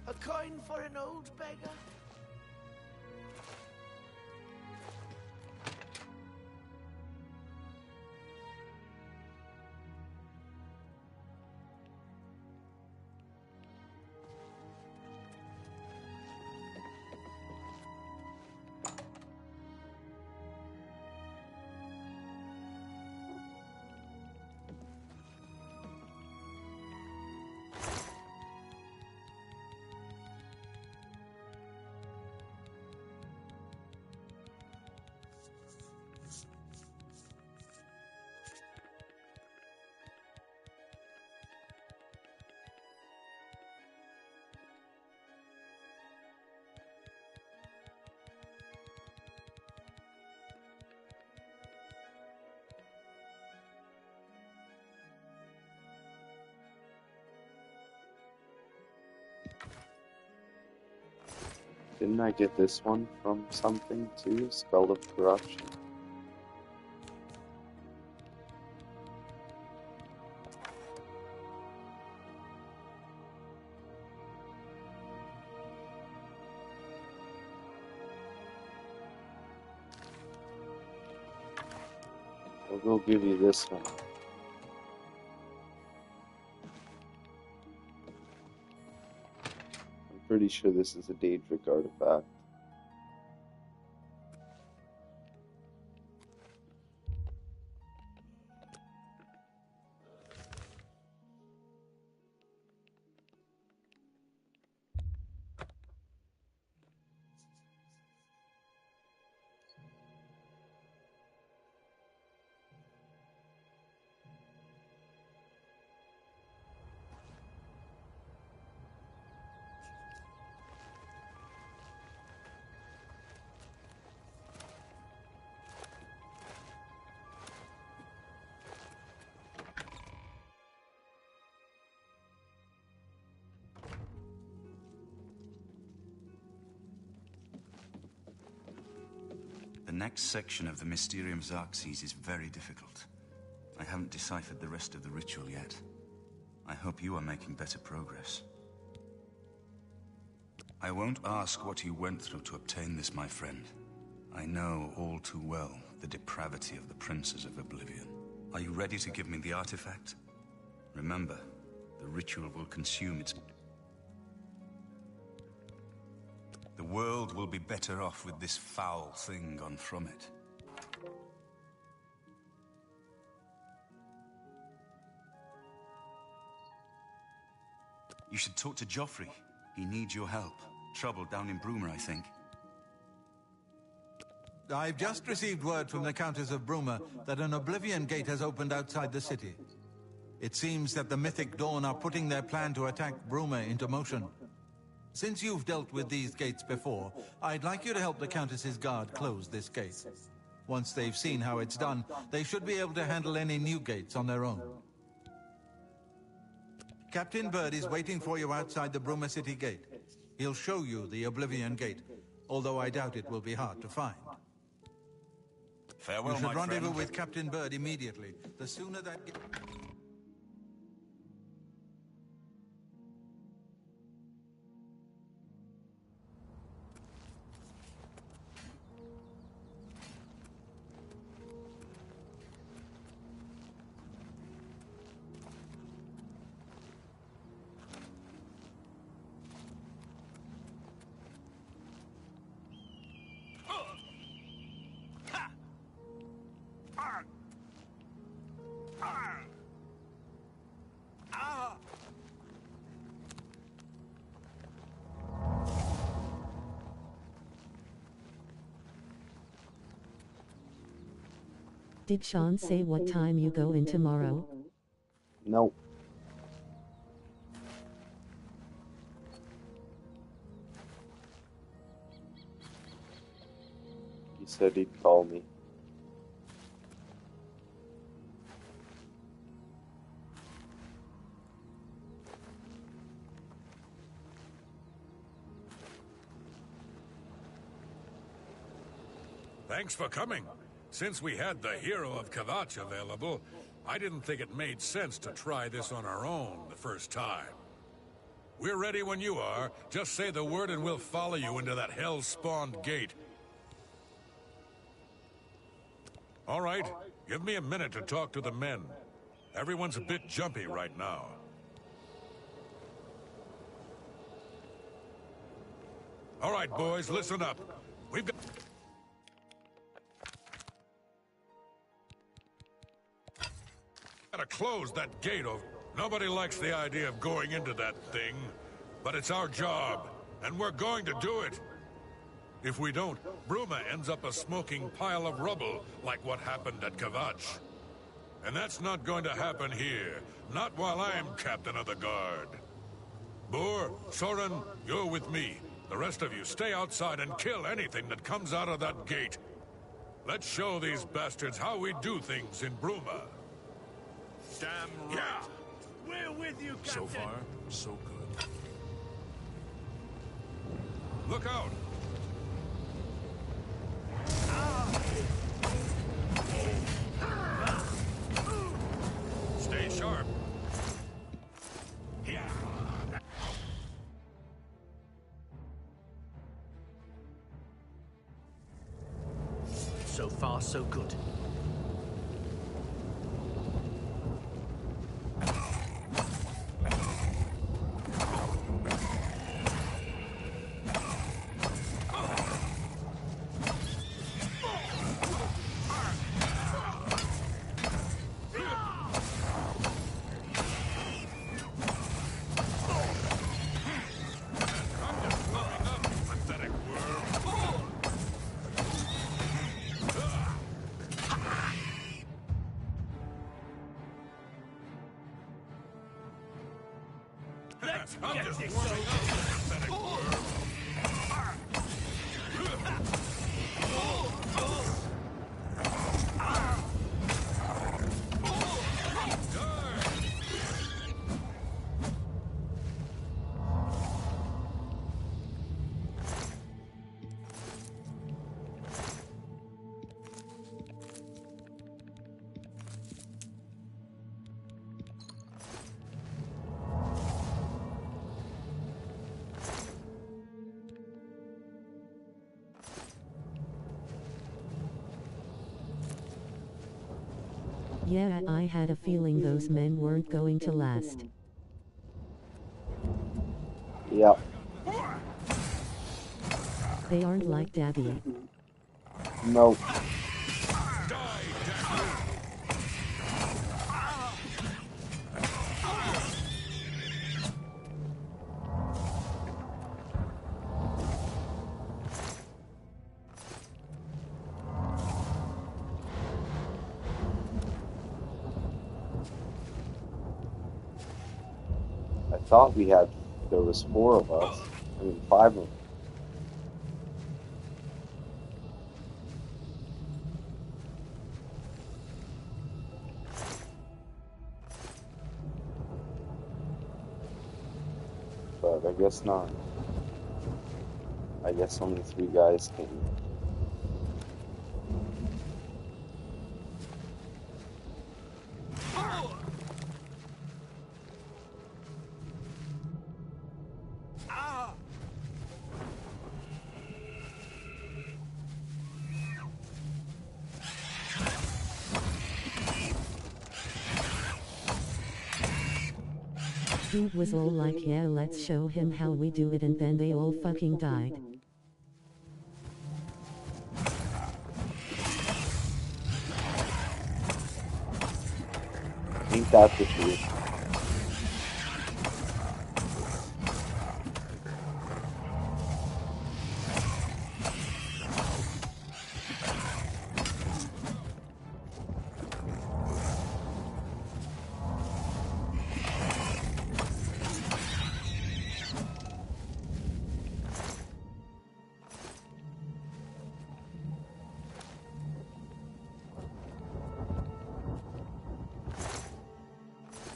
A coin for an old beggar? Didn't I get this one from something too? Spell of Corruption. I'll go give you this one. I'm pretty sure this is a Daedric artifact. next section of the Mysterium of Xerxes is very difficult. I haven't deciphered the rest of the ritual yet. I hope you are making better progress. I won't ask what you went through to obtain this, my friend. I know all too well the depravity of the princes of Oblivion. Are you ready to give me the artifact? Remember, the ritual will consume its... The world will be better off with this foul thing gone from it. You should talk to Joffrey. He needs your help. Trouble down in Bruma, I think. I've just received word from the Countess of Bruma that an Oblivion gate has opened outside the city. It seems that the Mythic Dawn are putting their plan to attack Bruma into motion. Since you've dealt with these gates before, I'd like you to help the Countess's guard close this gate. Once they've seen how it's done, they should be able to handle any new gates on their own. Captain Bird is waiting for you outside the Bruma City gate. He'll show you the Oblivion gate, although I doubt it will be hard to find. Farewell, you should my friend. rendezvous with Captain Bird immediately. The sooner that... Did Sean say what time you go in tomorrow? No. He said he'd call me. Thanks for coming. Since we had the hero of Kvatch available, I didn't think it made sense to try this on our own the first time. We're ready when you are. Just say the word and we'll follow you into that hell-spawned gate. All right, give me a minute to talk to the men. Everyone's a bit jumpy right now. All right, boys, listen up. We've got... Gotta close that gate over. Nobody likes the idea of going into that thing, but it's our job, and we're going to do it. If we don't, Bruma ends up a smoking pile of rubble, like what happened at Kvatch. And that's not going to happen here, not while I'm captain of the guard. Boor, Soren, you're with me. The rest of you stay outside and kill anything that comes out of that gate. Let's show these bastards how we do things in Bruma. Damn right. Yeah. We're with you, Captain. So far, so good. Look out! Stay sharp. Yeah. So far, so good. I'm just warming up, pathetic worm. Yeah, I had a feeling those men weren't going to last. Yep. They aren't like Dabby. Nope. I thought there was 4 of us. I mean, 5 of them. But I guess not. I guess only 3 guys came. Dude was all like, yeah, let's show him how we do it, and then they all fucking died. Ain't that the truth?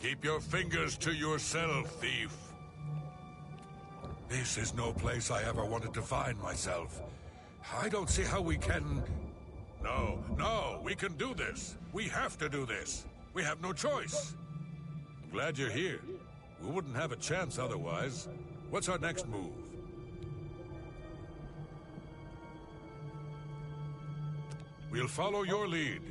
Keep your fingers to yourself, thief. This is no place I ever wanted to find myself. I don't see how we can... No, we can do this. We have to do this. We have no choice. I'm glad you're here. We wouldn't have a chance otherwise. What's our next move? We'll follow your lead.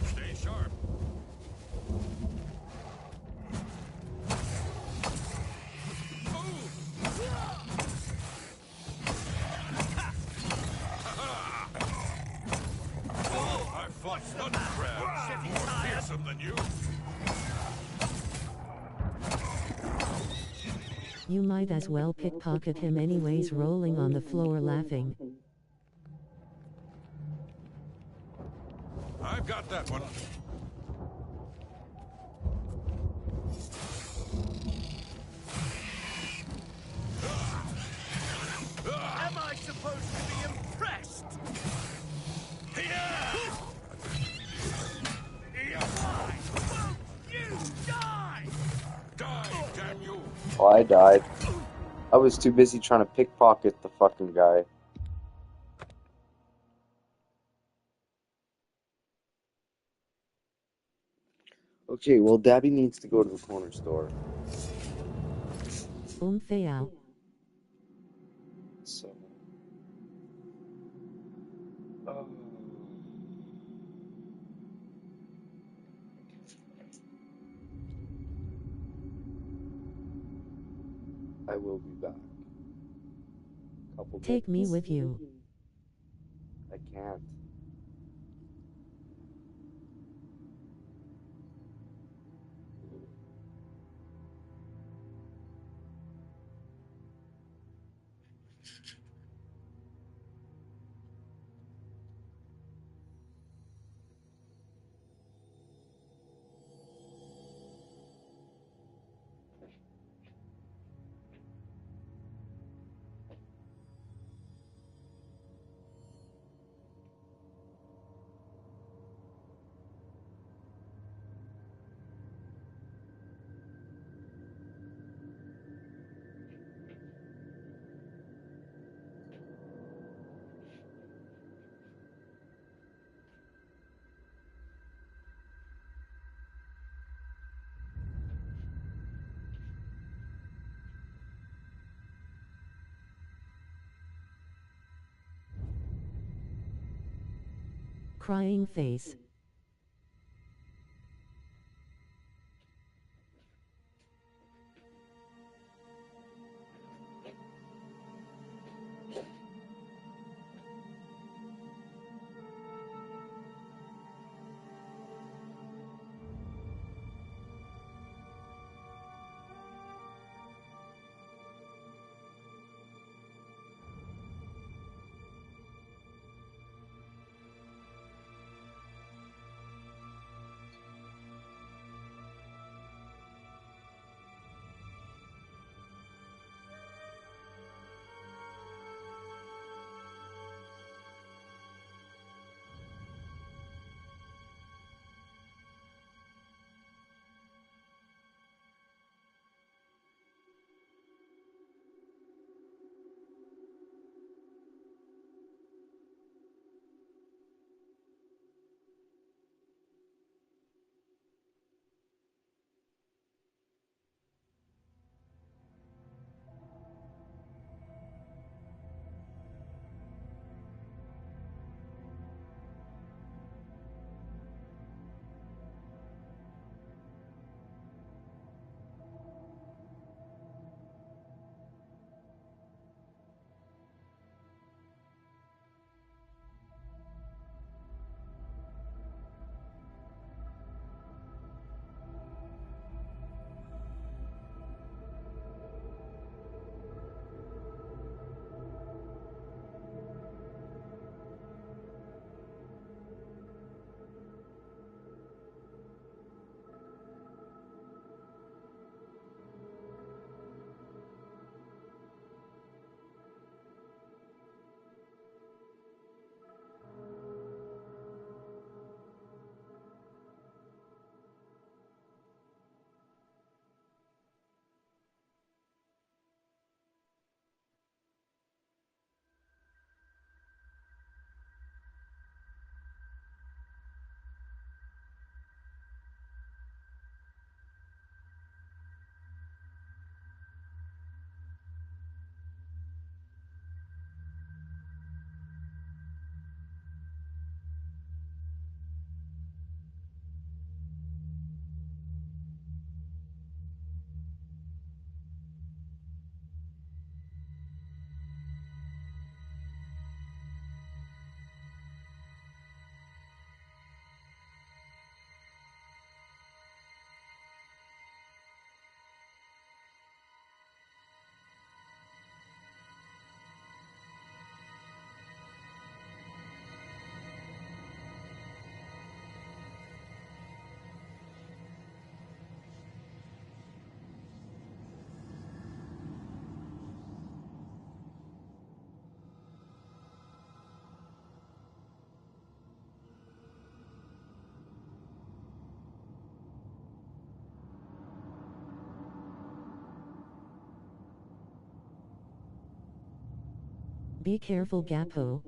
Stay sharp. I fought thunder crabs more fearsome than you. You might as well pickpocket him anyways, rolling on the floor laughing. I've got that one. Am I supposed to be impressed? Why won't you die? Die, damn you! Oh, I died. I was too busy trying to pickpocket the fucking guy. Okay, well, Dabby needs to go to the corner store. Fayao. So... I will be back. Take me with you. I can't. crying face. Be careful, Gapo.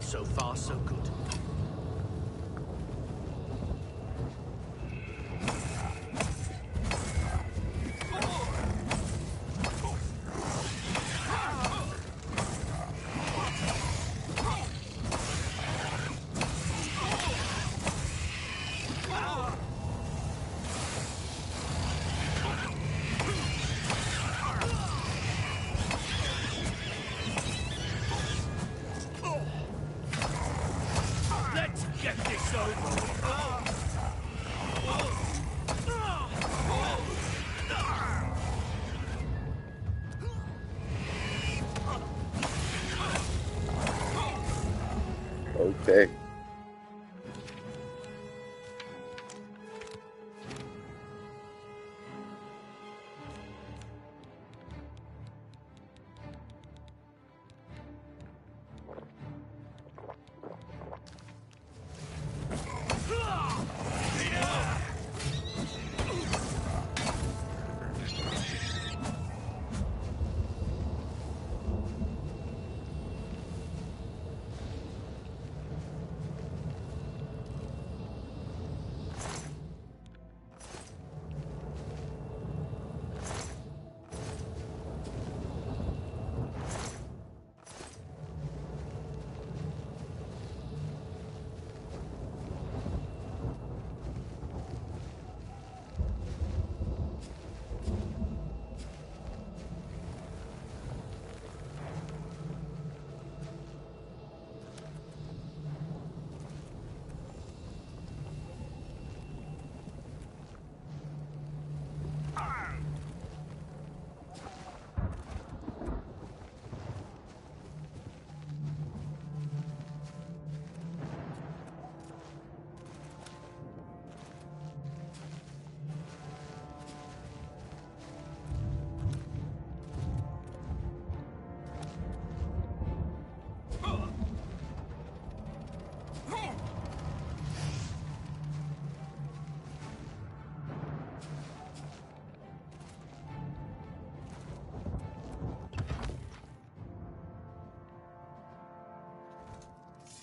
So far, so good. Let's get this over. Okay.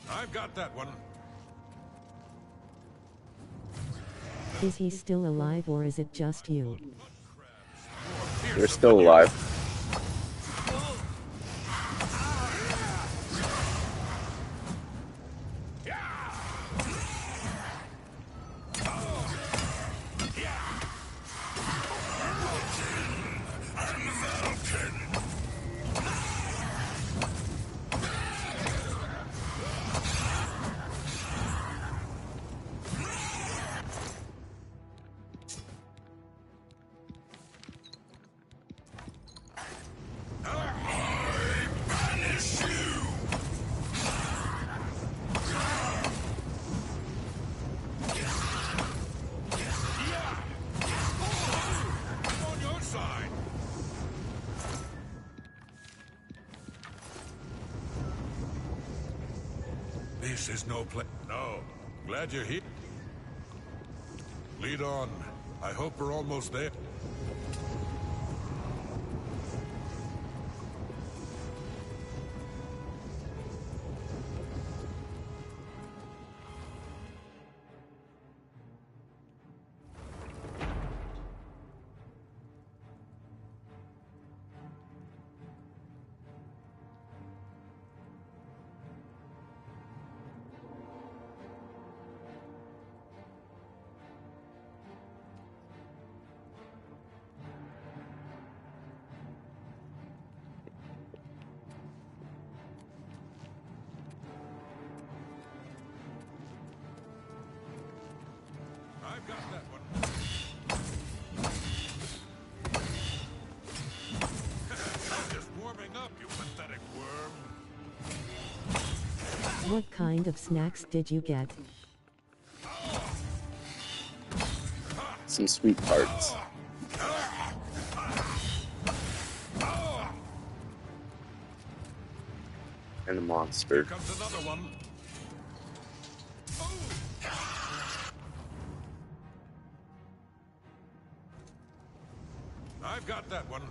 I've got that one. Is he still alive or is it just you? You're still alive. This is no place. No. Glad you're here. Lead on. I hope we're almost there. I've got that one. I'm just warming up, you pathetic worm. What kind of snacks did you get? some sweet parts. And a monster. Here comes another one. I've got that one.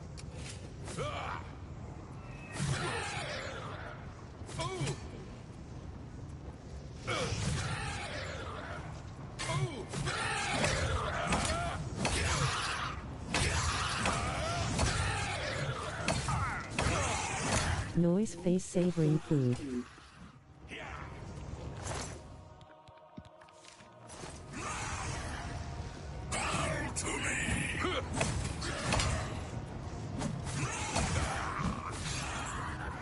Noise face savoring food.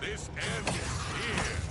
This ends here.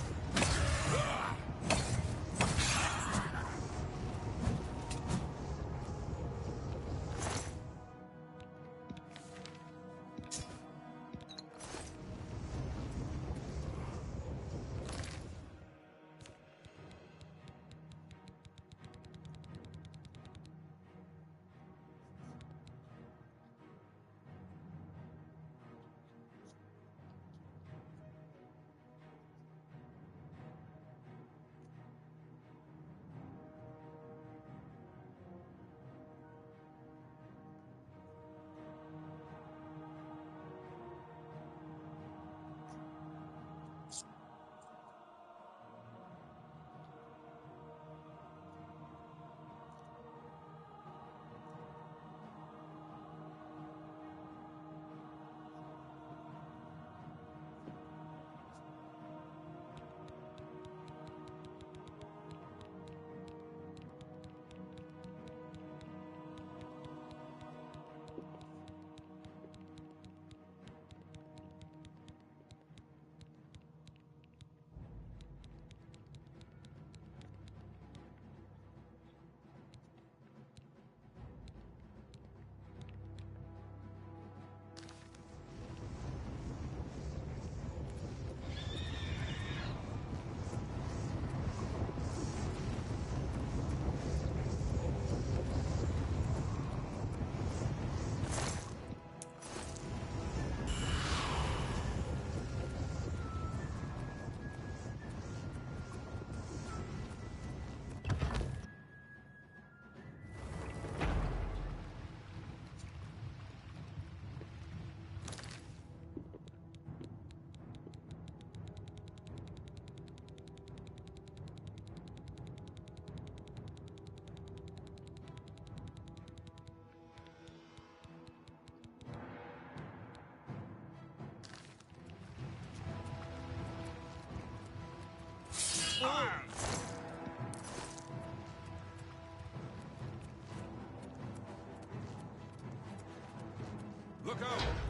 Look out!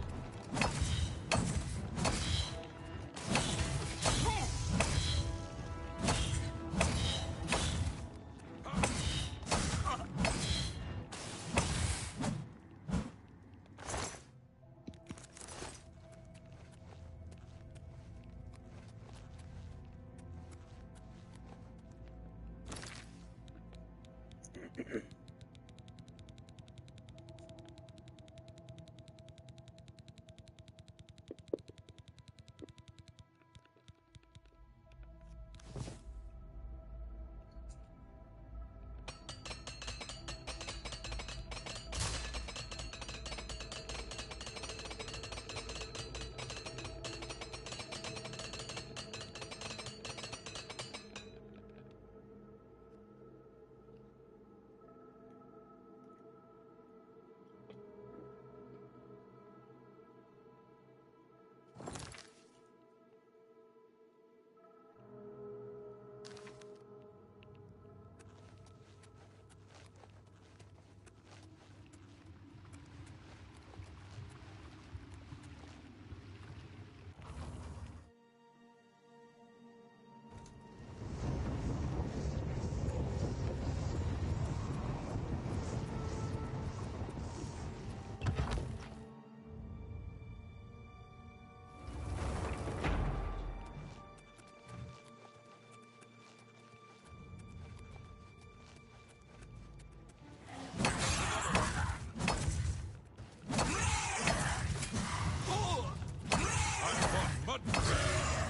mud crab,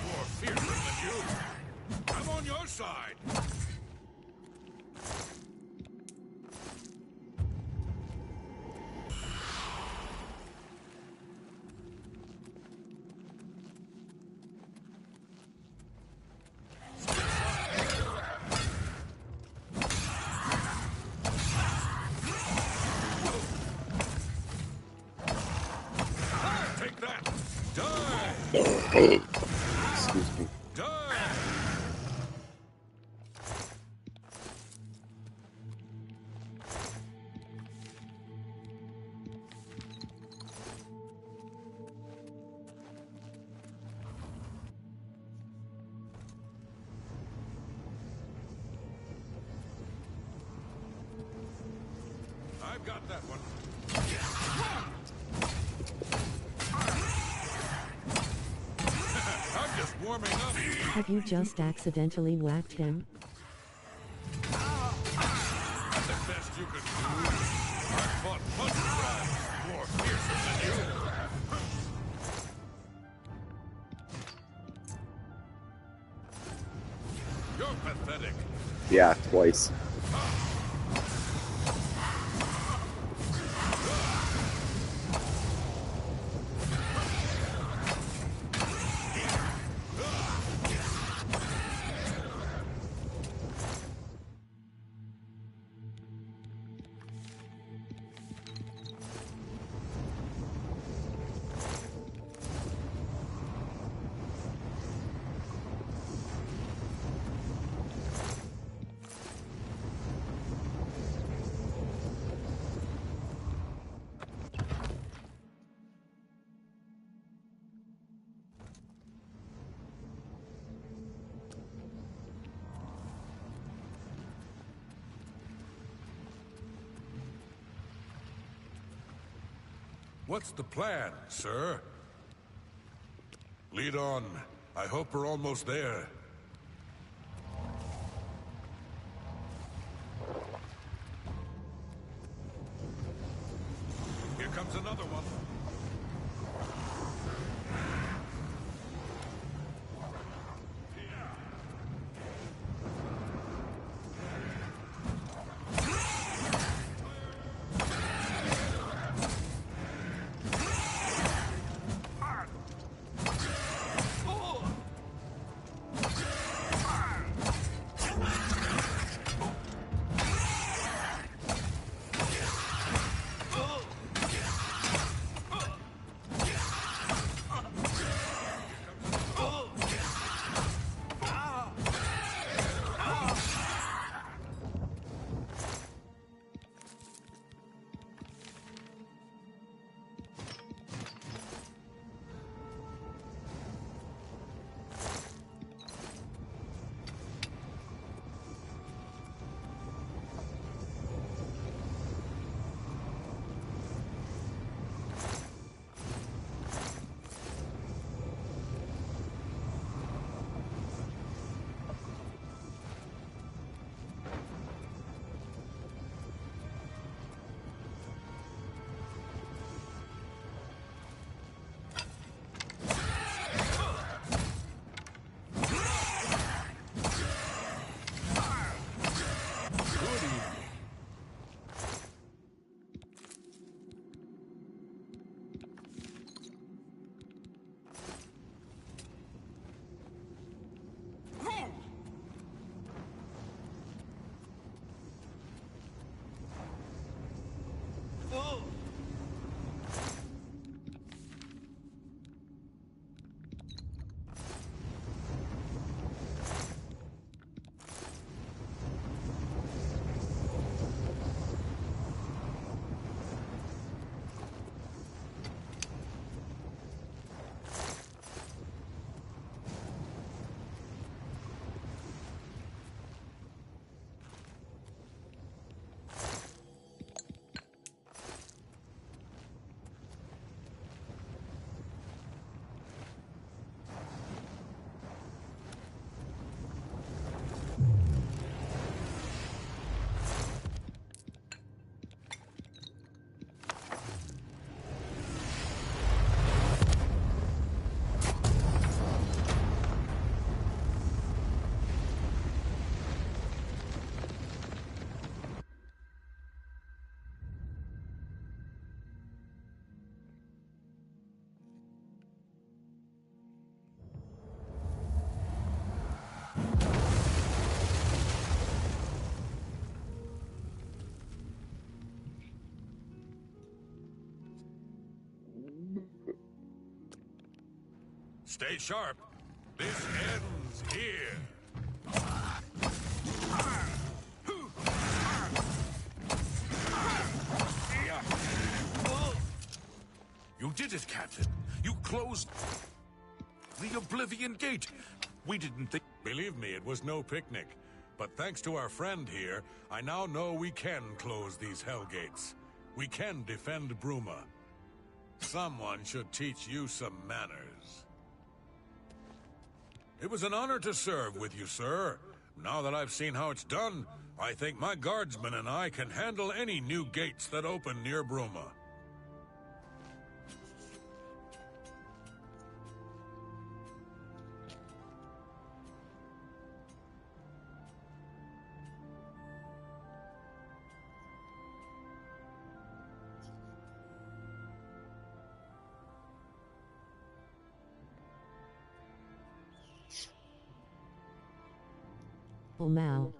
more fearsome than you. I'm on your side. Take that. Die. Excuse me. Die. I've got that one. I'm just warming up. Have you just accidentally whacked him? That's the best you can do. I've fought mud crabs, more fearsome than you. You're pathetic. Yeah, twice. What's the plan, sir? Lead on. I hope we're almost there. Here comes another one. Stay sharp. This ends here. You did it, Captain. You closed the Oblivion Gate. We didn't think... Believe me, it was no picnic. But thanks to our friend here, I now know we can close these hell gates. We can defend Bruma. Someone should teach you some manners. It was an honor to serve with you, sir. Now that I've seen how it's done, I think my guardsmen and I can handle any new gates that open near Bruma. Now.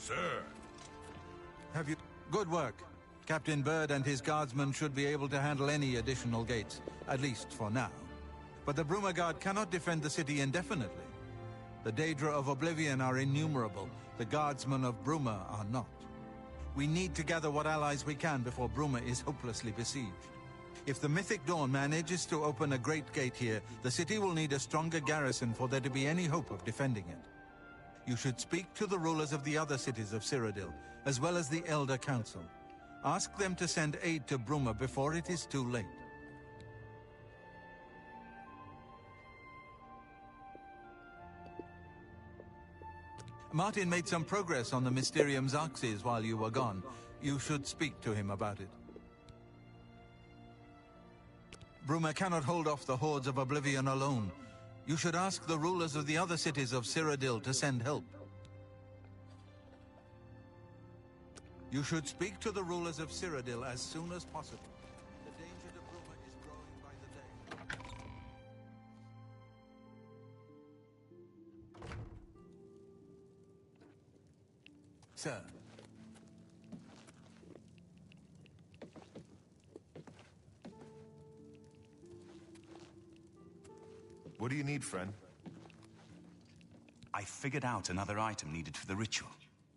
Sir. Have you... Good work. Captain Bird and his guardsmen should be able to handle any additional gates, at least for now. But the Bruma Guard cannot defend the city indefinitely. The Daedra of Oblivion are innumerable. The guardsmen of Bruma are not. We need to gather what allies we can before Bruma is hopelessly besieged. If the Mythic Dawn manages to open a great gate here, the city will need a stronger garrison for there to be any hope of defending it. You should speak to the rulers of the other cities of Cyrodiil, as well as the Elder Council. Ask them to send aid to Bruma before it is too late. Martin made some progress on the Mysterium Xarxes while you were gone. You should speak to him about it. Bruma cannot hold off the hordes of Oblivion alone. You should ask the rulers of the other cities of Cyrodiil to send help. You should speak to the rulers of Cyrodiil as soon as possible. The danger to Bruma is growing by the day. Sir. What do you need, friend? I figured out another item needed for the ritual,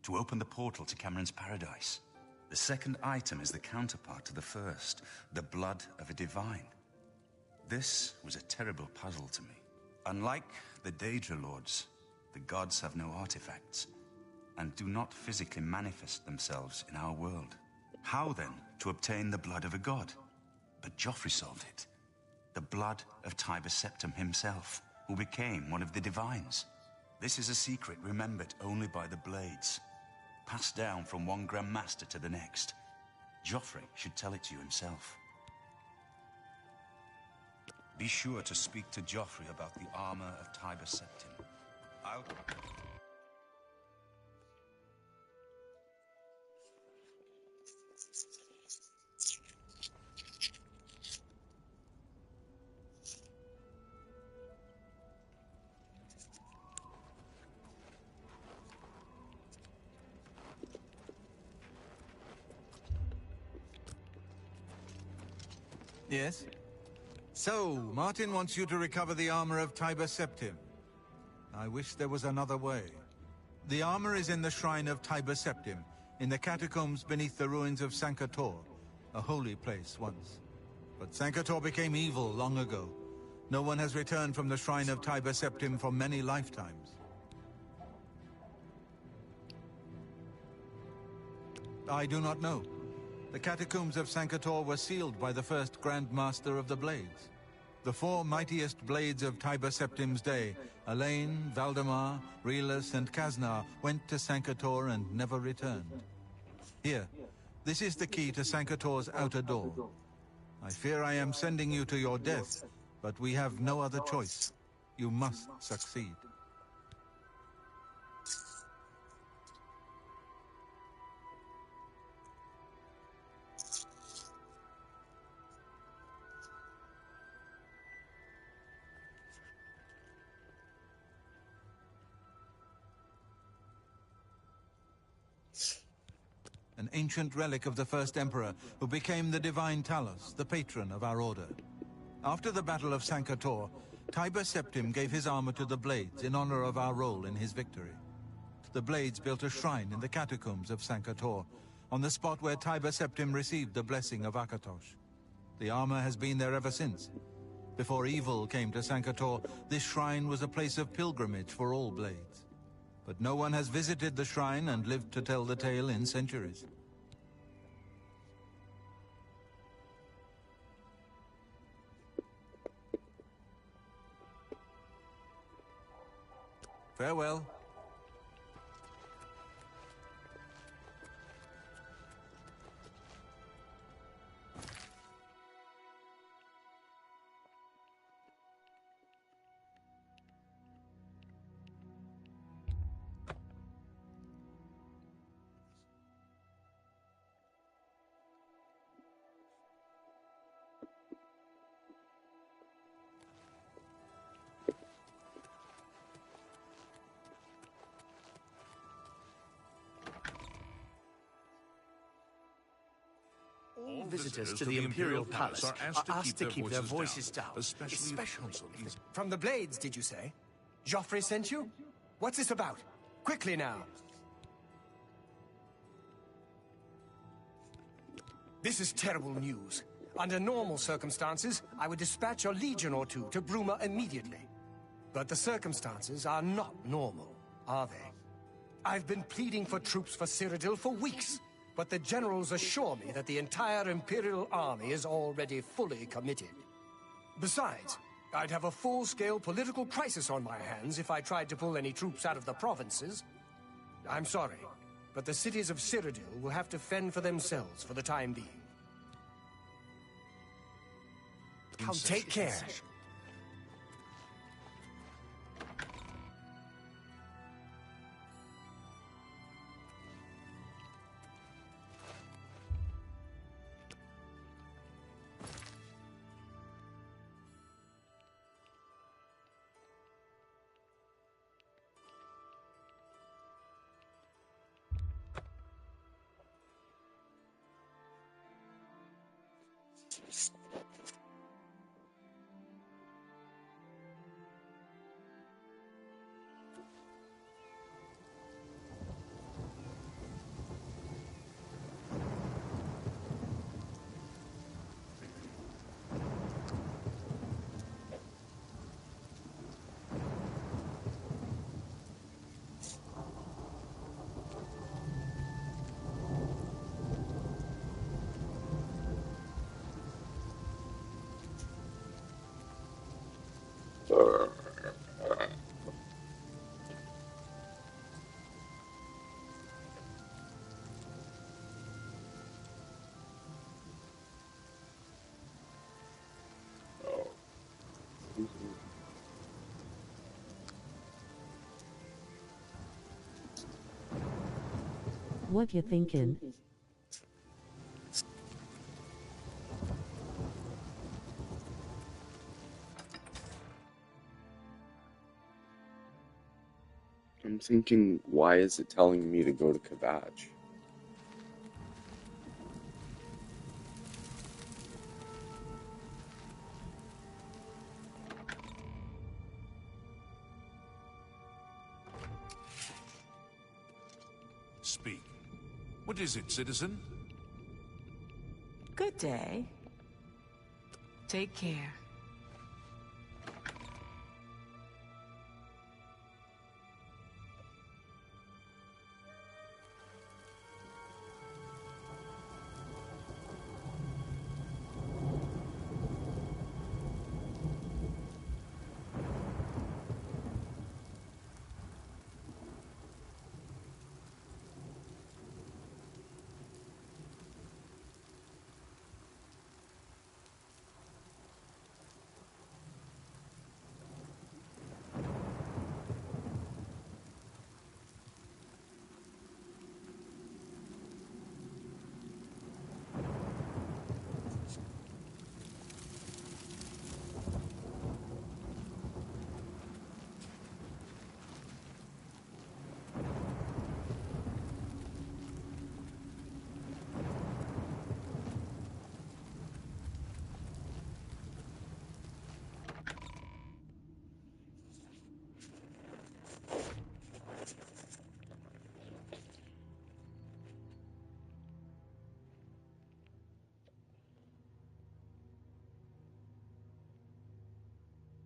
to open the portal to Cameron's paradise. The second item is the counterpart to the first, the blood of a divine. This was a terrible puzzle to me. Unlike the Daedra Lords, the gods have no artifacts, and do not physically manifest themselves in our world. How then to obtain the blood of a god? But Joffrey solved it. The blood of Tiber Septim himself, who became one of the divines. This is a secret remembered only by the Blades, passed down from one Grand Master to the next. Joffrey should tell it to you himself. Be sure to speak to Joffrey about the armor of Tiber Septim. I'll... Yes? So, Martin wants you to recover the armor of Tiber Septim. I wish there was another way. The armor is in the shrine of Tiber Septim, in the catacombs beneath the ruins of Sankator, a holy place once. But Sankator became evil long ago. No one has returned from the shrine of Tiber Septim for many lifetimes. I do not know. The catacombs of Sankator were sealed by the first Grand Master of the Blades. The four mightiest blades of Tiber Septim's day, Elaine, Valdemar, Relus, and Kaznar, went to Sankator and never returned. Here, this is the key to Sankator's outer door. I fear I am sending you to your death, but we have no other choice. You must succeed. An ancient relic of the first emperor, who became the divine Talos, the patron of our order. After the Battle of Sankator, Tiber Septim gave his armor to the Blades in honor of our role in his victory. The Blades built a shrine in the catacombs of Sankator, on the spot where Tiber Septim received the blessing of Akatosh. The armor has been there ever since. Before evil came to Sankator, this shrine was a place of pilgrimage for all Blades. But no one has visited the shrine and lived to tell the tale in centuries. Farewell. All visitors to the Imperial Palace are asked to keep their voices down, especially consuls. From the Blades, did you say? Joffrey sent you? What's this about? Quickly now. This is terrible news. Under normal circumstances, I would dispatch a legion or two to Bruma immediately. But the circumstances are not normal, are they? I've been pleading for troops for Cyrodiil for weeks. But the generals assure me that the entire Imperial army is already fully committed. Besides, I'd have a full-scale political crisis on my hands if I tried to pull any troops out of the provinces. I'm sorry, but the cities of Cyrodiil will have to fend for themselves for the time being. Take care. What you thinking? I'm thinking, why is it telling me to go to Kabaj? Speak. What is it, citizen? Good day. Take care.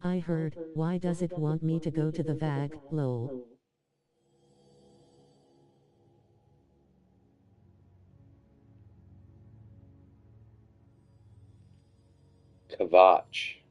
I heard, why does it want me to go to the VAG, lol. Kvatch.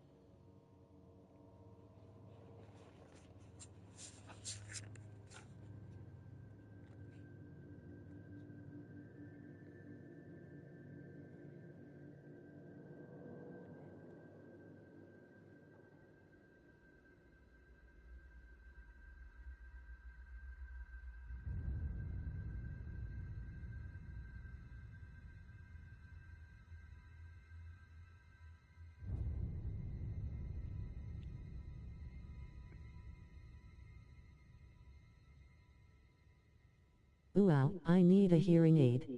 Ooh, I need a hearing aid.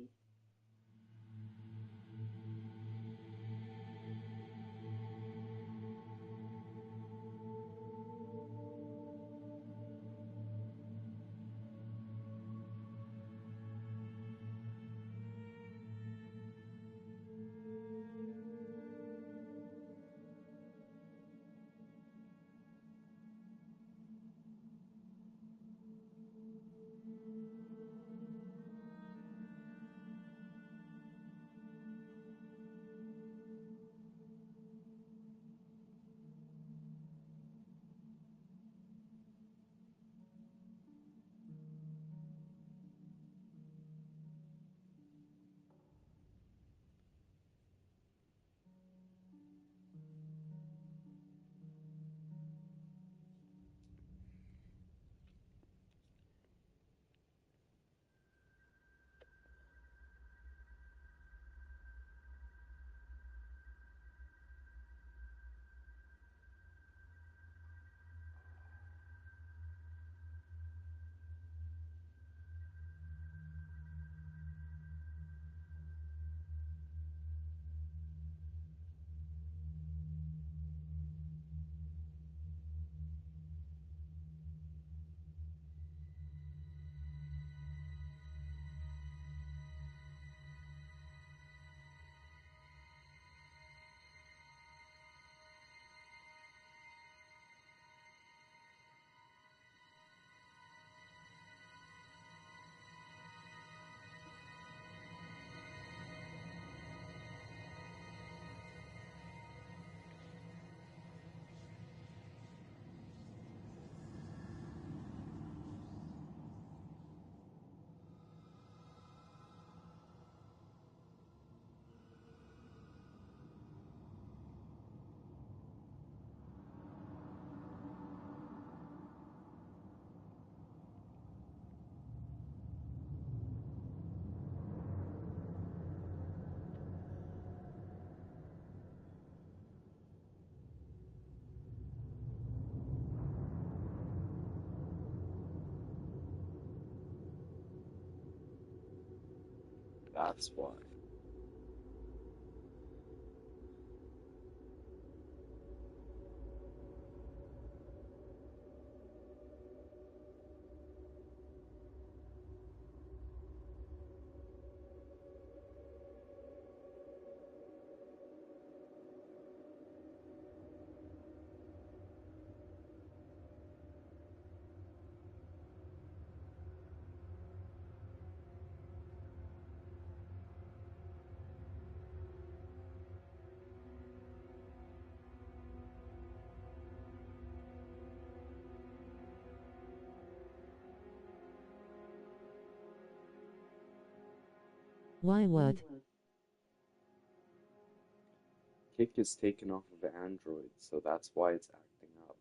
That's why. Why what? Kick is taken off of Android, so that's why it's acting up.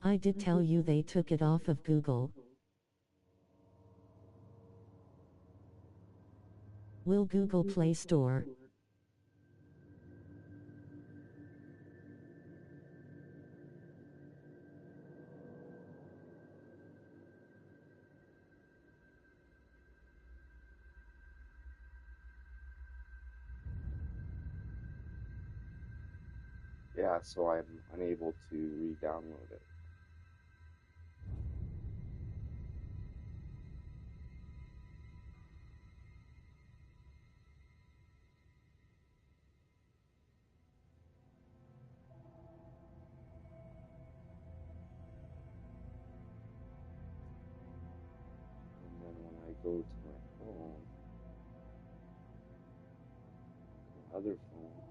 I did tell you they took it off of Google. Will Google Play Store. Yeah, so I'm unable to re-download it. And then when I go to my phone, my other phone,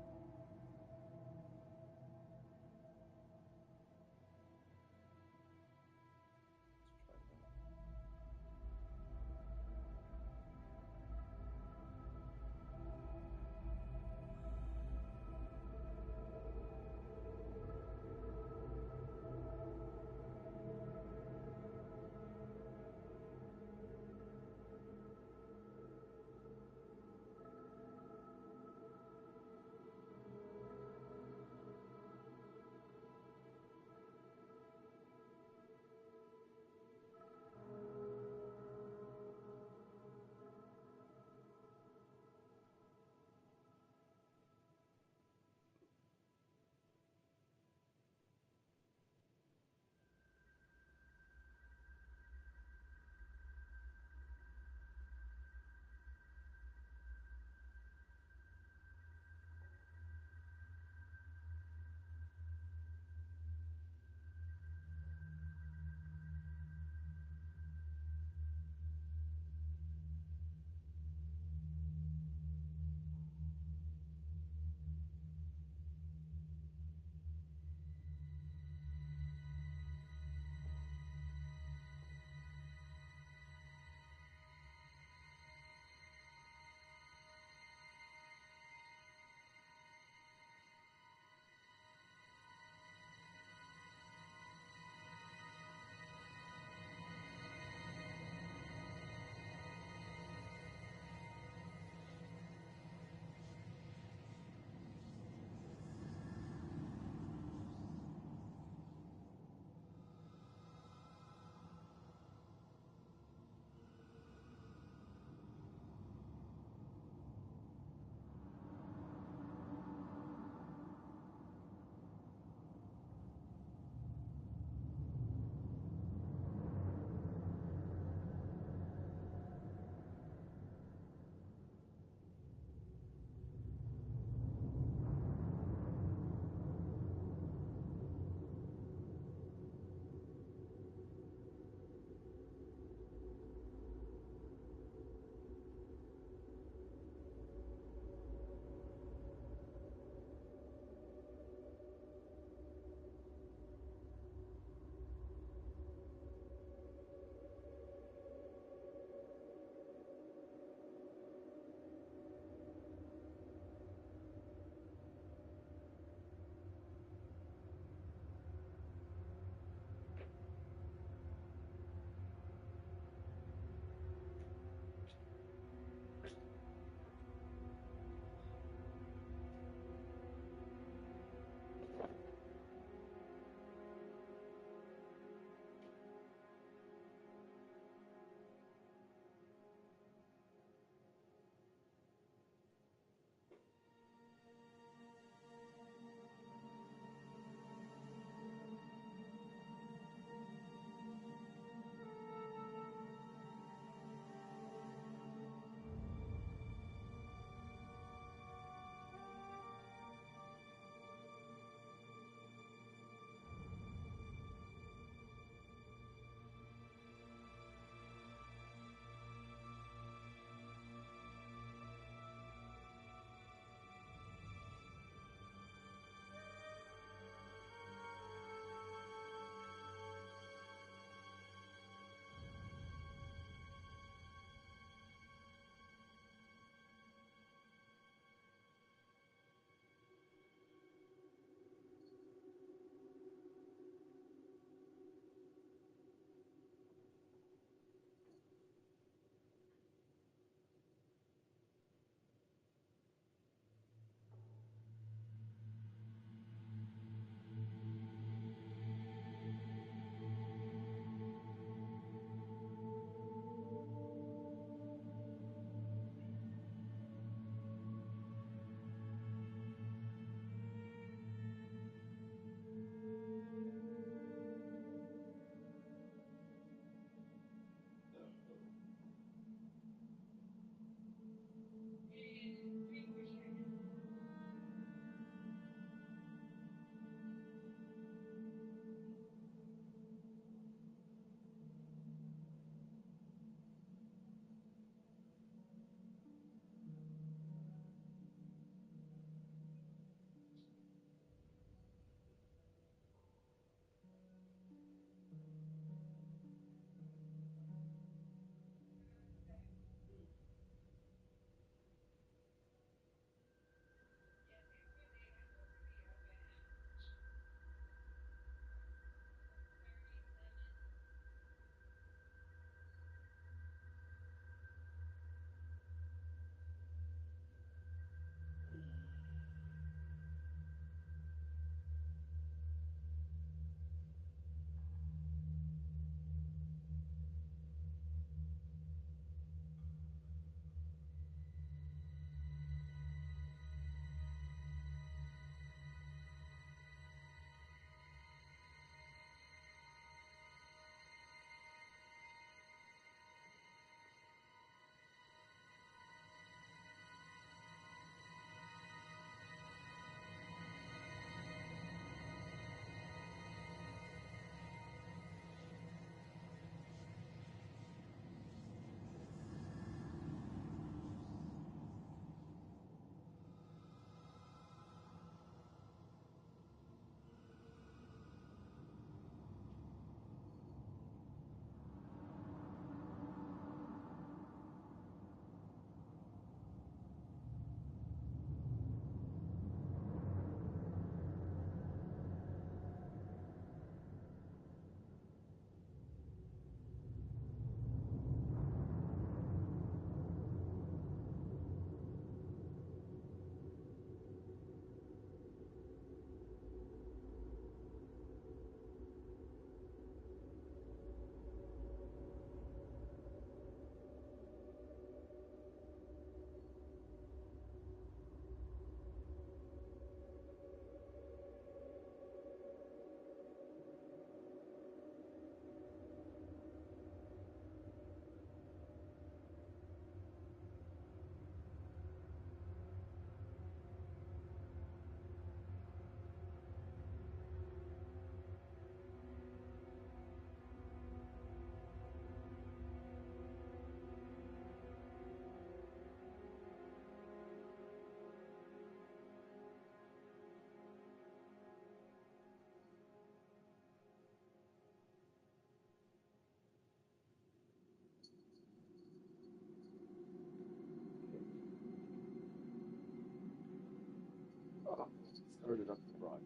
Started up the broadcast.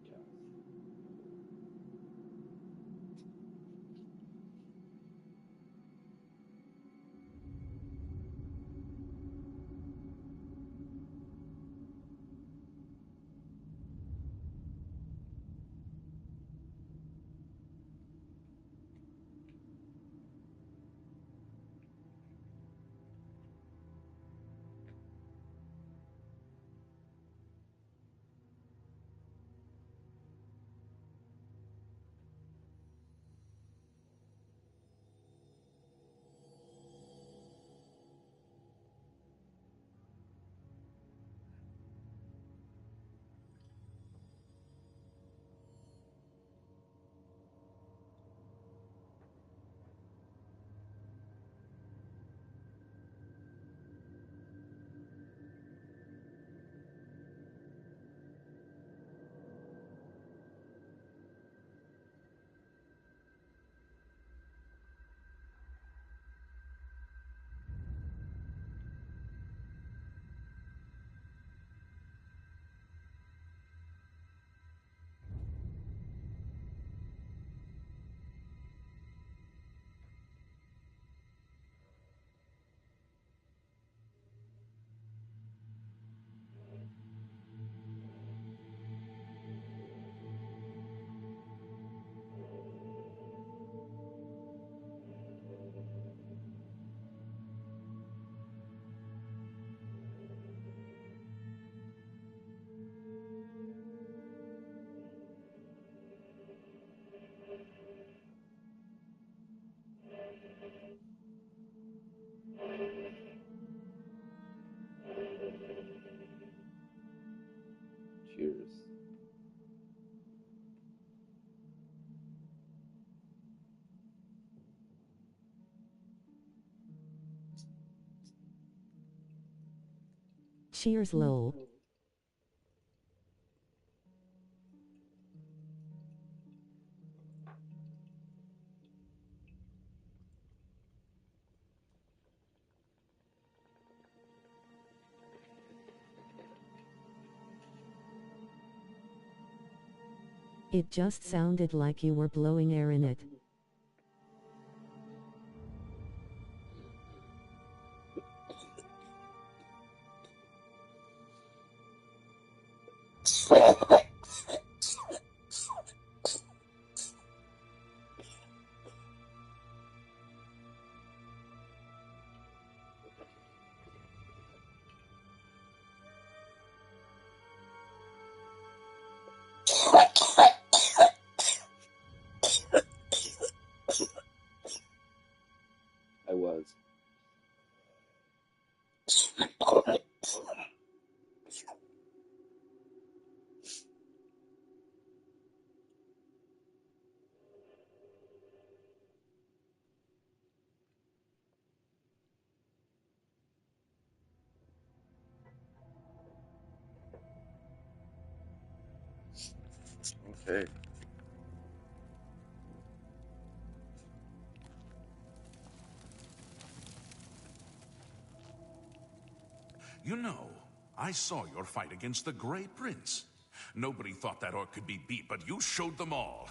Cheers. Cheers, lol. It just sounded like you were blowing air in it. I was. Okay. You know, I saw your fight against the Grey Prince. Nobody thought that orc could be beat, but you showed them all.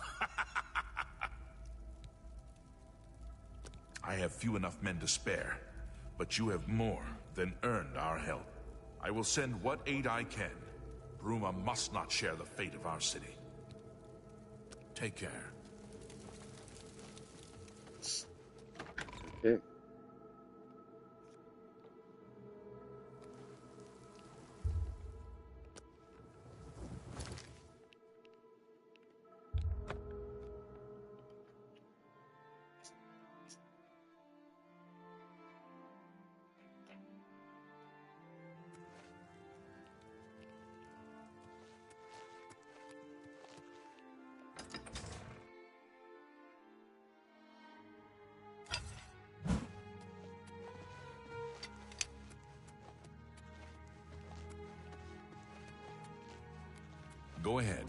I have few enough men to spare, but you have more than earned our help. I will send what aid I can. Bruma must not share the fate of our city. Take care. Okay. Go ahead.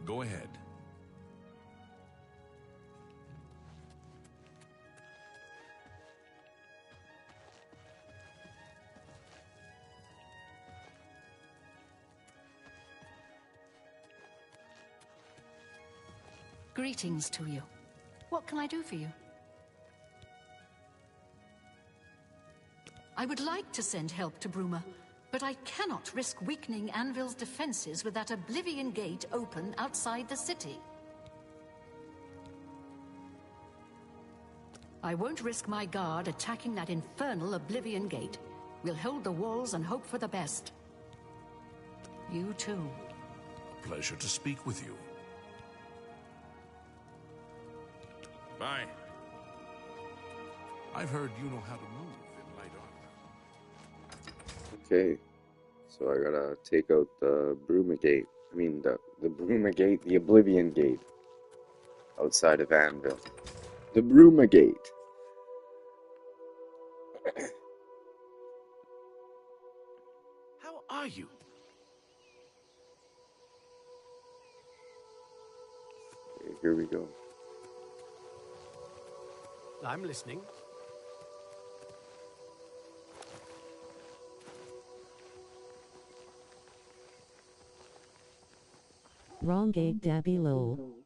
Go ahead. Greetings to you. What can I do for you? I would like to send help to Bruma, but I cannot risk weakening Anvil's defenses with that Oblivion Gate open outside the city. I won't risk my guard attacking that infernal Oblivion Gate. We'll hold the walls and hope for the best. You too. Pleasure to speak with you. Bye. I've heard you know how to move in light armor. Okay. So I gotta take out the Bruma Gate. I mean, the Bruma Gate, the Oblivion Gate. Outside of Anvil. The Bruma Gate. How are you? Okay, here we go. I'm listening. Wrong gate, Dabby lol.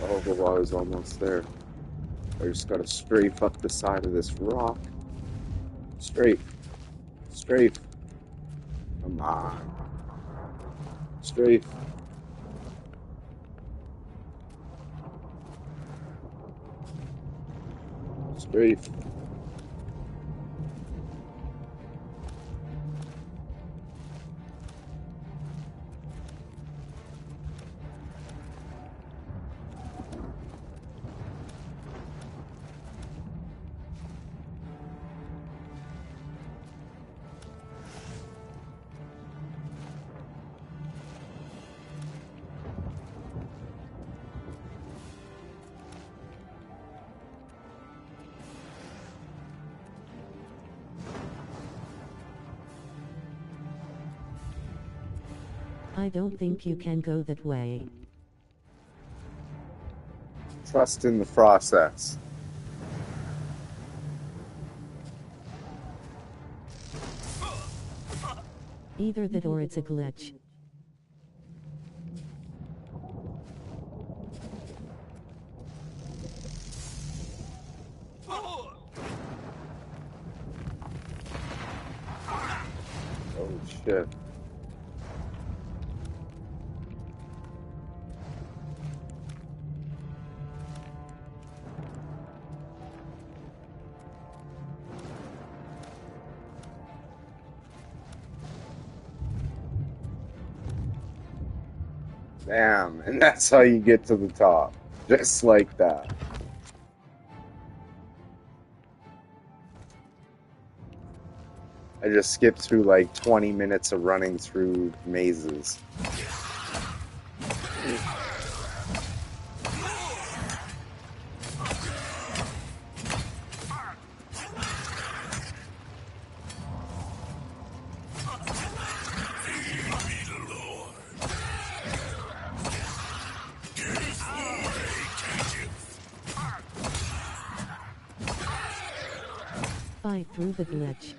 Oh, the water's almost there. I just gotta strafe up the side of this rock. Strafe. Strafe. Come on. Strafe. Strafe. I don't think you can go that way. Trust in the process. Either that or it's a glitch. Oh shit. Damn, and that's how you get to the top. Just like that. I just skipped through like 20 minutes of running through mazes. Fight through the glitch.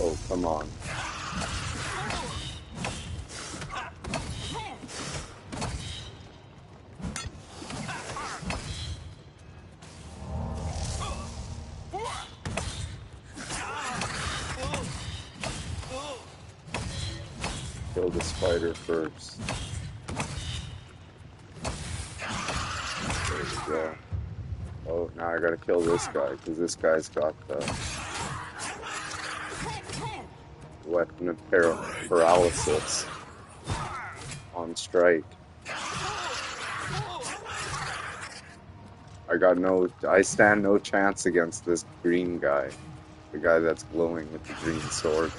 Oh, come on. Kill the spider first. There we go. Oh, now I gotta kill this guy, because this guy's got the weapon of paralysis on strike. I stand no chance against this green guy. The guy that's glowing with the green sword.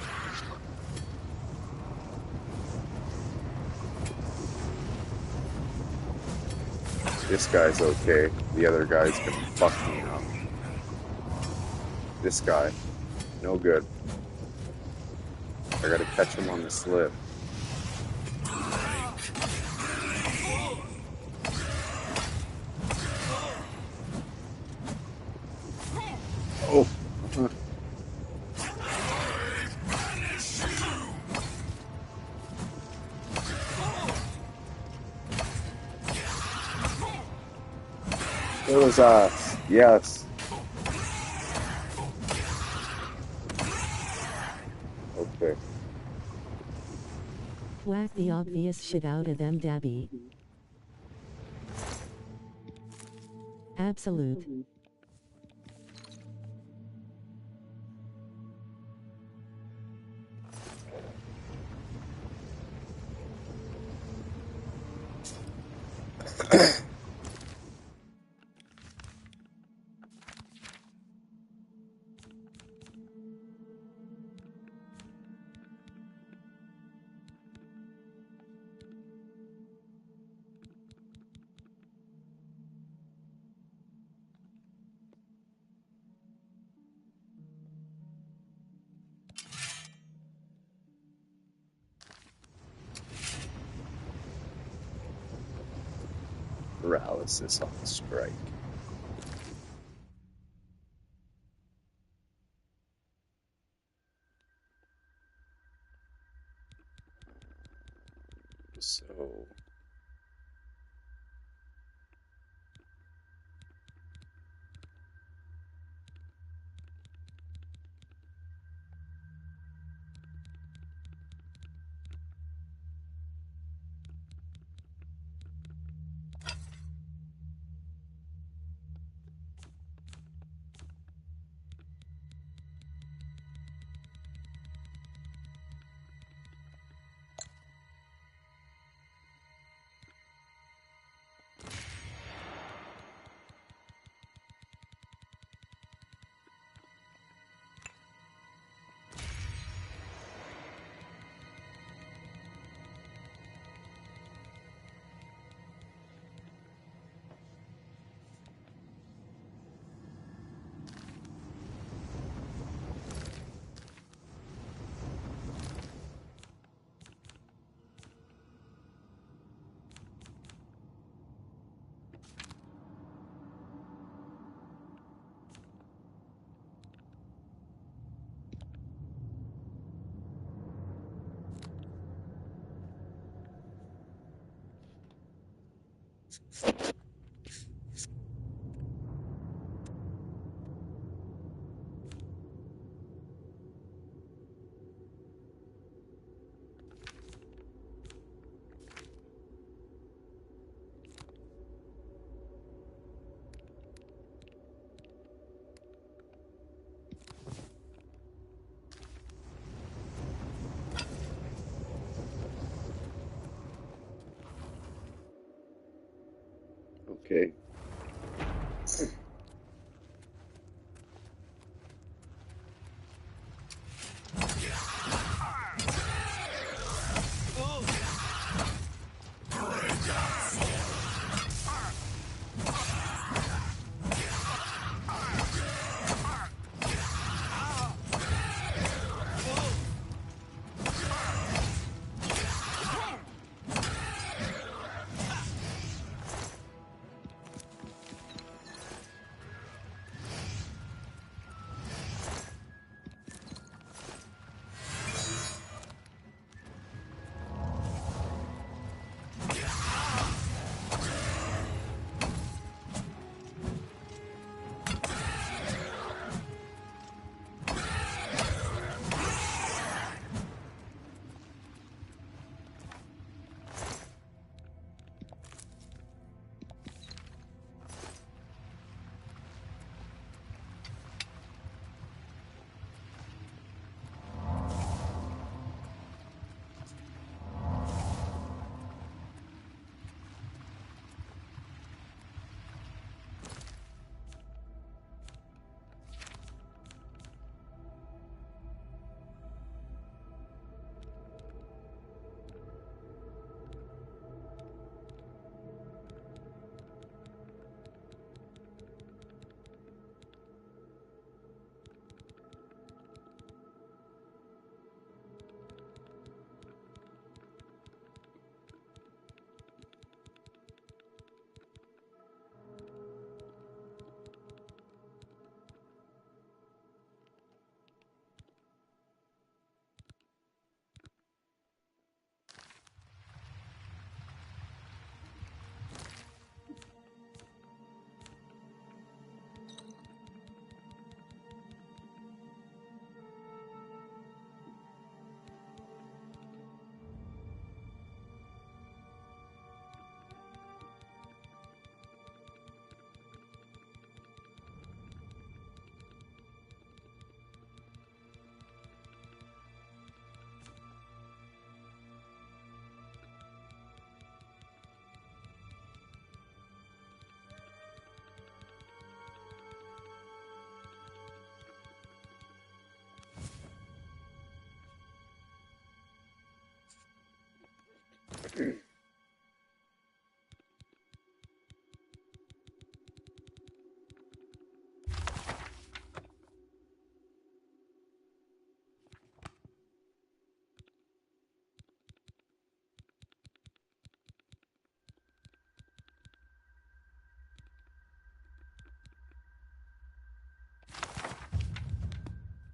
This guy's okay. The other guy's gonna fuck me up. This guy, no good. I gotta catch him on the slip. Oh. Kill his ass. Yes. Okay. Whack the obvious shit out of them, Dabby. Absolute. Paralysis on strike. So okay.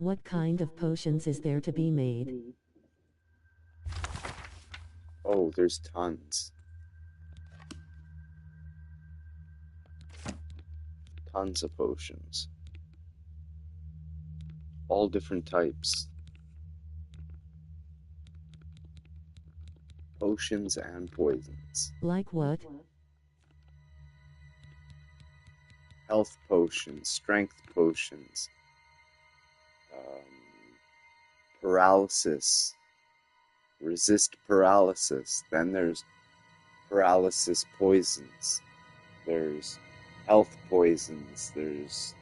What kind of potions is there to be made? Oh, there's tons. Tons of potions. All different types. Potions and poisons. Like what? Health potions, strength potions, paralysis, resist paralysis. Then there's paralysis poisons. There's health poisons. There's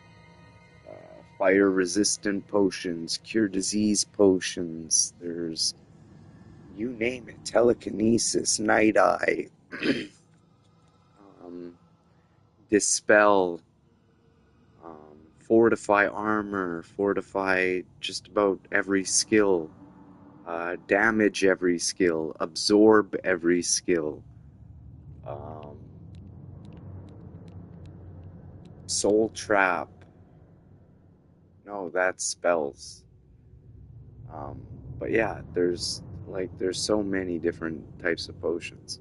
fire resistant potions, cure disease potions. There's, you name it, telekinesis, night eye, dispel, fortify armor, fortify just about every skill, damage every skill, absorb every skill, soul trap. No, that's spells. But yeah, there's so many different types of potions.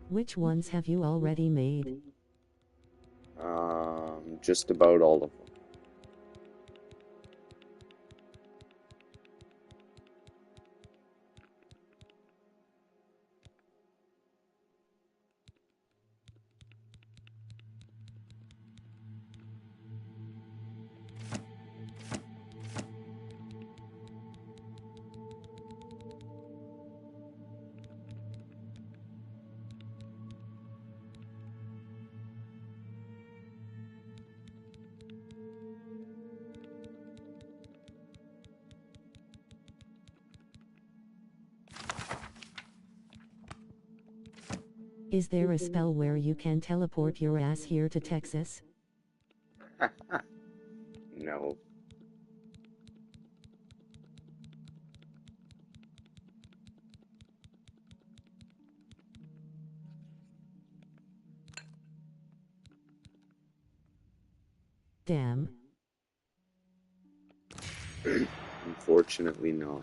Which ones have you already made? Just about all of them. Is there a spell where you can teleport your ass here to Texas? No. Damn. Unfortunately not.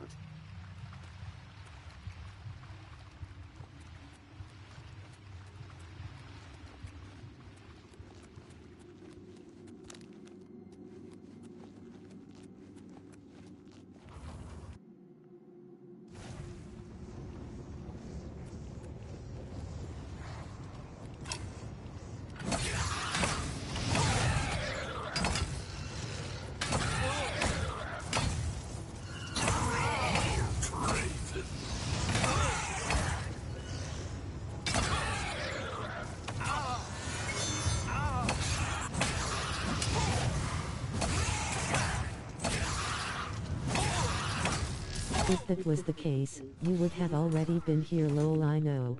If that was the case, you would have already been here, lol, I know.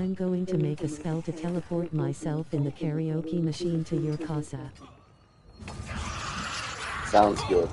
I'm going to make a spell to teleport myself in the karaoke machine to your casa. Sounds good.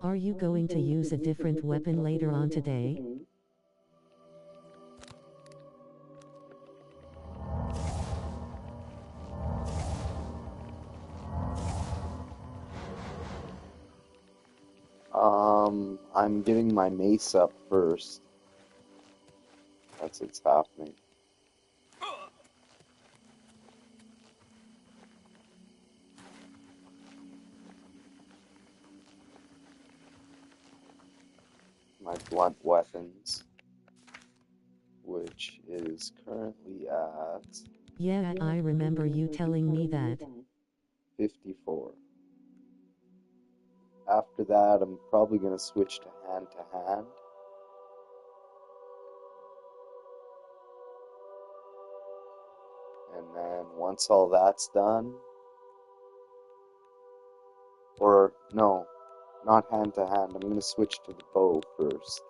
Are you going to use a different weapon later on today? I'm getting my mace up first. That's what's happening. My blunt weapons, which is currently at Yeah, I remember you telling me that. 54. After that, I'm probably going to switch to hand. And then once all that's done, or no, not hand to hand, I'm going to switch to the bow first.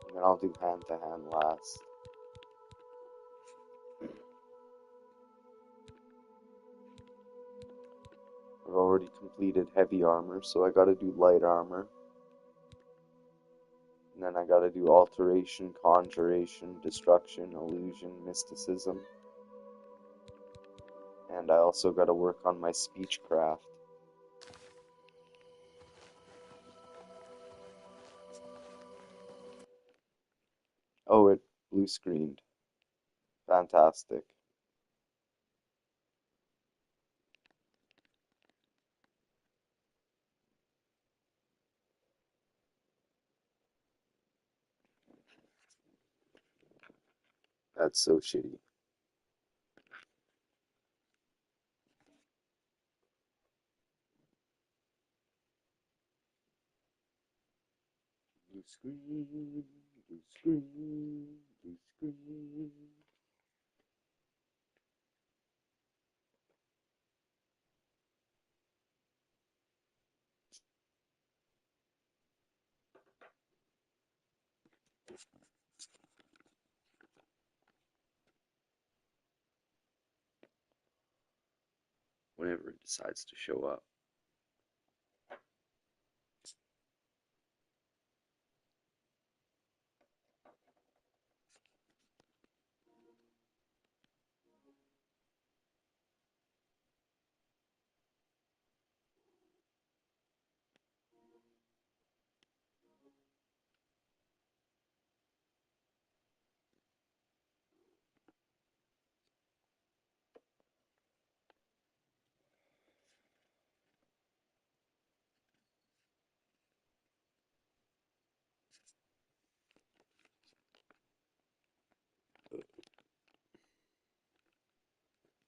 And then I'll do hand to hand last. I've already completed heavy armor, so I gotta do light armor. And then I gotta do alteration, conjuration, destruction, illusion, mysticism. And I also gotta work on my speechcraft. Oh, it blue screened. Fantastic. That's so shitty. Blue screen, blue screen, blue screen. Whenever it decides to show up.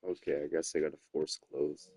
Okay, I guess I gotta force close.